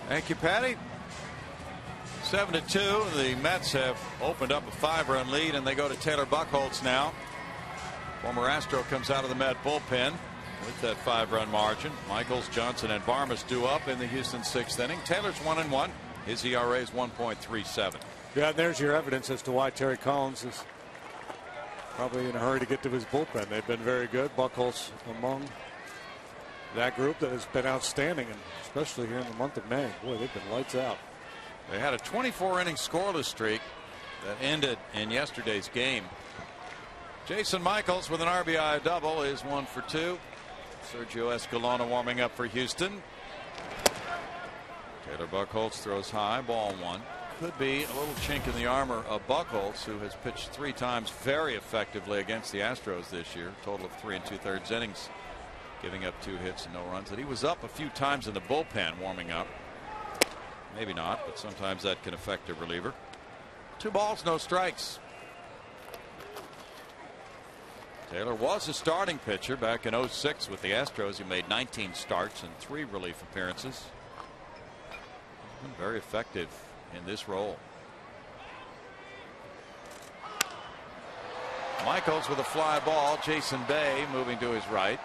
Thank you, Patty. 7-2. The Mets have opened up a 5-run lead, and they go to Taylor Buchholz now. Former Astro comes out of the Met bullpen with that 5-run margin. Michaels, Johnson, and Barmes due up in the Houston 6th inning. Taylor's 1-1. His ERA is 1.37. Yeah, and there's your evidence as to why Terry Collins is probably in a hurry to get to his bullpen. They've been very good. Buchholz among that group that has been outstanding, and especially here in the month of May. Boy, they've been lights out. They had a 24-inning scoreless streak that ended in yesterday's game. Jason Michaels with an RBI double is 1 for 2. Sergio Escalona warming up for Houston. Taylor Buchholz throws high, ball 1. Could be a little chink in the armor of Buchholz, who has pitched 3 times very effectively against the Astros this year. Total of 3 2/3 innings, giving up 2 hits and no runs. That he was up a few times in the bullpen warming up. Maybe not, but sometimes that can affect a reliever. 2 balls, no strikes. Taylor was a starting pitcher back in 06 with the Astros. He made 19 starts and 3 relief appearances. Very effective in this role. Michaels with a fly ball. Jason Bay moving to his right.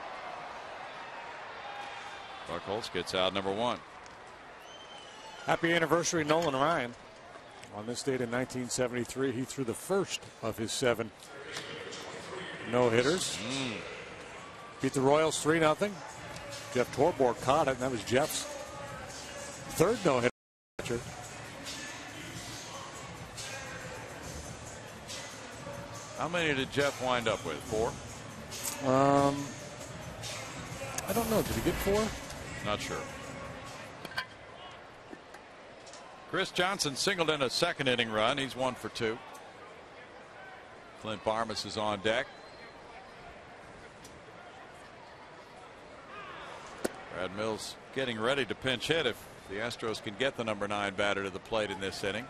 Buchholz gets out number 1. Happy anniversary, Nolan Ryan. On this date in 1973, he threw the first of his 7 no-hitters. Beat the Royals 3-0. Jeff Torborg caught it, and that was Jeff's third no-hitter. How many did Jeff wind up with? 4? I don't know. Did he get 4? Not sure. Chris Johnson singled in a second inning run. He's 1 for 2. Clint Barmes is on deck. Brad Mills getting ready to pinch hit if the Astros can get the number 9 batter to the plate in this inning.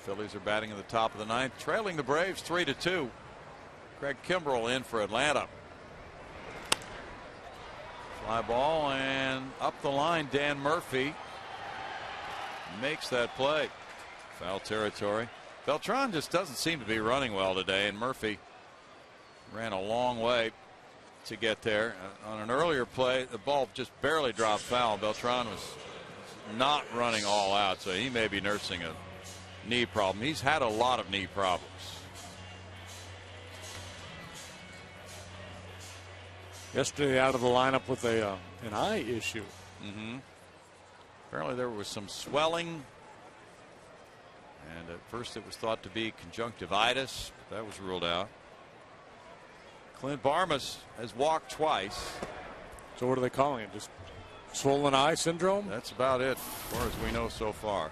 Phillies are batting in the top of the 9th, trailing the Braves 3-2. Craig Kimbrell in for Atlanta. Fly ball and up the line. Dan Murphy makes that play. Foul territory. Beltran just doesn't seem to be running well today, and Murphy ran a long way to get there. On an earlier play, the ball just barely dropped foul. Beltran was not running all out, so he may be nursing a knee problem. He's had a lot of knee problems. Yesterday out of the lineup with an eye issue. Apparently there was some swelling, and at first it was thought to be conjunctivitis. That was ruled out. Clint Barmes has walked twice. So what are they calling it? Just swollen eye syndrome? That's about it, as far as we know so far.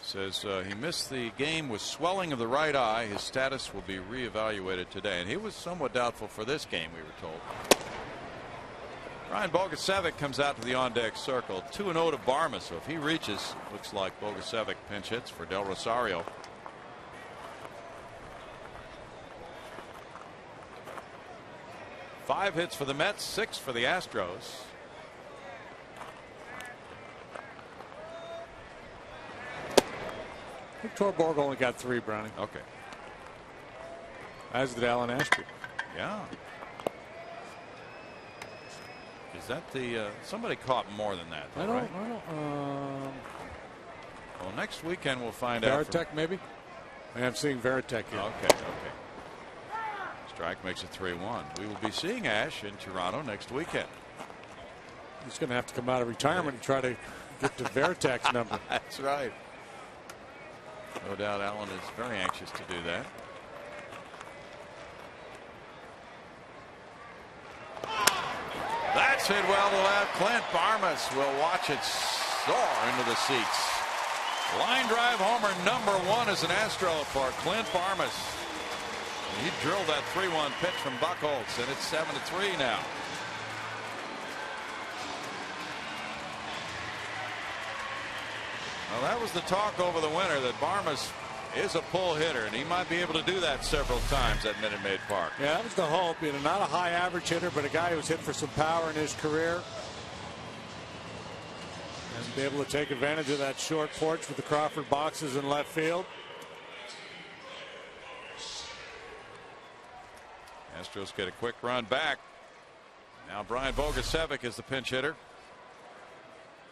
Says he missed the game with swelling of the right eye. His status will be reevaluated today. And he was somewhat doubtful for this game, we were told. Ryan Bogusevic comes out to the on-deck circle. 2-0 to Barmes. So if he reaches, looks like Bogusevic pinch hits for Del Rosario. Five hits for the Mets, 6 for the Astros. I think Torborg only got 3, Browning. Okay. As did Alan Ashby. Yeah. Is that the somebody caught more than that, though, right? Well, next weekend we'll find out. Veritek, maybe? I am seeing Veritek here. Okay. Strike makes it 3-1. We will be seeing Ash in Toronto next weekend. He's going to have to come out of retirement and try to get to Veritek's number. That's right. No doubt Alan is very anxious to do that. That's hit well to left. Clint Barmes will watch it soar into the seats. Line drive homer number 1 as an Astro for Clint Barmes. He drilled that 3-1 pitch from Buchholz, and it's 7-3 now. Well, that was the talk over the winter, that Barmes is a pull hitter, and he might be able to do that several times at Minute Maid Park. Yeah, that was the hope. Not a high average hitter, but a guy who's hit for some power in his career. And be able to take advantage of that short porch with the Crawford boxes in left field. Astros get a quick run back. Now Brian Bogusevic is the pinch hitter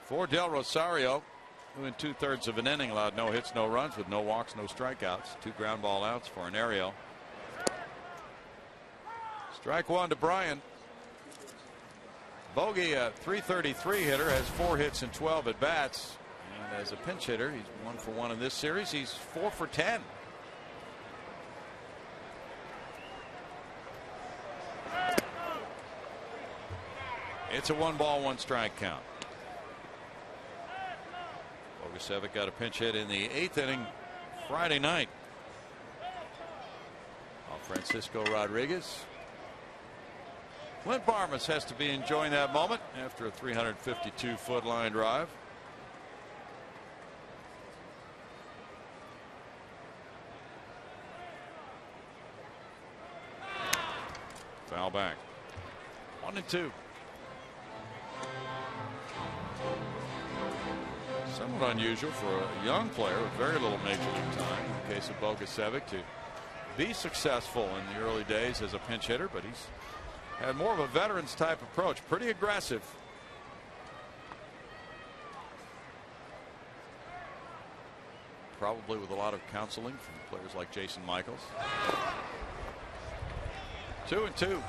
for Del Rosario, who in 2/3 of an inning allowed no hits, no runs with no walks, no strikeouts. 2 ground ball outs for an Ariel. Strike 1 to Brian. Bogey, a .333 hitter, has 4 hits and 12 at bats. And as a pinch hitter, he's 1 for 1 in this series. He's 4 for 10. It's a 1-ball, 1-strike count. Bogusevic got a pinch hit in the 8th inning Friday night. Francisco Rodriguez. Clint Barmes has to be enjoying that moment after a 352-foot line drive. Foul back. 1-2. Somewhat unusual for a young player with very little major league time, in the case of Bogusevic, to be successful in the early days as a pinch hitter, but he's had more of a veterans type approach. Pretty aggressive. probably with a lot of counseling from players like Jason Michaels. 2-2.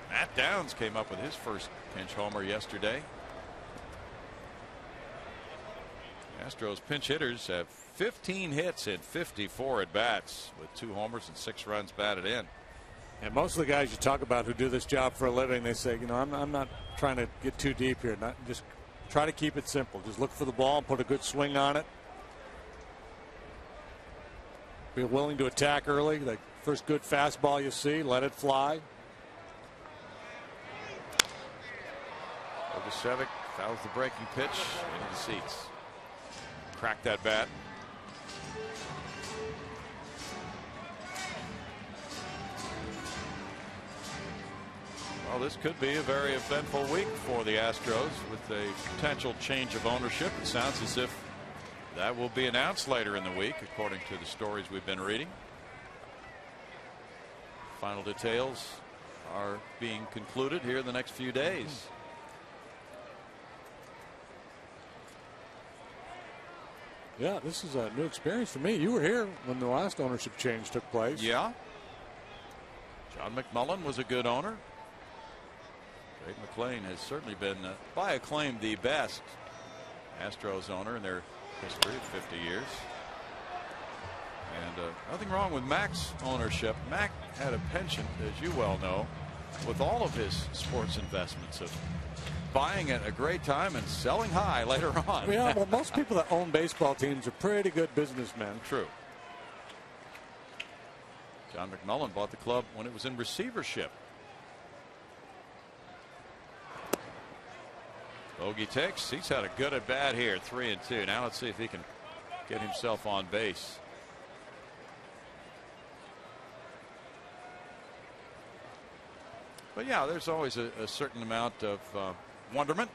Matt Downs came up with his first pinch homer yesterday. Astros pinch hitters have 15 hits in 54 at bats with 2 homers and 6 runs batted in. And most of the guys you talk about who do this job for a living, they say, you know, I'm not trying to get too deep here. Just try to keep it simple. Just look for the ball and put a good swing on it. Be willing to attack early. The first good fastball you see, let it fly. Bogusevic fouls the breaking pitch into the seats. Cracked that bat. Well, this could be a very eventful week for the Astros with a potential change of ownership. It sounds as if that will be announced later in the week, according to the stories we've been reading. Final details are being concluded here in the next few days. Yeah, this is a new experience for me. You were here when the last ownership change took place. Yeah. John McMullen was a good owner. Greg McLean has certainly been, by acclaim, the best Astros owner in their history of 50 years. And nothing wrong with Mac's ownership. Mac had a penchant, as you well know, with all of his sports investments of buying at a great time and selling high later on. Yeah, well, most people that own baseball teams are pretty good businessmen. True. John McMullen bought the club when it was in receivership. Bogey takes. He's had a good at bat here. 3-2. Now let's see if he can get himself on base. But yeah, there's always a certain amount of wonderment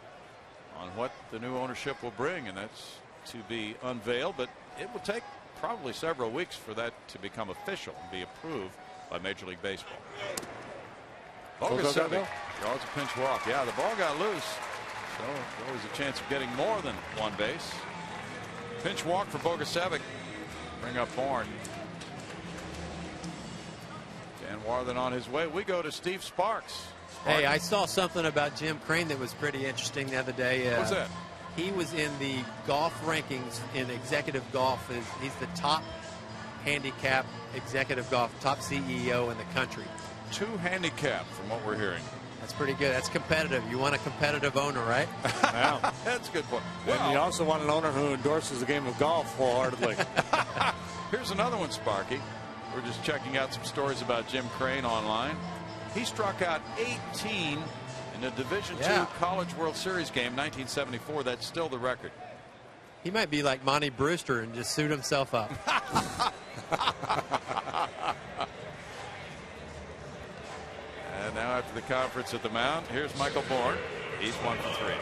on what the new ownership will bring, and that's to be unveiled. But it will take probably several weeks for that to become official and be approved by Major League Baseball. Bogusevic draws a pinch walk. Yeah, the ball got loose. So there's always a chance of getting more than one base. Pinch walk for Bogusevic. Bring up Bourne. Dan Warthen on his way. We go to Steve Sparks. Hey, I saw something about Jim Crane that was pretty interesting the other day. What's that? He was in the golf rankings in executive golf. He's the top handicap executive golf, top CEO in the country. 2 handicap from what we're hearing. That's pretty good. That's competitive. You want a competitive owner, right? Yeah. That's a good point. And you also want an owner who endorses the game of golf wholeheartedly. Here's another one, Sparky. We're just checking out some stories about Jim Crane online. He struck out 18 in the Division II College World Series game, 1974. That's still the record. He might be like Monty Brewster and just suit himself up. And now after the conference at the mound, here's Michael Bourne. He's 1 for 3.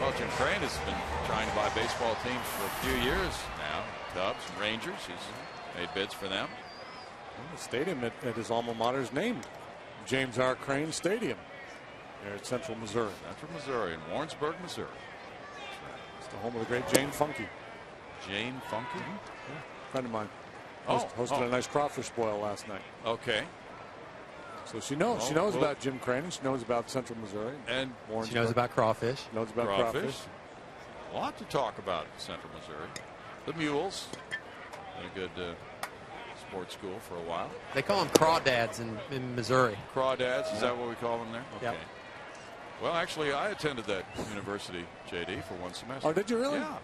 Well, Jim Crane has been trying to buy baseball teams for a few years now. Cubs and Rangers. He's made bids for them. Well, the stadium at his alma mater is named James R. Crane Stadium there at Central Missouri. Central Missouri in Warrensburg, Missouri. It's the home of the great Jane Funky. Jane Funky? Yeah, friend of mine. Hosted a nice crawfish boil last night. Okay. So she knows. She knows about Jim Crane. She knows about Central Missouri. And she knows about crawfish. She knows about crawfish. A lot to talk about in Central Missouri. The Mules. Been a good sports school for a while. They call them crawdads in Missouri. Crawdads, is that what we call them there? Okay. Yep. Well, actually, I attended that university, JD, for one semester. Oh, did you really? Yeah.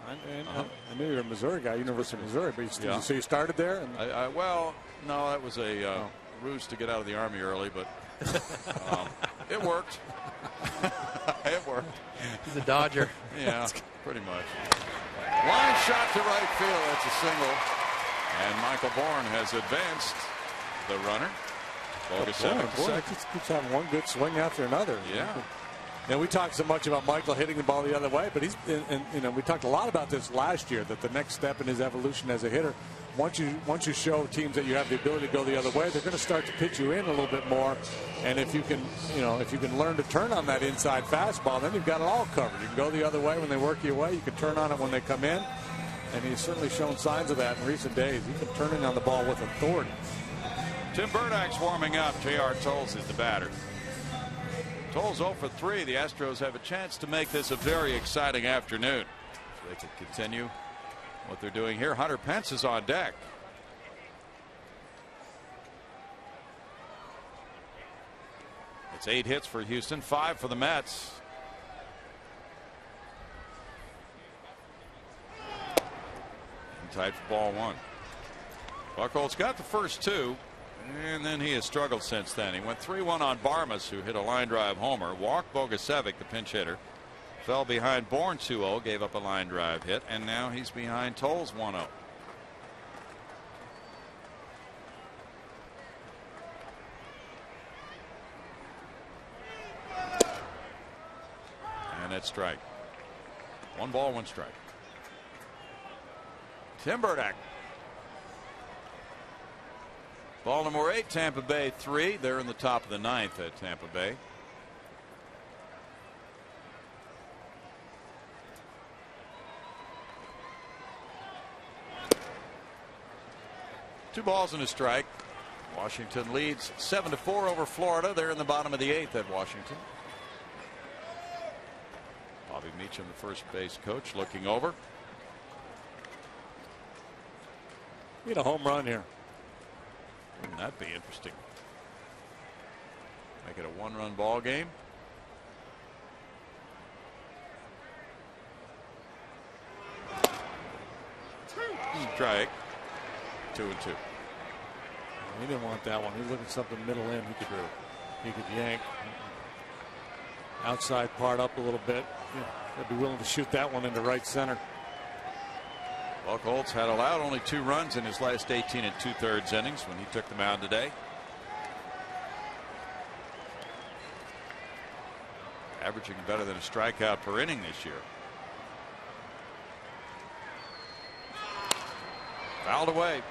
I knew you were a Missouri guy, University of Missouri, but so you started there? And well, no, that was a ruse to get out of the Army early, but it worked. It worked. He's a Dodger. Yeah, pretty much. Line shot to right field. That's a single. And Michael Bourne has advanced the runner. Bourne just keeps having one good swing after another. Yeah. And we talked so much about Michael hitting the ball the other way, but we talked a lot about this last year, that the next step in his evolution as a hitter, once you show teams that you have the ability to go the other way, they're going to start to pitch you in a little bit more. And if you can learn to turn on that inside fastball, then you've got it all covered. You can go the other way when they work you away. You can turn on it when they come in. And he's certainly shown signs of that in recent days. He's been turning on the ball with authority. Tim Burdach's warming up. J.R. Tolles is the batter. Tolles 0 for 3. The Astros have a chance to make this a very exciting afternoon. So they can continue what they're doing here. Hunter Pence is on deck. It's 8 hits for Houston, 5 for the Mets. And tied for ball 1. Buchholz got the first 2, and then he has struggled since then. He went 3-1 on Barmes, who hit a line drive homer. Walked Bogusevic, the pinch hitter. Fell behind Bourne 2-0, gave up a line drive hit, and now he's behind Tolles 1-0. And it's strike. 1 ball, 1 strike. Tim Burdach. Baltimore 8, Tampa Bay 3. They're in the top of the 9th at Tampa Bay. Two balls and a strike. Washington leads 7-4 over Florida. They're in the bottom of the 8th at Washington. Bobby Meacham, the first base coach, looking over. Need a home run here. Wouldn't that be interesting? Make it a 1-run ball game. Strike. 2-2. He didn't want that one. He's looking for something middle in. He could yank outside part up a little bit. I'd be willing to shoot that one into right center. Buchholz had allowed only 2 runs in his last 18 2/3 innings when he took the mound today. Averaging better than a strikeout per inning this year. Fouled away.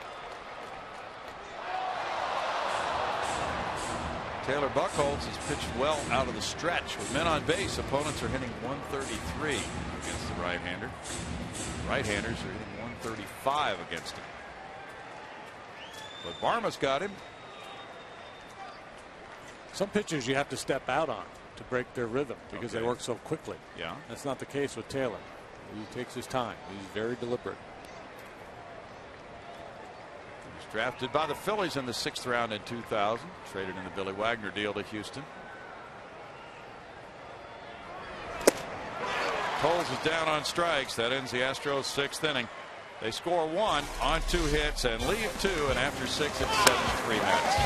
Taylor Buchholz has pitched well out of the stretch. With men on base, opponents are hitting 133 against the right-hander. Right-handers are hitting 135 against him. But Barmes got him. Some pitchers you have to step out on to break their rhythm because they work so quickly. Yeah. That's not the case with Taylor. He takes his time. He's very deliberate. Drafted by the Phillies in the 6th round in 2000. Traded in the Billy Wagner deal to Houston. Tolles is down on strikes. That ends the Astros 6th inning. They score 1 on 2 hits and leave 2. And after 6, it's 7-3 Mets.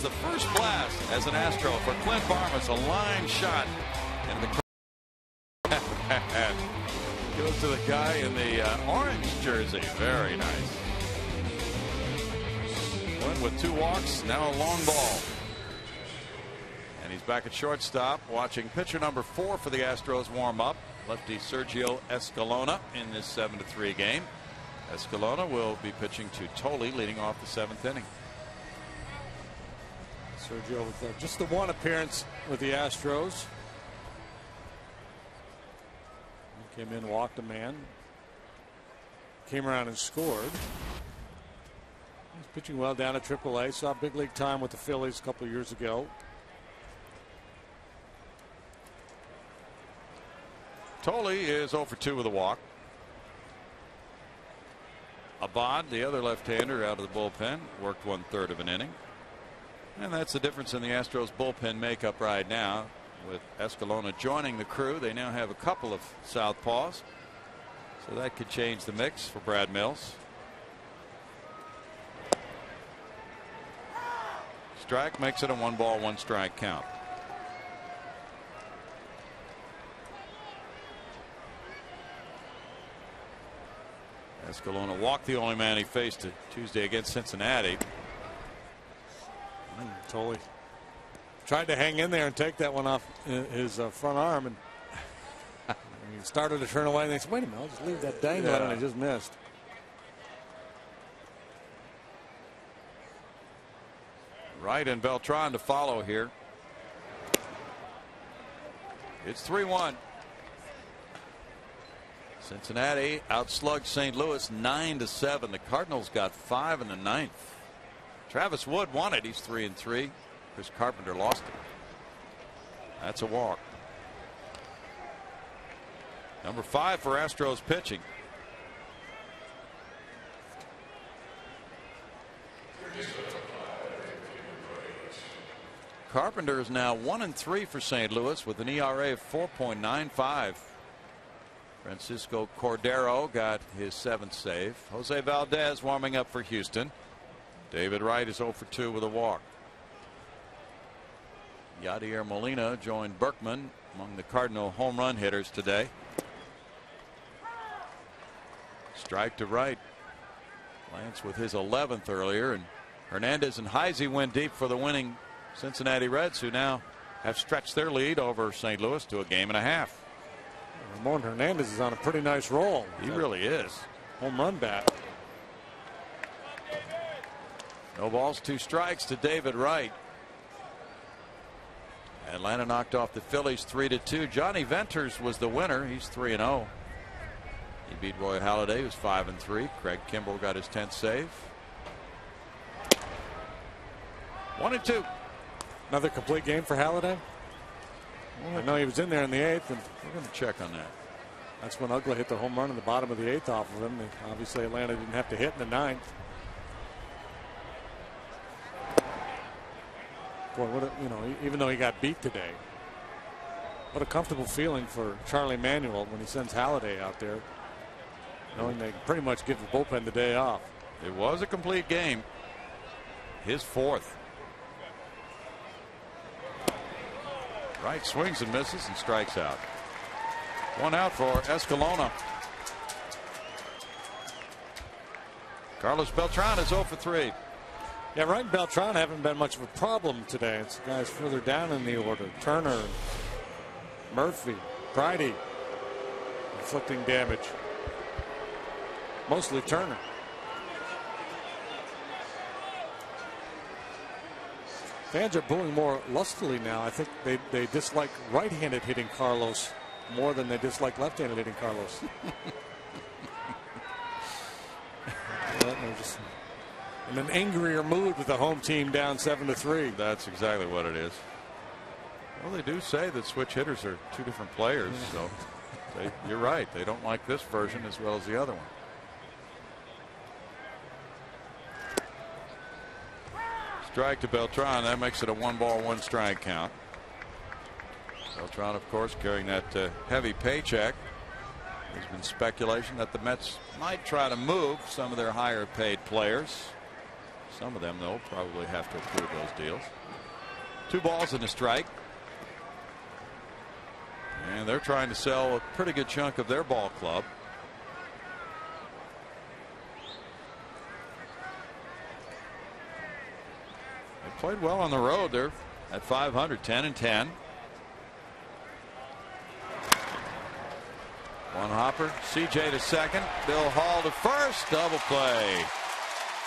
The first blast as an Astro for Clint Barmes, a line shot into the Goes to the guy in the orange jersey. Very nice. Went with 2 walks, now a long ball. And he's back at shortstop watching pitcher number 4 for the Astros warm up. Lefty Sergio Escalona in this 7-3 game. Escalona will be pitching to Tolle leading off the 7th inning. Sergio with just the one appearance with the Astros. He came in, walked a man, came around and scored. He's pitching well down at AAA. Saw big league time with the Phillies a couple of years ago. Tolle is 0 for 2 with a walk. Abad, the other left-hander, out of the bullpen, worked 1/3 of an inning. And that's the difference in the Astros bullpen makeup right now. With Escalona joining the crew, they now have a couple of southpaws. So that could change the mix for Brad Mills. Strike makes it a 1-ball, 1-strike count. Escalona walked the only man he faced Tuesday against Cincinnati. Tolle tried to hang in there and take that one off his front arm, and he started to turn away, and they said, wait a minute, I'll just leave that dangling, and he just missed. Wright and Beltran to follow here. It's 3-1. Cincinnati outslugged St. Louis 9-7. The Cardinals got 5 in the 9th. Travis Wood won it. He's 3-3. Chris Carpenter lost it. That's a walk. Number 5 for Astros pitching. Carpenter is now 1-3 for St. Louis with an ERA of 4.95. Francisco Cordero got his 7th save. Jose Valdez warming up for Houston. David Wright is 0 for 2 with a walk. Yadier Molina joined Berkman among the Cardinal home run hitters today. Strike to Wright. Lance with his 11th earlier, and Hernandez and Heisey went deep for the winning Cincinnati Reds, who now have stretched their lead over St. Louis to a 1.5 games. Ramon Hernandez is on a pretty nice roll. He really is. Home run bat. No balls, 2 strikes to David Wright. Atlanta knocked off the Phillies 3-2. Johnny Venters was the winner. He's 3-0. He beat Roy Halladay, who's 5-3. Craig Kimbrell got his 10th save. 1-2. Another complete game for Halladay. I know he was in there in the 8th, and we're going to check on that. That's when Uggla hit the home run in the bottom of the 8th off of him. Obviously, Atlanta didn't have to hit in the 9th. Boy, even though he got beat today, what a comfortable feeling for Charlie Manuel when he sends Halladay out there, knowing they can pretty much give the bullpen the day off. It was a complete game. His 4th. Wright swings and misses and strikes out. 1 out for Escalona. Carlos Beltran is 0 for 3. Yeah, Wright and Beltran haven't been much of a problem today. It's guys further down in the order. Turner, Murphy, Bridie inflicting damage. Mostly Turner. Fans are booing more lustily now. I think they dislike right-handed hitting Carlos more than they dislike left-handed hitting Carlos. They're just in an angrier mood with the home team down 7-3. That's exactly what it is. Well, they do say that switch hitters are 2 different players, so you're right. They don't like this version as well as the other one. Strike to Beltran. That makes it a 1-ball, 1-strike count. Beltran, of course, carrying that heavy paycheck. There's been speculation that the Mets might try to move some of their higher paid players. Some of them, though, probably have to approve those deals. 2 balls and a strike. And they're trying to sell a pretty good chunk of their ball club. They played well on the road. They're at 500, 10-10. One hopper, CJ to second, Bill Hall to first, double play.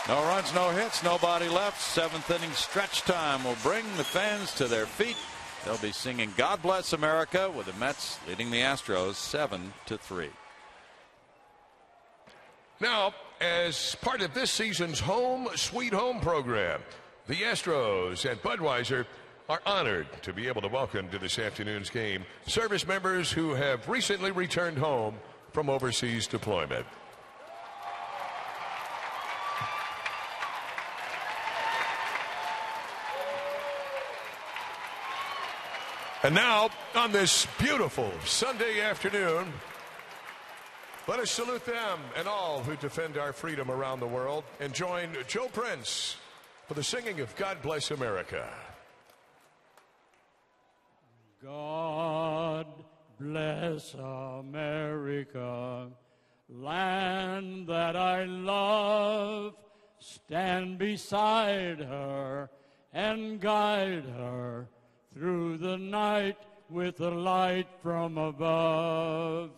No runs, no hits, nobody left. Seventh inning stretch time will bring the fans to their feet. They'll be singing God Bless America with the Mets leading the Astros 7-3. Now, as part of this season's Home Sweet Home program, the Astros and Budweiser are honored to be able to welcome to this afternoon's game service members who have recently returned home from overseas deployment. And now, on this beautiful Sunday afternoon, let us salute them and all who defend our freedom around the world and join Joe Prince for the singing of God Bless America. God bless America, land that I love. Stand beside her and guide her through the night with the light from above.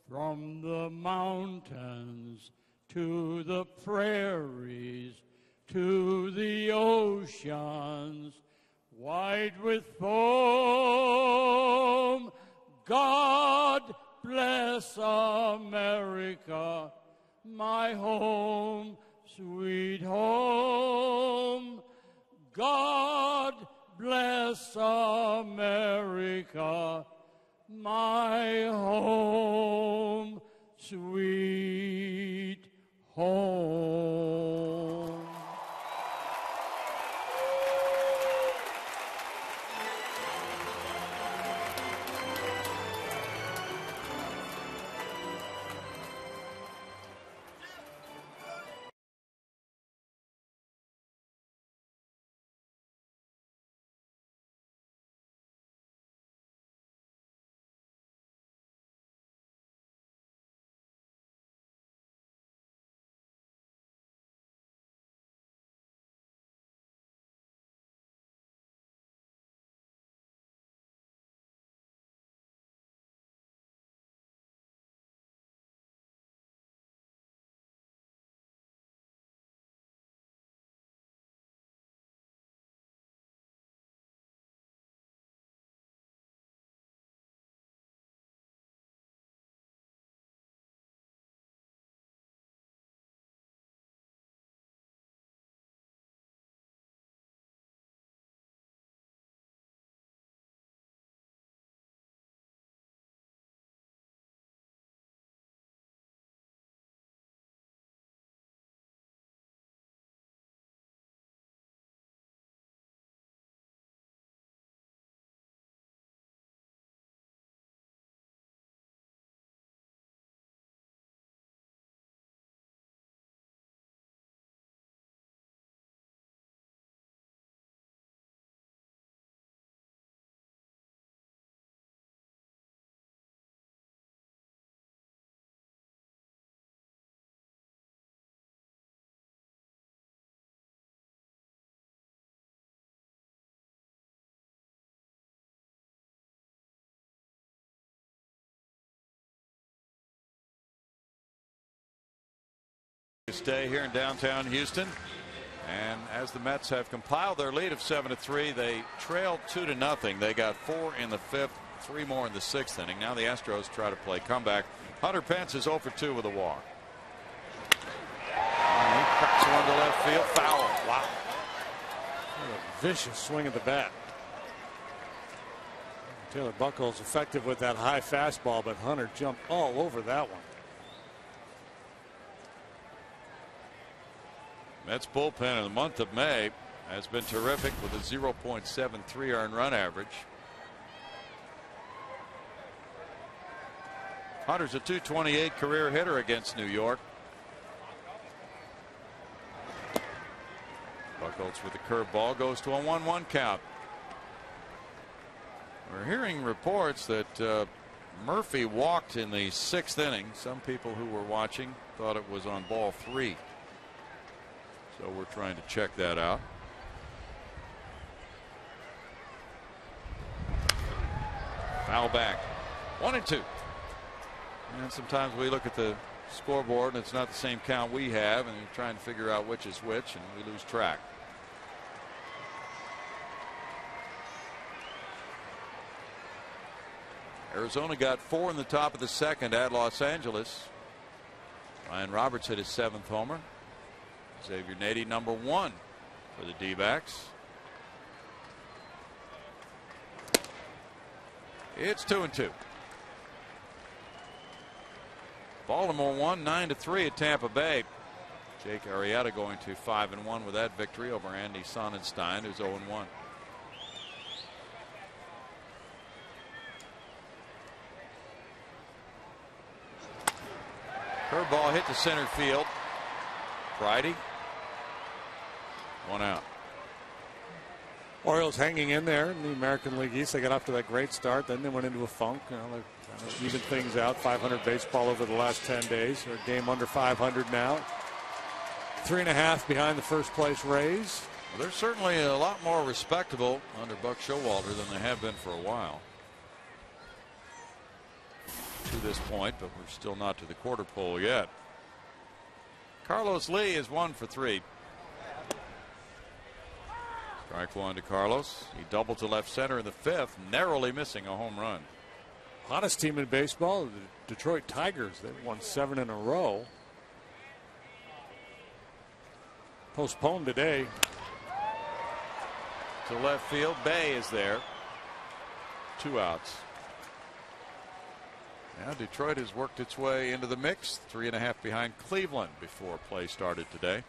From the mountains to the prairies to the oceans, white with foam, God bless America, my home, sweet home. God bless America, my home, sweet home. Stay here in downtown Houston, and as the Mets have compiled their lead of 7-3, they trailed 2-0. They got 4 in the 5th, 3 more in the 6th inning. Now the Astros try to play comeback. Hunter Pence is 0 for 2 with a walk. And he cracks one to left field, foul. Wow, what a vicious swing at the bat. Taylor Buckles effective with that high fastball, but Hunter jumped all over that one. Mets bullpen in the month of May has been terrific with a 0.73 earned run average. Hunter's a .228 career hitter against New York. Buchholz with the curveball goes to a 1-1 count. We're hearing reports that Murphy walked in the 6th inning. Some people who were watching thought it was on ball 3. So we're trying to check that out. Foul back. 1-2. And sometimes we look at the scoreboard and it's not the same count we have, and you're trying to figure out which is which, and we lose track. Arizona got 4 in the top of the 2nd at Los Angeles. Ryan Roberts hit his 7th homer. Xavier Nady number 1 for the D-backs. It's 2-2. Baltimore won 9-3 at Tampa Bay. Jake Arrieta going to 5-1 with that victory over Andy Sonnenstein, who's 0-1. Curveball hit to center field. Friday. 1 out. Orioles hanging in there in the American League East. They got off to that great start. Then they went into a funk. They're trying to even things out. 500 baseball over the last 10 days. They're a game under 500 now. 3.5 behind the first place Rays. Well, they're certainly a lot more respectable under Buck Showalter than they have been for a while. To this point, but we're still not to the quarter pole yet. Carlos Lee is 1 for 3. Strike 1 to Carlos. He doubled to left center in the 5th, narrowly missing a home run. Hottest team in baseball, the Detroit Tigers. They've won 7 in a row. Postponed today. To left field, Bay is there. 2 outs. Now Detroit has worked its way into the mix. 3.5 behind Cleveland before play started today.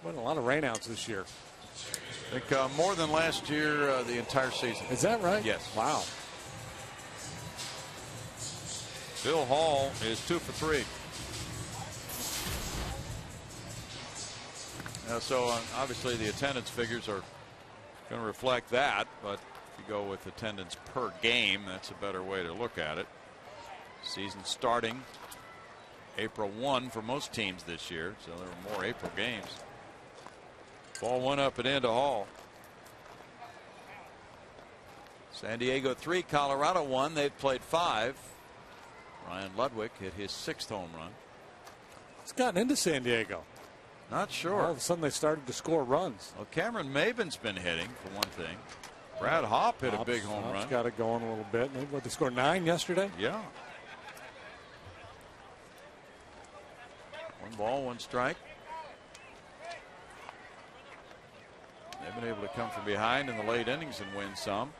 Been a lot of rainouts this year. I think more than last year, the entire season. Is that right? Yes. Wow. Bill Hall is 2 for 3. So obviously the attendance figures are going to reflect that, but if you go with attendance per game, that's a better way to look at it. Season starting April 1 for most teams this year, so there are more April games. Ball 1 up and into Hall. San Diego 3, Colorado 1. They've played 5. Ryan Ludwig hit his 6th home run. It's gotten into San Diego. Not sure. All of a sudden they started to score runs. Well, Cameron Maben's been hitting for one thing. Brad Hopp hit a big home run. Got it going a little bit. They scored 9 yesterday. Yeah. 1 ball, 1 strike. They've been able to come from behind in the late innings and win some.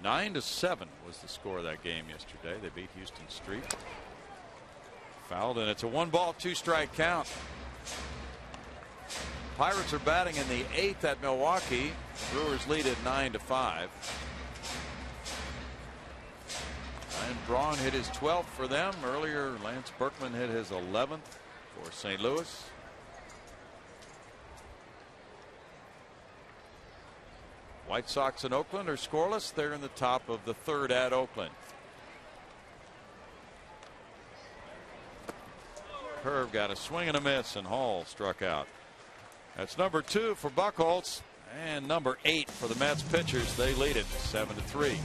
Nine to 7 was the score of that game yesterday. They beat Houston Street. Fouled, and it's a 1 ball, 2 strike count. Pirates are batting in the 8th at Milwaukee. Brewers lead at 9 to 5. Ryan Braun hit his 12th for them. Earlier, Lance Berkman hit his 11th for St. Louis. White Sox in Oakland are scoreless. They're in the top of the 3rd at Oakland. Curve got a swing and a miss, and Hall struck out. That's number 2 for Buchholz and number 8 for the Mets pitchers. They lead it 7-3.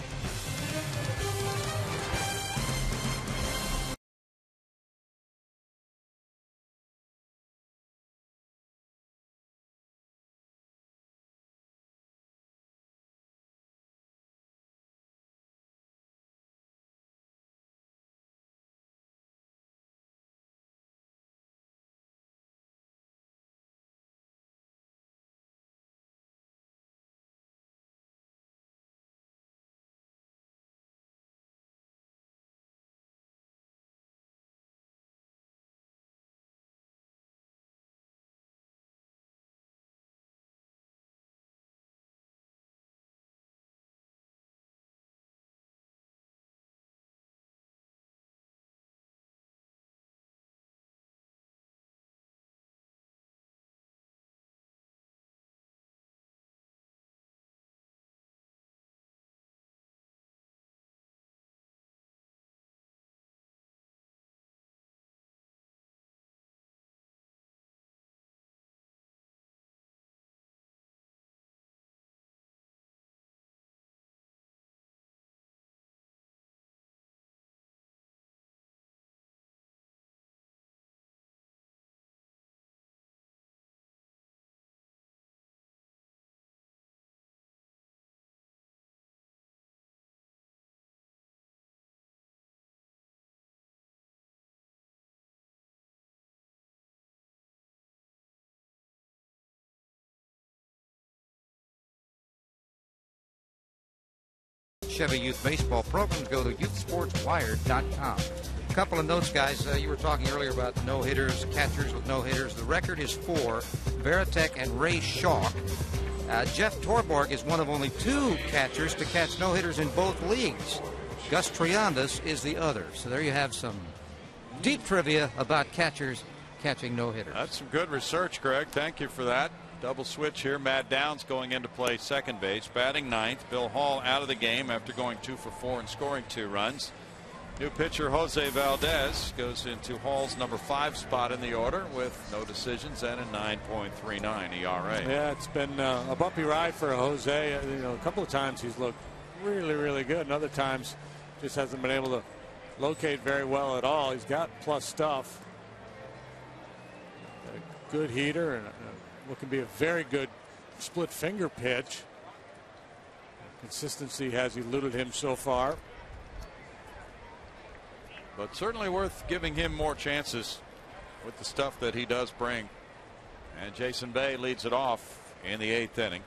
Chevy Youth Baseball programs, go to youthsportswired.com. A couple of notes, guys. You were talking earlier about no-hitters, catchers with no-hitters. The record is 4, Veritek and Ray Schalk. Jeff Torborg is one of only 2 catchers to catch no-hitters in both leagues. Gus Triandas is the other. So there you have some deep trivia about catchers catching no-hitters. That's some good research, Greg. Thank you for that. Double switch here. Matt Downs going into play second base, batting ninth. Bill Hall out of the game after going 2 for 4 and scoring 2 runs. New pitcher Jose Valdez goes into Hall's number 5 spot in the order with no decisions and a 9.39 ERA. Yeah, it's been a bumpy ride for Jose. A couple of times he's looked really, really good, and other times just hasn't been able to locate very well at all. He's got plus stuff. A good heater and what can be a very good split finger pitch. Consistency has eluded him so far. But certainly worth giving him more chances with the stuff that he does bring. And Jason Bay leads it off in the 8th inning.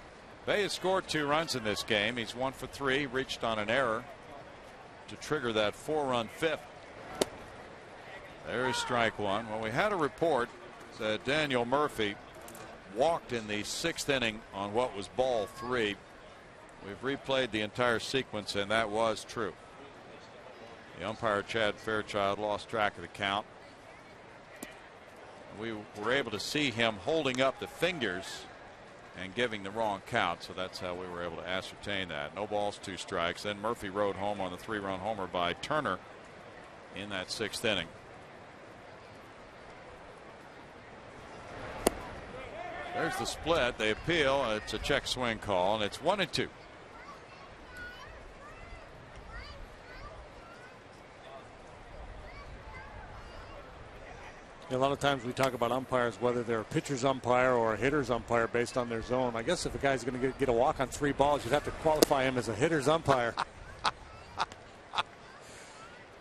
Bay has scored 2 runs in this game. He's 1 for 3, reached on an error to trigger that 4-run 5th. There is strike 1. Well, we had a report that Daniel Murphy walked in the 6th inning on what was ball 3. We've replayed the entire sequence, and that was true. The umpire, Chad Fairchild, lost track of the count. We were able to see him holding up the fingers and giving the wrong count, so that's how we were able to ascertain that. No balls, 2 strikes. Then Murphy rode home on the 3-run homer by Turner in that 6th inning. There's the split. They appeal. It's a check swing call, and it's 1-2. A lot of times we talk about umpires, whether they're a pitcher's umpire or a hitter's umpire based on their zone. I guess if a guy's going to get a walk on 3 balls, you'd have to qualify him as a hitter's umpire. Of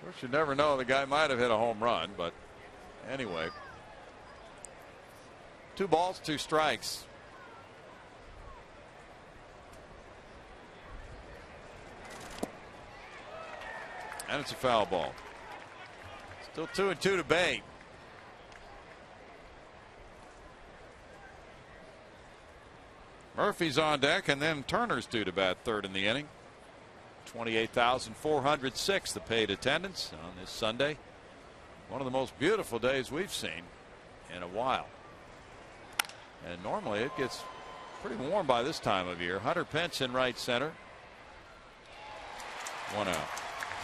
course, you never know. The guy might have hit a home run, but anyway. 2 balls, 2 strikes. And it's a foul ball. Still 2-2 to Bay. Murphy's on deck, and then Turner's due to bat 3rd in the inning. 28,406 the paid attendance on this Sunday. One of the most beautiful days we've seen in a while. And normally it gets pretty warm by this time of year. Hunter Pence in right center. 1 out.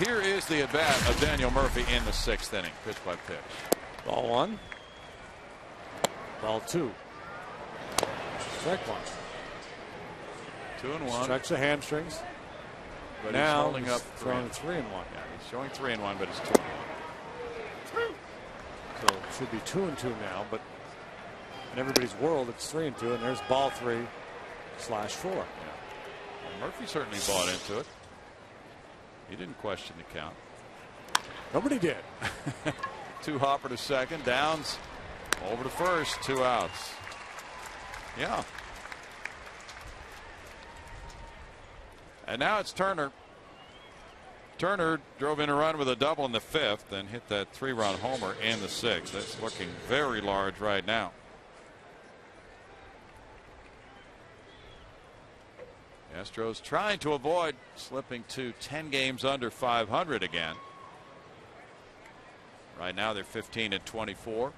Here is the at bat of Daniel Murphy in the 6th inning. Pitch by pitch. Ball 1. Ball 2. Strike 1. 2-1. Stretch the hamstrings. But now he's holding up throwing 3-1. Yeah, he's showing 3-1, but it's 2-1. So it should be 2-2 now, but in everybody's world it's 3-2, and there's ball 3/4. Yeah. Well, Murphy certainly bought into it. He didn't question the count. Nobody did. 2 hopper to second. Downs over to first. 2 outs. Yeah. And now it's Turner. Turner drove in a run with a double in the 5th, then hit that 3-run homer in the 6th. That's looking very large right now. Astros trying to avoid slipping to 10 games under 500 again. Right now they're 15-24.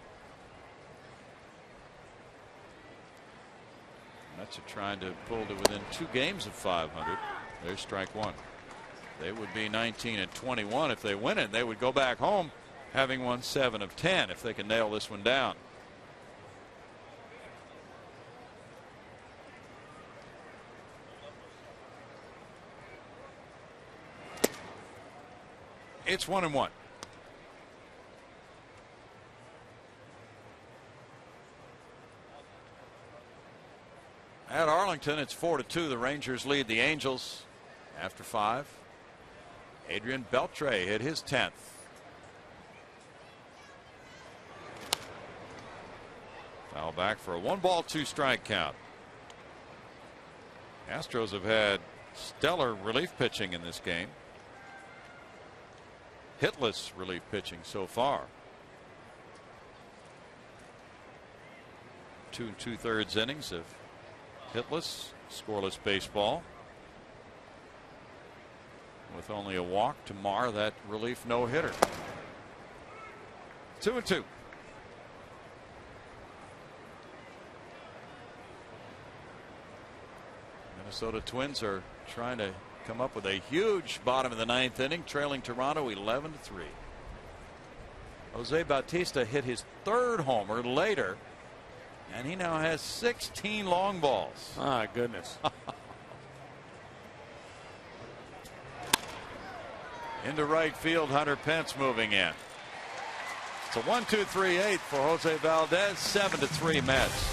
Mets are trying to pull to within 2 games of 500. There's strike 1. They would be 19-21 if they win it. They would go back home having won 7 of 10 if they can nail this one down. It's 1-1. At Arlington, it's 4-2. The Rangers lead the Angels after 5. Adrian Beltre hit his 10th. Foul back for a 1-ball 2-strike count. Astros have had Stellar relief pitching in this game. Hitless relief pitching so far. 2 2/3 innings of hitless, scoreless baseball, with only a walk to mar that relief no-hitter. 2-2. Minnesota Twins are trying to come up with a huge bottom of the 9th inning, trailing Toronto 11-3. Jose Bautista hit his 3rd homer later, and he now has 16 long balls. My goodness. Into right field, Hunter Pence moving in. It's a 1-2-3-8 for Jose Valdez. 7-3 Mets.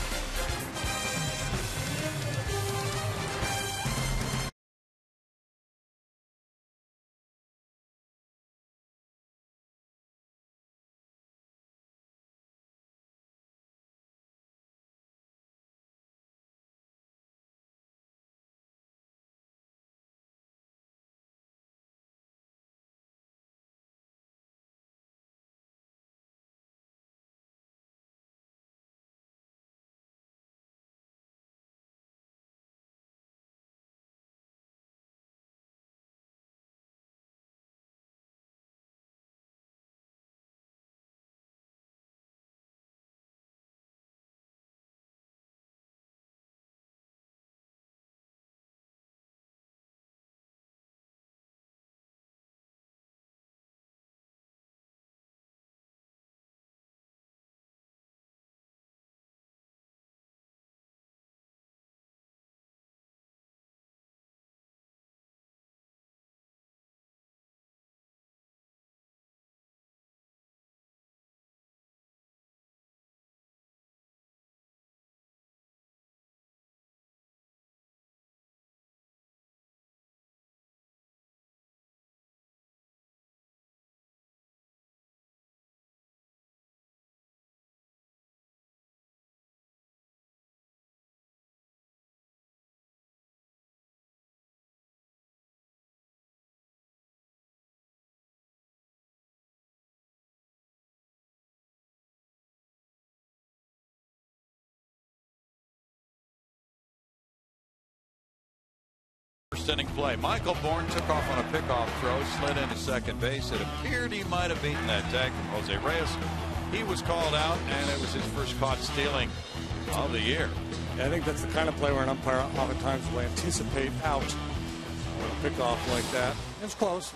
First inning play. Michael Bourne took off on a pickoff throw, slid into second base. It appeared he might have beaten that tag from Jose Reyes. He was called out, and it was his first caught stealing of the year. Yeah, I think that's the kind of play where an umpire oftentimes will anticipate out with a pickoff like that. It was close.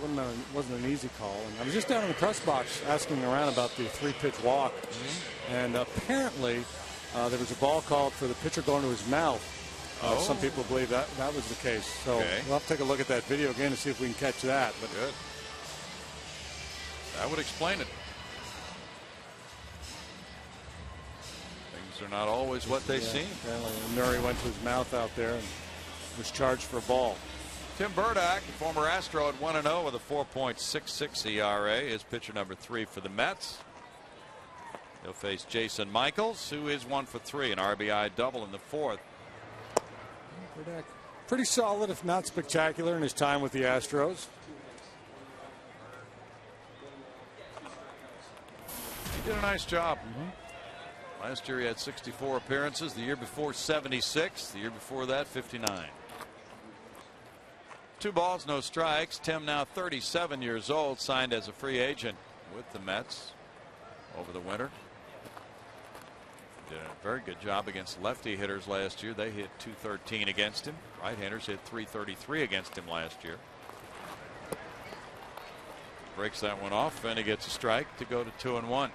Wasn't an easy call. And I was just down in the press box asking around about the 3-pitch walk, and apparently there was a ball called for the pitcher going to his mouth. Some people believe that was the case. So we'll have to take a look at that video again to see if we can catch that. But good. That would explain it. Things are not always what they seem. Apparently Murray went to his mouth out there and was charged for a ball. Tim Burdick, former Astro, at 1-0 with a 4.66 ERA, is pitcher number 3 for the Mets. He'll face Jason Michaels, who is 1 for 3, an RBI double in the 4th. Burdick, pretty solid, if not spectacular, in his time with the Astros. He did a nice job. Last year he had 64 appearances. The year before 76. The year before that 59. 2 balls, no strikes. Tim, now 37 years old, signed as a free agent with the Mets over the winter. Did a very good job against lefty hitters last year. They hit .213 against him. Right-handers hit .333 against him last year. Breaks that one off, and he gets a strike to go to 2-1.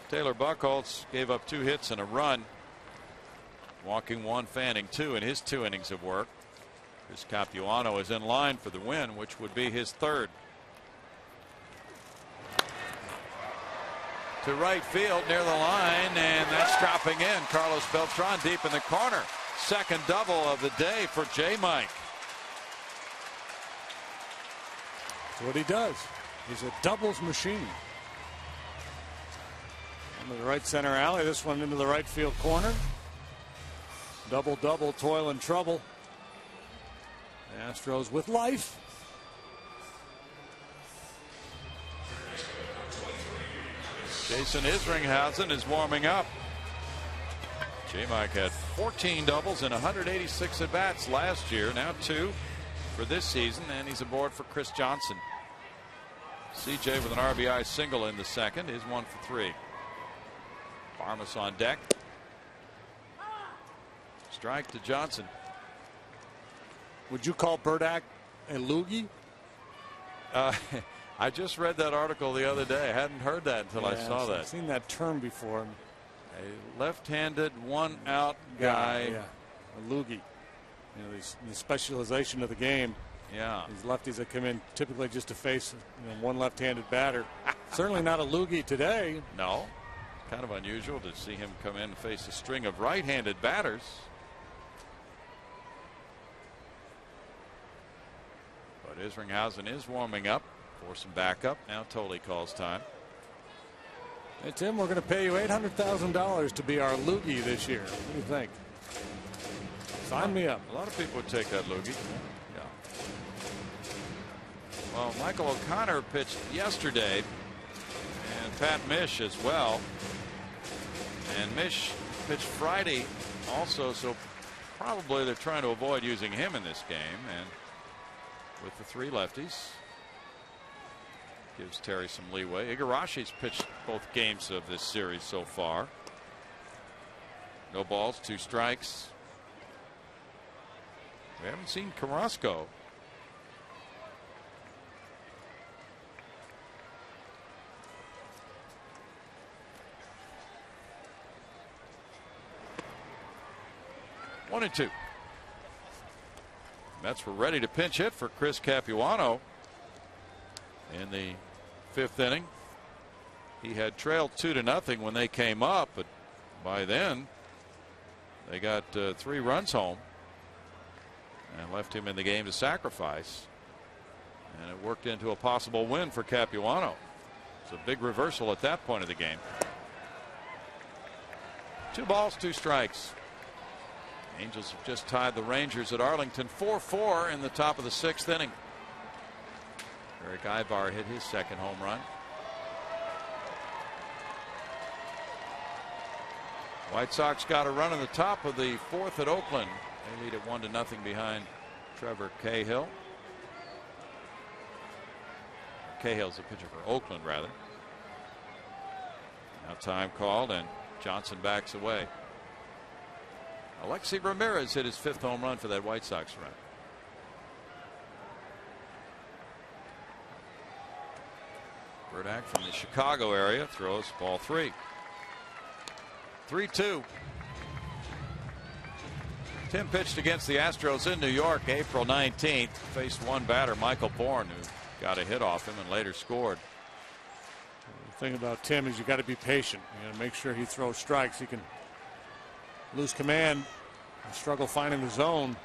Taylor Buchholz gave up 2 hits and a run, walking 1, fanning 2 in his 2 innings of work. Chris Capuano is in line for the win, which would be his 3rd. To right field near the line, and that's dropping in. Carlos Beltran deep in the corner. Second double of the day for J. Mike. That's what he does. He's a doubles machine. Into the right center alley. This one into the right field corner. Double, toil and trouble. The Astros with life. Jason Isringhausen is warming up. J-Mike had 14 doubles and 186 at-bats last year. Now 2 for this season, and he's aboard for Chris Johnson. CJ with an RBI single in the second is 1 for 3. Barmes on deck. Strike to Johnson. Would you call Burdack a loogie? I just read that article the other day. I hadn't heard that until I saw that. I've seen that term before. A left-handed one-out guy. Yeah, a loogie. You know, the specialization of the game. Yeah. These lefties that come in typically just to face one left-handed batter. Certainly not a loogie today. No. Kind of unusual to see him come in and face a string of right-handed batters. But Isringhausen is warming up for some backup. Now Tolley calls time. Hey, Tim, we're going to pay you $800,000 to be our loogie this year. What do you think? Sign me up. A lot of people would take that loogie. Yeah. Well, Michael O'Connor pitched yesterday, and Pat Mish as well. And Mish pitched Friday also, so probably they're trying to avoid using him in this game. And with the 3 lefties, gives Terry some leeway. Igarashi's pitched both games of this series so far. No balls, 2 strikes. We haven't seen Carrasco. One and 2. Mets were ready to pinch hit for Chris Capuano in the 5th inning. He had trailed 2-0 when they came up, but by then they got 3 runs home and left him in the game to sacrifice, and it worked into a possible win for Capuano. It's a big reversal at that point of the game. 2 balls, 2 strikes. Angels have just tied the Rangers at Arlington 4-4 in the top of the 6th inning. Eric Ibar hit his 2nd home run. White Sox got a run in the top of the 4th at Oakland. They lead at 1-0 behind Trevor Cahill. Cahill's the pitcher for Oakland, rather. Now time called, and Johnson backs away. Alexi Ramirez hit his 5th home run for that White Sox run. Burdack from the Chicago area throws ball 3. 3-2. Tim pitched against the Astros in New York April 19th. Faced one batter, Michael Bourne, who got a hit off him and later scored. The thing about Tim is you got to be patient. You got to make sure he throws strikes. He can lose command and struggle finding the zone.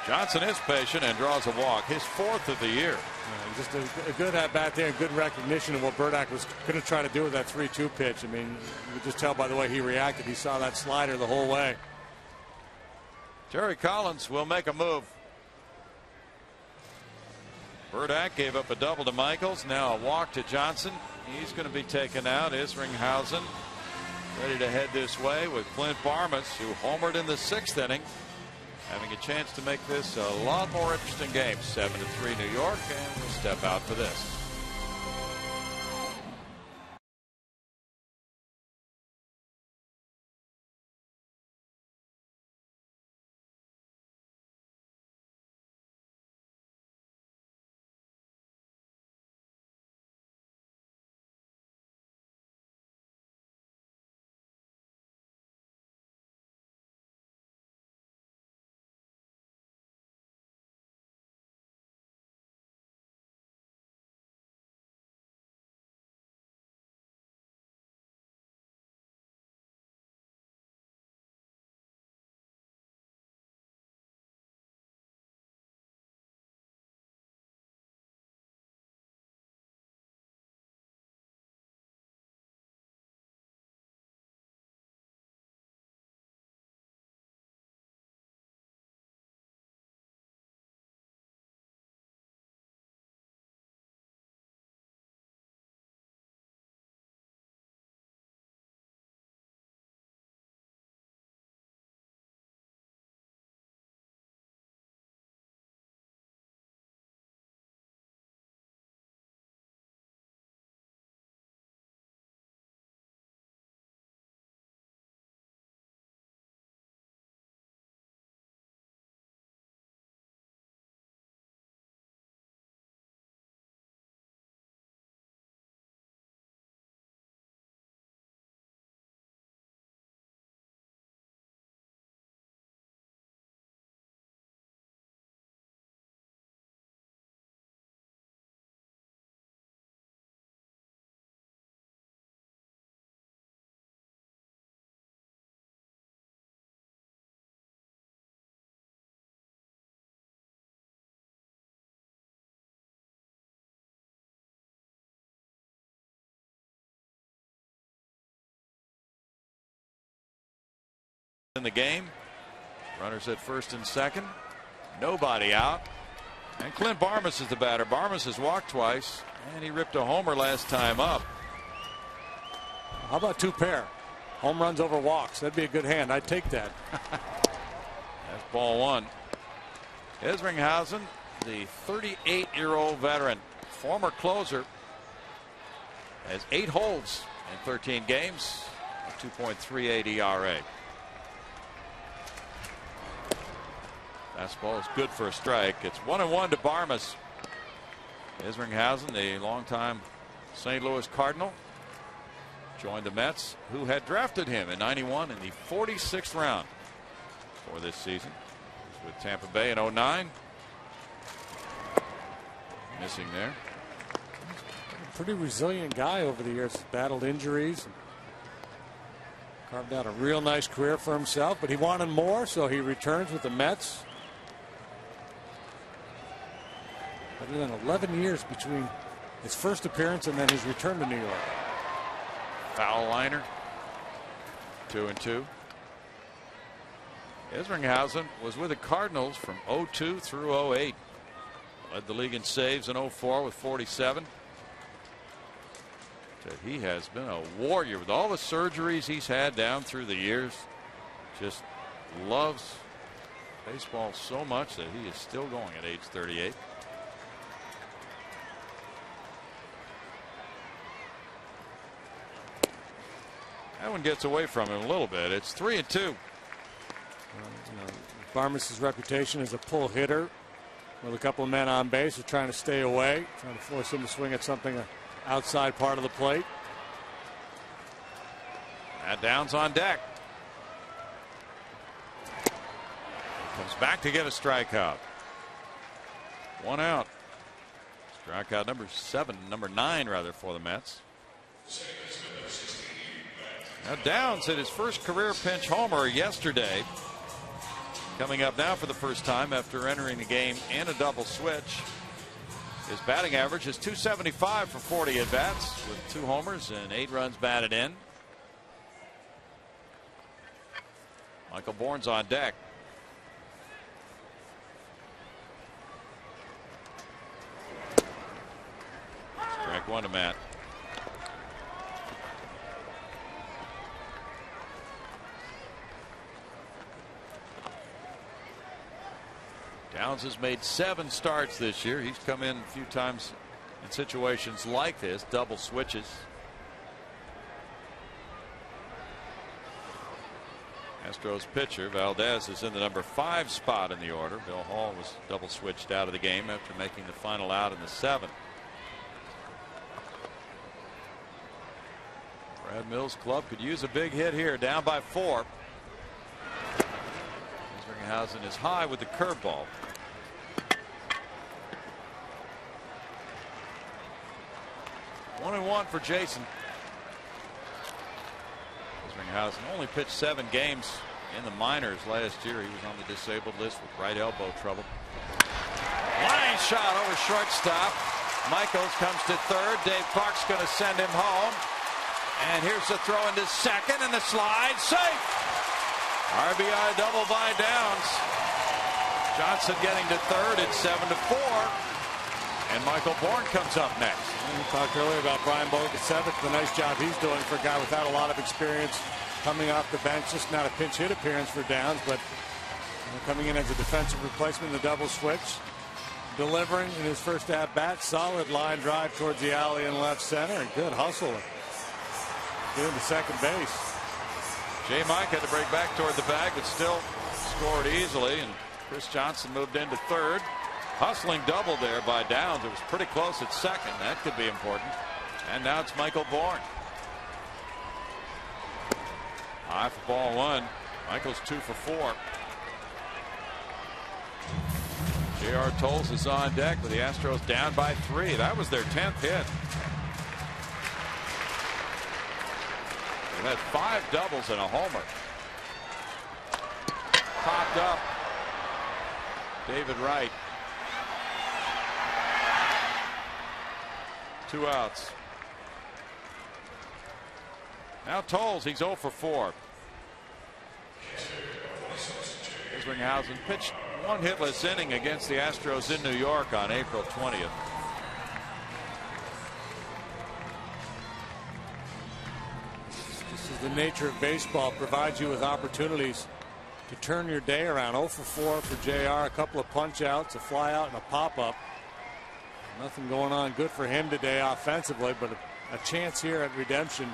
Johnson is patient and draws a walk, his 4th of the year. Just a good at bat there and good recognition of what Burdack was going to try to do with that 3-2 pitch. I mean, you could just tell by the way he reacted. He saw that slider the whole way. Terry Collins will make a move. Burdack gave up a double to Michaels. Now a walk to Johnson. He's going to be taken out. Isringhausen ready to head this way with Clint Barmes, who homered in the 6th inning, having a chance to make this a lot more interesting game. 7-3 New York, and we'll step out for this. in the game. Runners at first and second. Nobody out. And Clint Barmes is the batter. Barmes has walked twice, and he ripped a homer last time up. How about two pair? Home runs over walks. That'd be a good hand. I'd take that. That's ball one. Isringhausen, the 38-year-old veteran, former closer, has 8 holds in 13 games, a 2.38 ERA. Fastball is good for a strike. It's 1-1 to Barmes. Isringhausen, the longtime St. Louis Cardinal, joined the Mets, who had drafted him in '91 in the 46th round for this season. He was with Tampa Bay in '09. Missing there. A pretty resilient guy over the years. Battled injuries. Carved out a real nice career for himself, but he wanted more, so he returns with the Mets. Better than 11 years between his first appearance and then his return to New York. Foul liner. 2-2. Isringhausen was with the Cardinals from '02 through '08. Led the league in saves in '04 with 47. He has been a warrior with all the surgeries he's had down through the years. Just loves baseball so much that he is still going at age 38. That one gets away from him a little bit. It's 3-2. Barmes' reputation as a pull hitter with a couple of men on base are trying to stay away, trying to force him to swing at something outside part of the plate. Matt Downs on deck. Comes back to get a strikeout. 1 out. Strikeout number 9 rather for the Mets. Now Downs hit his first career pinch homer yesterday. Coming up now for the first time after entering the game in a double switch. His batting average is .275 for 40 at bats with 2 homers and 8 runs batted in. Michael Bourne's on deck. Strike 1 to Matt. Downs has made 7 starts this year. He's come in a few times in situations like this, double switches. Astros pitcher Valdez is in the number 5 spot in the order. Bill Hall was double switched out of the game after making the final out in the 7th. Brad Mills' club could use a big hit here, down by 4. Isringhausen is high with the curveball. One and one for Jason. Isringhausen only pitched 7 games in the minors last year. He was on the disabled list with right elbow trouble. Line shot over shortstop. Michaels comes to third. Dave Clark's going to send him home. And here's the throw into second, and the slide safe. RBI double by Downs. Johnson getting to third. It's 7-4. And Michael Bourne comes up next. We talked earlier about Brian Bogut seventh. The nice job he's doing for a guy without a lot of experience coming off the bench. Just not a pinch hit appearance for Downs, but coming in as a defensive replacement in the double switch. Delivering in his first at bat. Solid line drive towards the alley in left center. And good hustle. Get into second base. J. Mike had to break back toward the bag, but still scored easily. And Chris Johnson moved into third. Hustling double there by Downs. It was pretty close at second. That could be important. And now it's Michael Bourne. High for ball 1. Michael's 2 for 4. J.R. Tolles is on deck with the Astros down by 3. That was their 10th hit. They've had 5 doubles and a homer. Popped up. David Wright. 2 outs. Now Tolles, he's 0 for 4. Isringhausen pitched one hitless inning against the Astros in New York on April 20th. This is the nature of baseball. Provides you with opportunities to turn your day around. 0 for 4 for JR. A couple of punch outs, a fly out, and a pop up. Nothing going on good for him today offensively, but a chance here at redemption.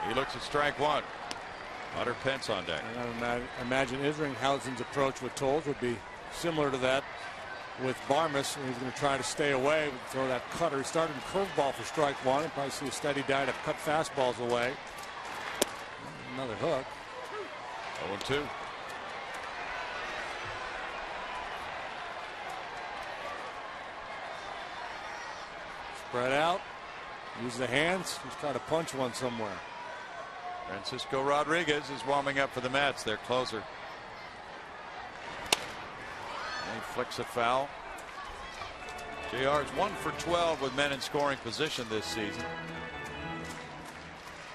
He looks at strike one. Hunter Pence on deck. I imagine Isringhausen's approach with Toles would be similar to that with Barmes. He's going to try to stay away, throw that cutter. He started curveball for strike one. You'll probably see a steady diet of cut fastballs away. Another hook. 0-2. Spread out. Use the hands. Just try to punch one somewhere. Francisco Rodriguez is warming up for the Mets, their closer. And he flicks a foul. JR is 1 for 12 with men in scoring position this season.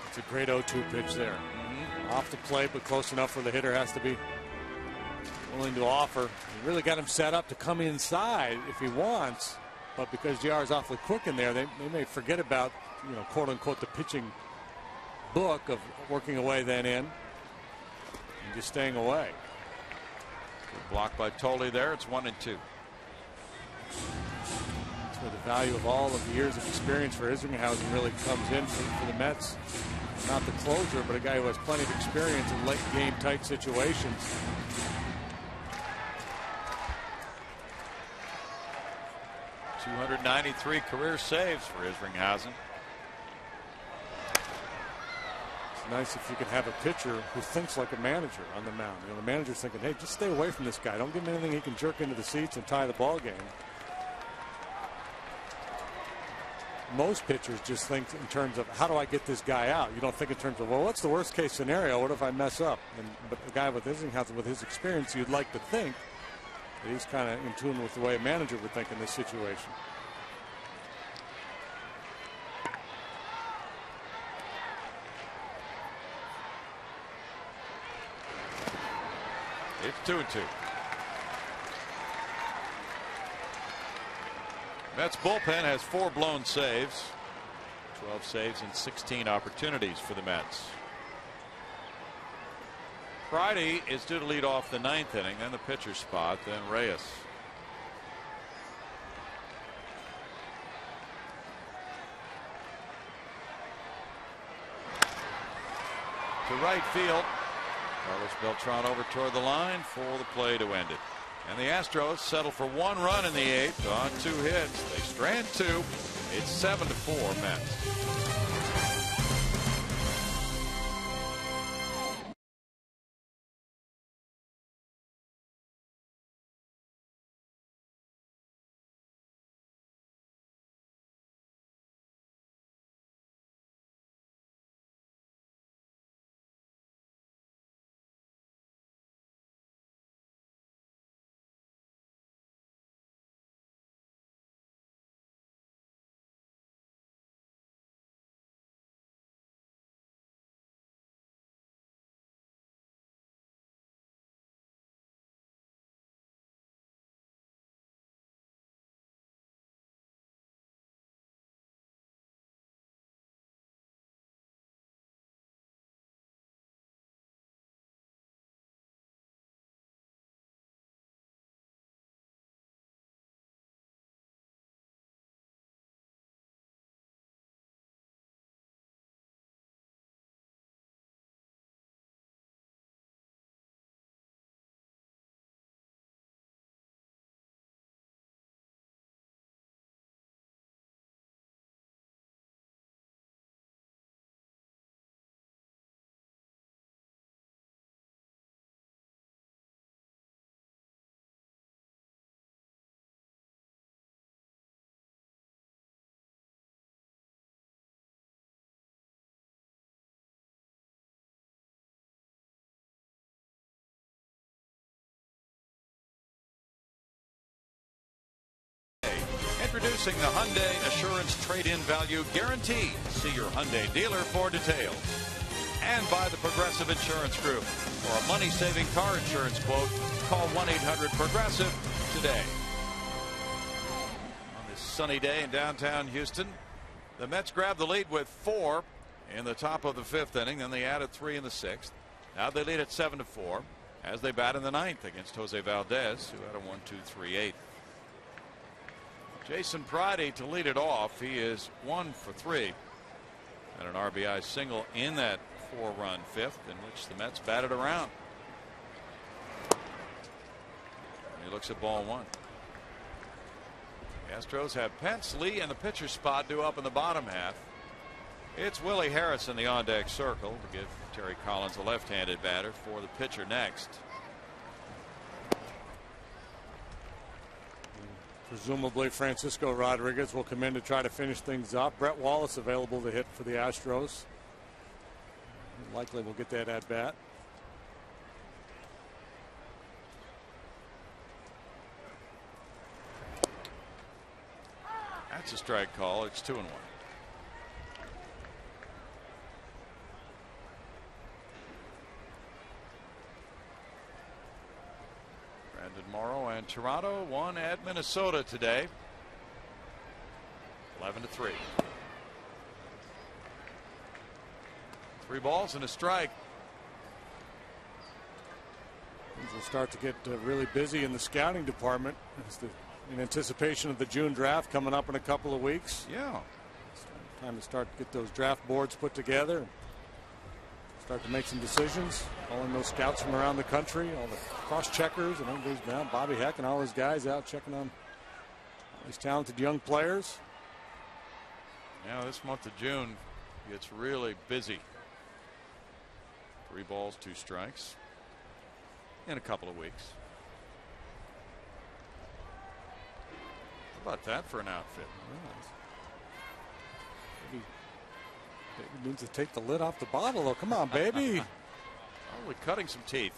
It's a great 0-2 pitch there. Off the plate, but close enough where the hitter has to be willing to offer. He really got him set up to come inside if he wants, but because JR is awfully quick in there, they may forget about, quote unquote, the pitching book of working away then in and just staying away. Good block by Tolle there. It's 1-2. That's where the value of all of the years of experience for Isringhausen really comes in for the Mets. Not the closer, but a guy who has plenty of experience in late game tight situations. .293 career saves for Isringhausen. It's nice if you can have a pitcher who thinks like a manager on the mound. The manager's thinking, hey, just stay away from this guy. Don't give him anything he can jerk into the seats and tie the ball game. Most pitchers just think in terms of, how do I get this guy out? You don't think in terms of, well, what's the worst case scenario? What if I mess up? But the guy with Isringhausen, with his experience, you'd like to think that he's kind of in tune with the way a manager would think in this situation. It's 2-2. Mets bullpen has 4 blown saves. 12 saves and 16 opportunities for the Mets. Friday is due to lead off the 9th inning, then the pitcher spot, then Reyes. To right field. Carlos Beltran over toward the line for the play to end it. And the Astros settle for 1 run in the 8th on 2 hits. They strand 2. It's 7-4 Mets. Introducing the Hyundai Assurance Trade-In Value Guarantee. See your Hyundai dealer for details. And by the Progressive Insurance Group. For a money-saving car insurance quote, call 1-800-PROGRESSIVE today. On this sunny day in downtown Houston, the Mets grabbed the lead with 4 in the top of the 5th inning. Then they added 3 in the 6th. Now they lead at 7-4 as they bat in the 9th against Jose Valdez, who had a 1-2-3-8. Jason Pridey to lead it off. He is 1 for 3 and an RBI single in that 4-run 5th, in which the Mets batted around. He looks at ball 1. The Astros have Pence, Lee, and the pitcher spot due up in the bottom half. It's Willie Harris in the on-deck circle to give Terry Collins a left-handed batter for the pitcher next. Presumably Francisco Rodriguez will come in to try to finish things up. Brett Wallace available to hit for the Astros. Likely will get that at bat. That's a strike call. It's 2-1. Brandon Morrow and Toronto won at Minnesota today. 11-3. 3 balls and a strike. Things will start to get really busy in the scouting department in anticipation of the June draft coming up in a couple of weeks. Yeah. It's time to start to get those draft boards put together and start to make some decisions. Calling those scouts from around the country, all the cross-checkers, and everybody's down. Bobby Heck and all his guys out checking on all these talented young players. Now this month of June gets really busy. 3 balls, 2 strikes in a couple of weeks. How about that for an outfit? Maybe needs to take the lid off the bottle, though. Come on, baby. Probably cutting some teeth.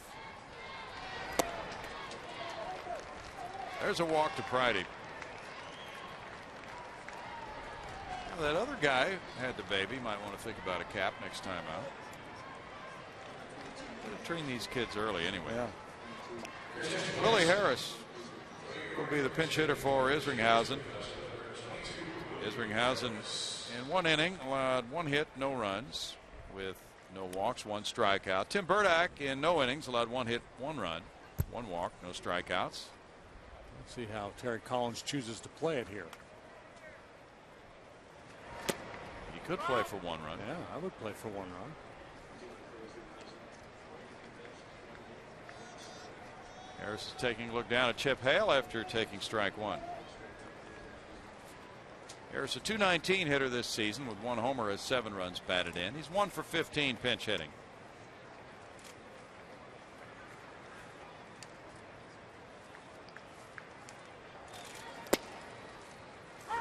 There's a walk to Pridey. Now that other guy had the baby. Might want to think about a cap next time out. Train these kids early anyway. Yeah. Willie Harris will be the pinch hitter for Isringhausen. Isringhausen in 1 inning allowed 1 hit, no runs, with no walks, 1 strikeout. Tim Burdack in no innings allowed 1 hit, 1 run, 1 walk, no strikeouts. Let's see how Terry Collins chooses to play it here. He could play for 1 run. Yeah, I would play for 1 run. Harris is taking a look down at Chip Hale after taking strike 1. Harris a .219 hitter this season with 1 homer as 7 runs batted in. He's 1 for 15 pinch hitting.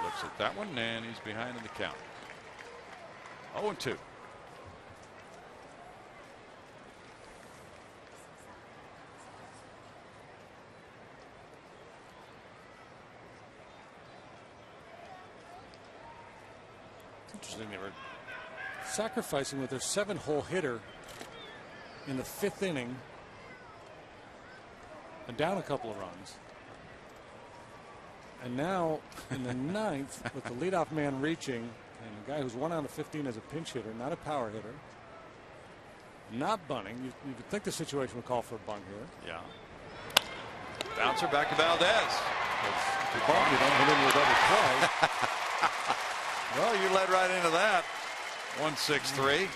Looks at that one and he's behind in the count. 0-2. Interesting, they were sacrificing with their 7-hole hitter in the 5th inning and down a couple of runs. And now in the 9th with the leadoff man reaching and a guy who's 1 out of 15 as a pinch hitter, not a power hitter, not bunting. You would think the situation would call for a bunt here. Yeah. Bouncer back to Valdez. If you bunt, you don't hit in your double play. Well, you led right into that. 1-6-3.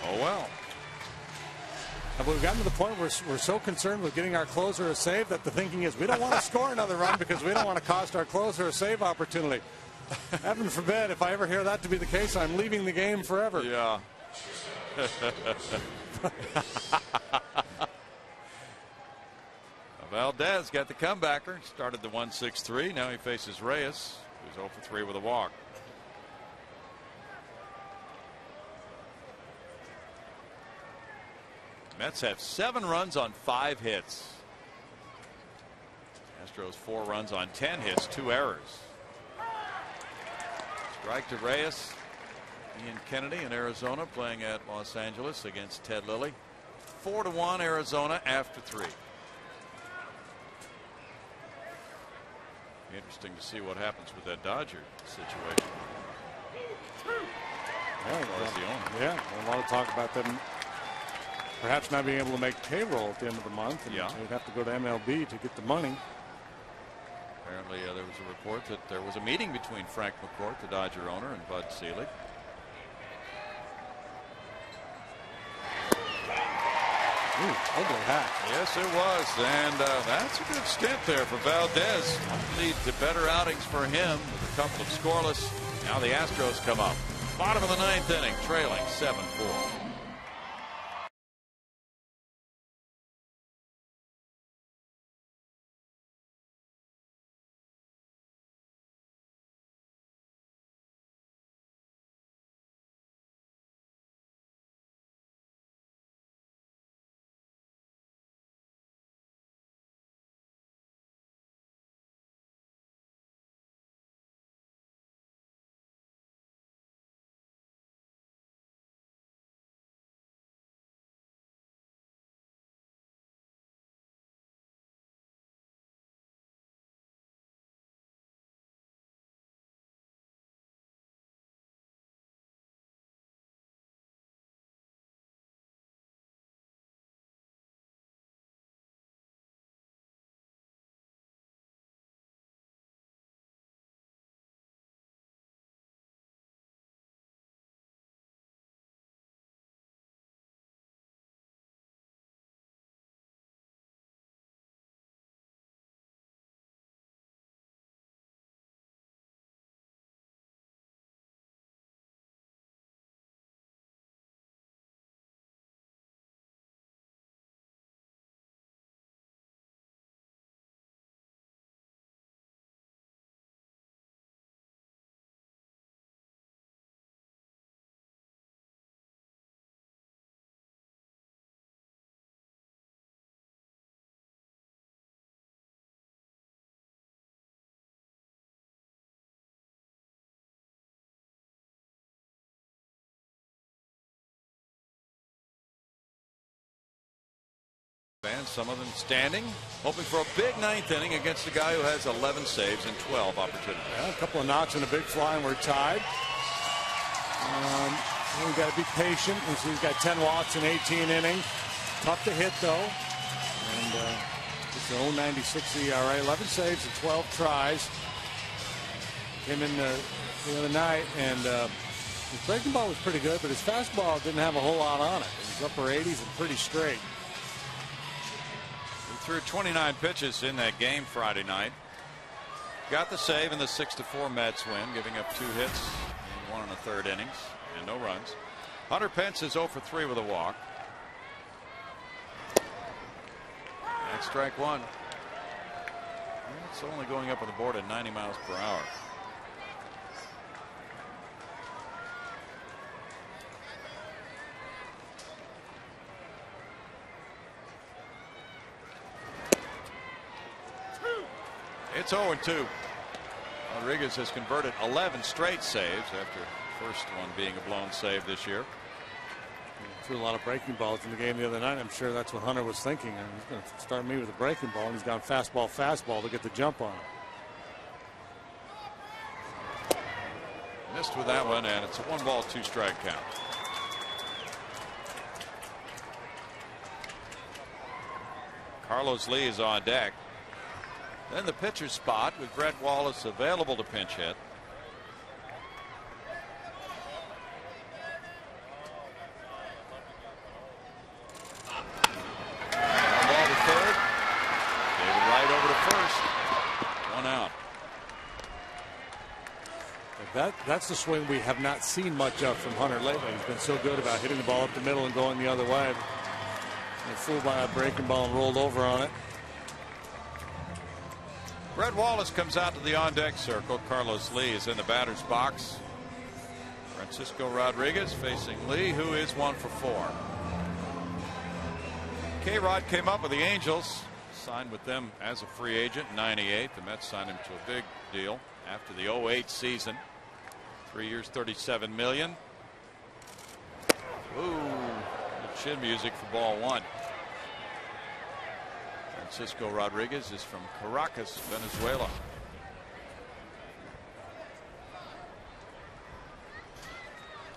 Oh well. But we've gotten to the point where we're so concerned with getting our closer a save that the thinking is we don't want to score another run because we don't want to cost our closer a save opportunity. Heaven forbid, if I ever hear that to be the case, I'm leaving the game forever. Yeah. Valdez got the comebacker. Started the 1-6-3. Now he faces Reyes, who's 0 for 3 with a walk. Mets have 7 runs on 5 hits. Astros 4 runs on 10 hits, 2 errors. Strike to Reyes. Ian Kennedy in Arizona playing at Los Angeles against Ted Lilly. 4-1 Arizona after 3. Interesting to see what happens with that Dodger situation. Yeah, a lot of talk about them perhaps not being able to make payroll at the end of the month, and they'd have to go to MLB to get the money. Apparently, there was a report that there was a meeting between Frank McCourt, the Dodger owner, and Bud Selig. Ooh, ugly hat. Yes, it was, and that's a good stint there for Valdez. Lead to better outings for him with a couple of scoreless. Now the Astros come up. Bottom of the 9th inning, trailing 7-4. Fans, some of them standing, hoping for a big 9th inning against a guy who has 11 saves and 12 opportunities. Yeah, a couple of knocks and a big fly, and we're tied. We've got to be patient. He's got 10 walks in 18 innings. Tough to hit, though. And it's an 0.96 ERA, 11 saves and 12 tries. Came in the other night, and his breaking ball was pretty good, but his fastball didn't have a whole lot on it. It was upper 80s and pretty straight. Threw 29 pitches in that game Friday night. Got the save in the 6-4 Mets win, giving up 2 hits in 1 1/3 innings and no runs. Hunter Pence is 0 for 3 with a walk. That's strike 1. It's only going up on the board at 90 miles per hour. It's 0-2. Rodriguez has converted 11 straight saves after the first one being a blown save this year. He threw a lot of breaking balls in the game the other night. I'm sure that's what Hunter was thinking. He's going to start me with a breaking ball, and he's gone fastball to get the jump on him. Missed with that one, and it's a 1-ball, 2-strike count. Carlos Lee is on deck. Then the pitcher's spot with Brett Wallace available to pinch hit. One ball to third. David Wright over to first. 1 out. That's the swing we have not seen much of from Hunter lately. He's been so good about hitting the ball up the middle and going the other way. And fooled by a breaking ball and rolled over on it. Brett Wallace comes out to the on-deck circle. Carlos Lee is in the batter's box. Francisco Rodriguez facing Lee, who is 1 for 4. K-Rod came up with the Angels. signed with them as a free agent in '98. The Mets signed him to a big deal after the '08 season. 3 years, $37 million. Ooh, the chin music for ball one. Francisco Rodriguez is from Caracas, Venezuela.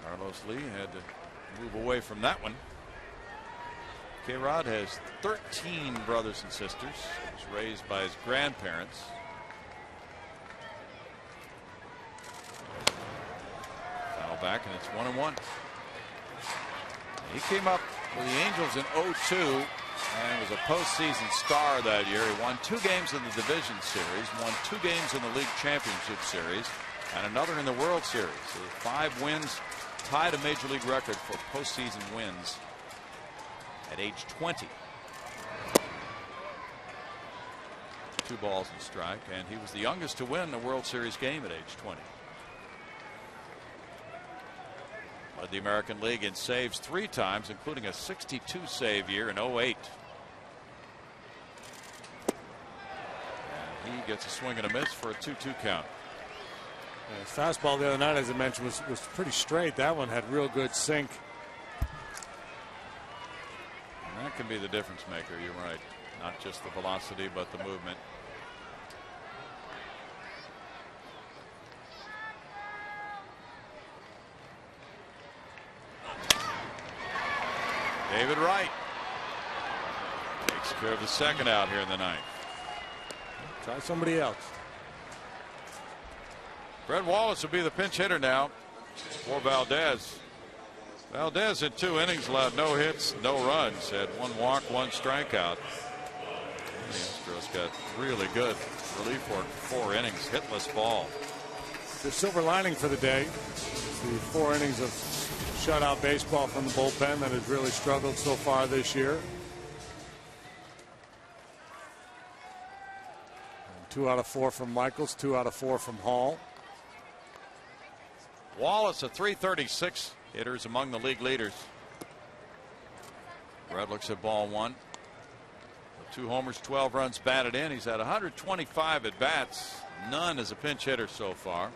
Carlos Lee had to move away from that one. K-Rod has 13 brothers and sisters. He was raised by his grandparents. Foul back, and it's 1-1. He came up with the Angels in '02 and was a postseason star that year. He won 2 games in the Division Series, won 2 games in the League Championship Series, and another in the World Series. So 5 wins, tied a Major League record for postseason wins at age 20. 2 balls and strike, and he was the youngest to win a World Series game at age 20. Led the American League in saves 3 times, including a 62 save year in '08. And he gets a swing and a miss for a 2-2 count. Yeah, his fastball the other night, as I mentioned, was pretty straight. That one had real good sink. And that can be the difference maker. You're right. Not just the velocity, but the movement. David Wright takes care of the second out here in the ninth. Try somebody else. Brett Wallace will be the pinch hitter now for Valdez. Valdez in 2 innings allowed no hits, no runs, had 1 walk, 1 strikeout. The Astros got really good relief work for 4 innings, hitless ball. The silver lining for the day, the 4 innings of shutout baseball from the bullpen that has really struggled so far this year. And 2 out of 4 from Michaels, 2 out of 4 from Hall. Wallace, a .336 hitter, is among the league leaders. Brett looks at ball one. 2 homers, 12 runs batted in. He's had 125 at bats, none as a pinch hitter so far.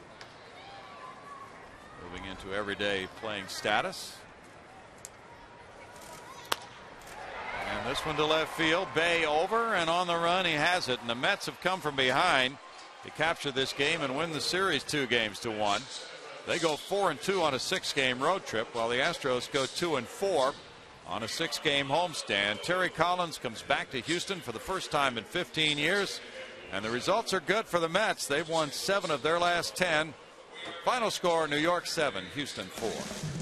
Moving into everyday playing status. And this one to left field. Bay over and on the run. He has it. And the Mets have come from behind to capture this game and win the series 2-1. They go 4-2 on a 6-game road trip, while the Astros go 2-4 on a 6-game homestand. Terry Collins comes back to Houston for the first time in 15 years, and the results are good for the Mets. They've won 7 of their last 10. Final score: New York 7, Houston 4.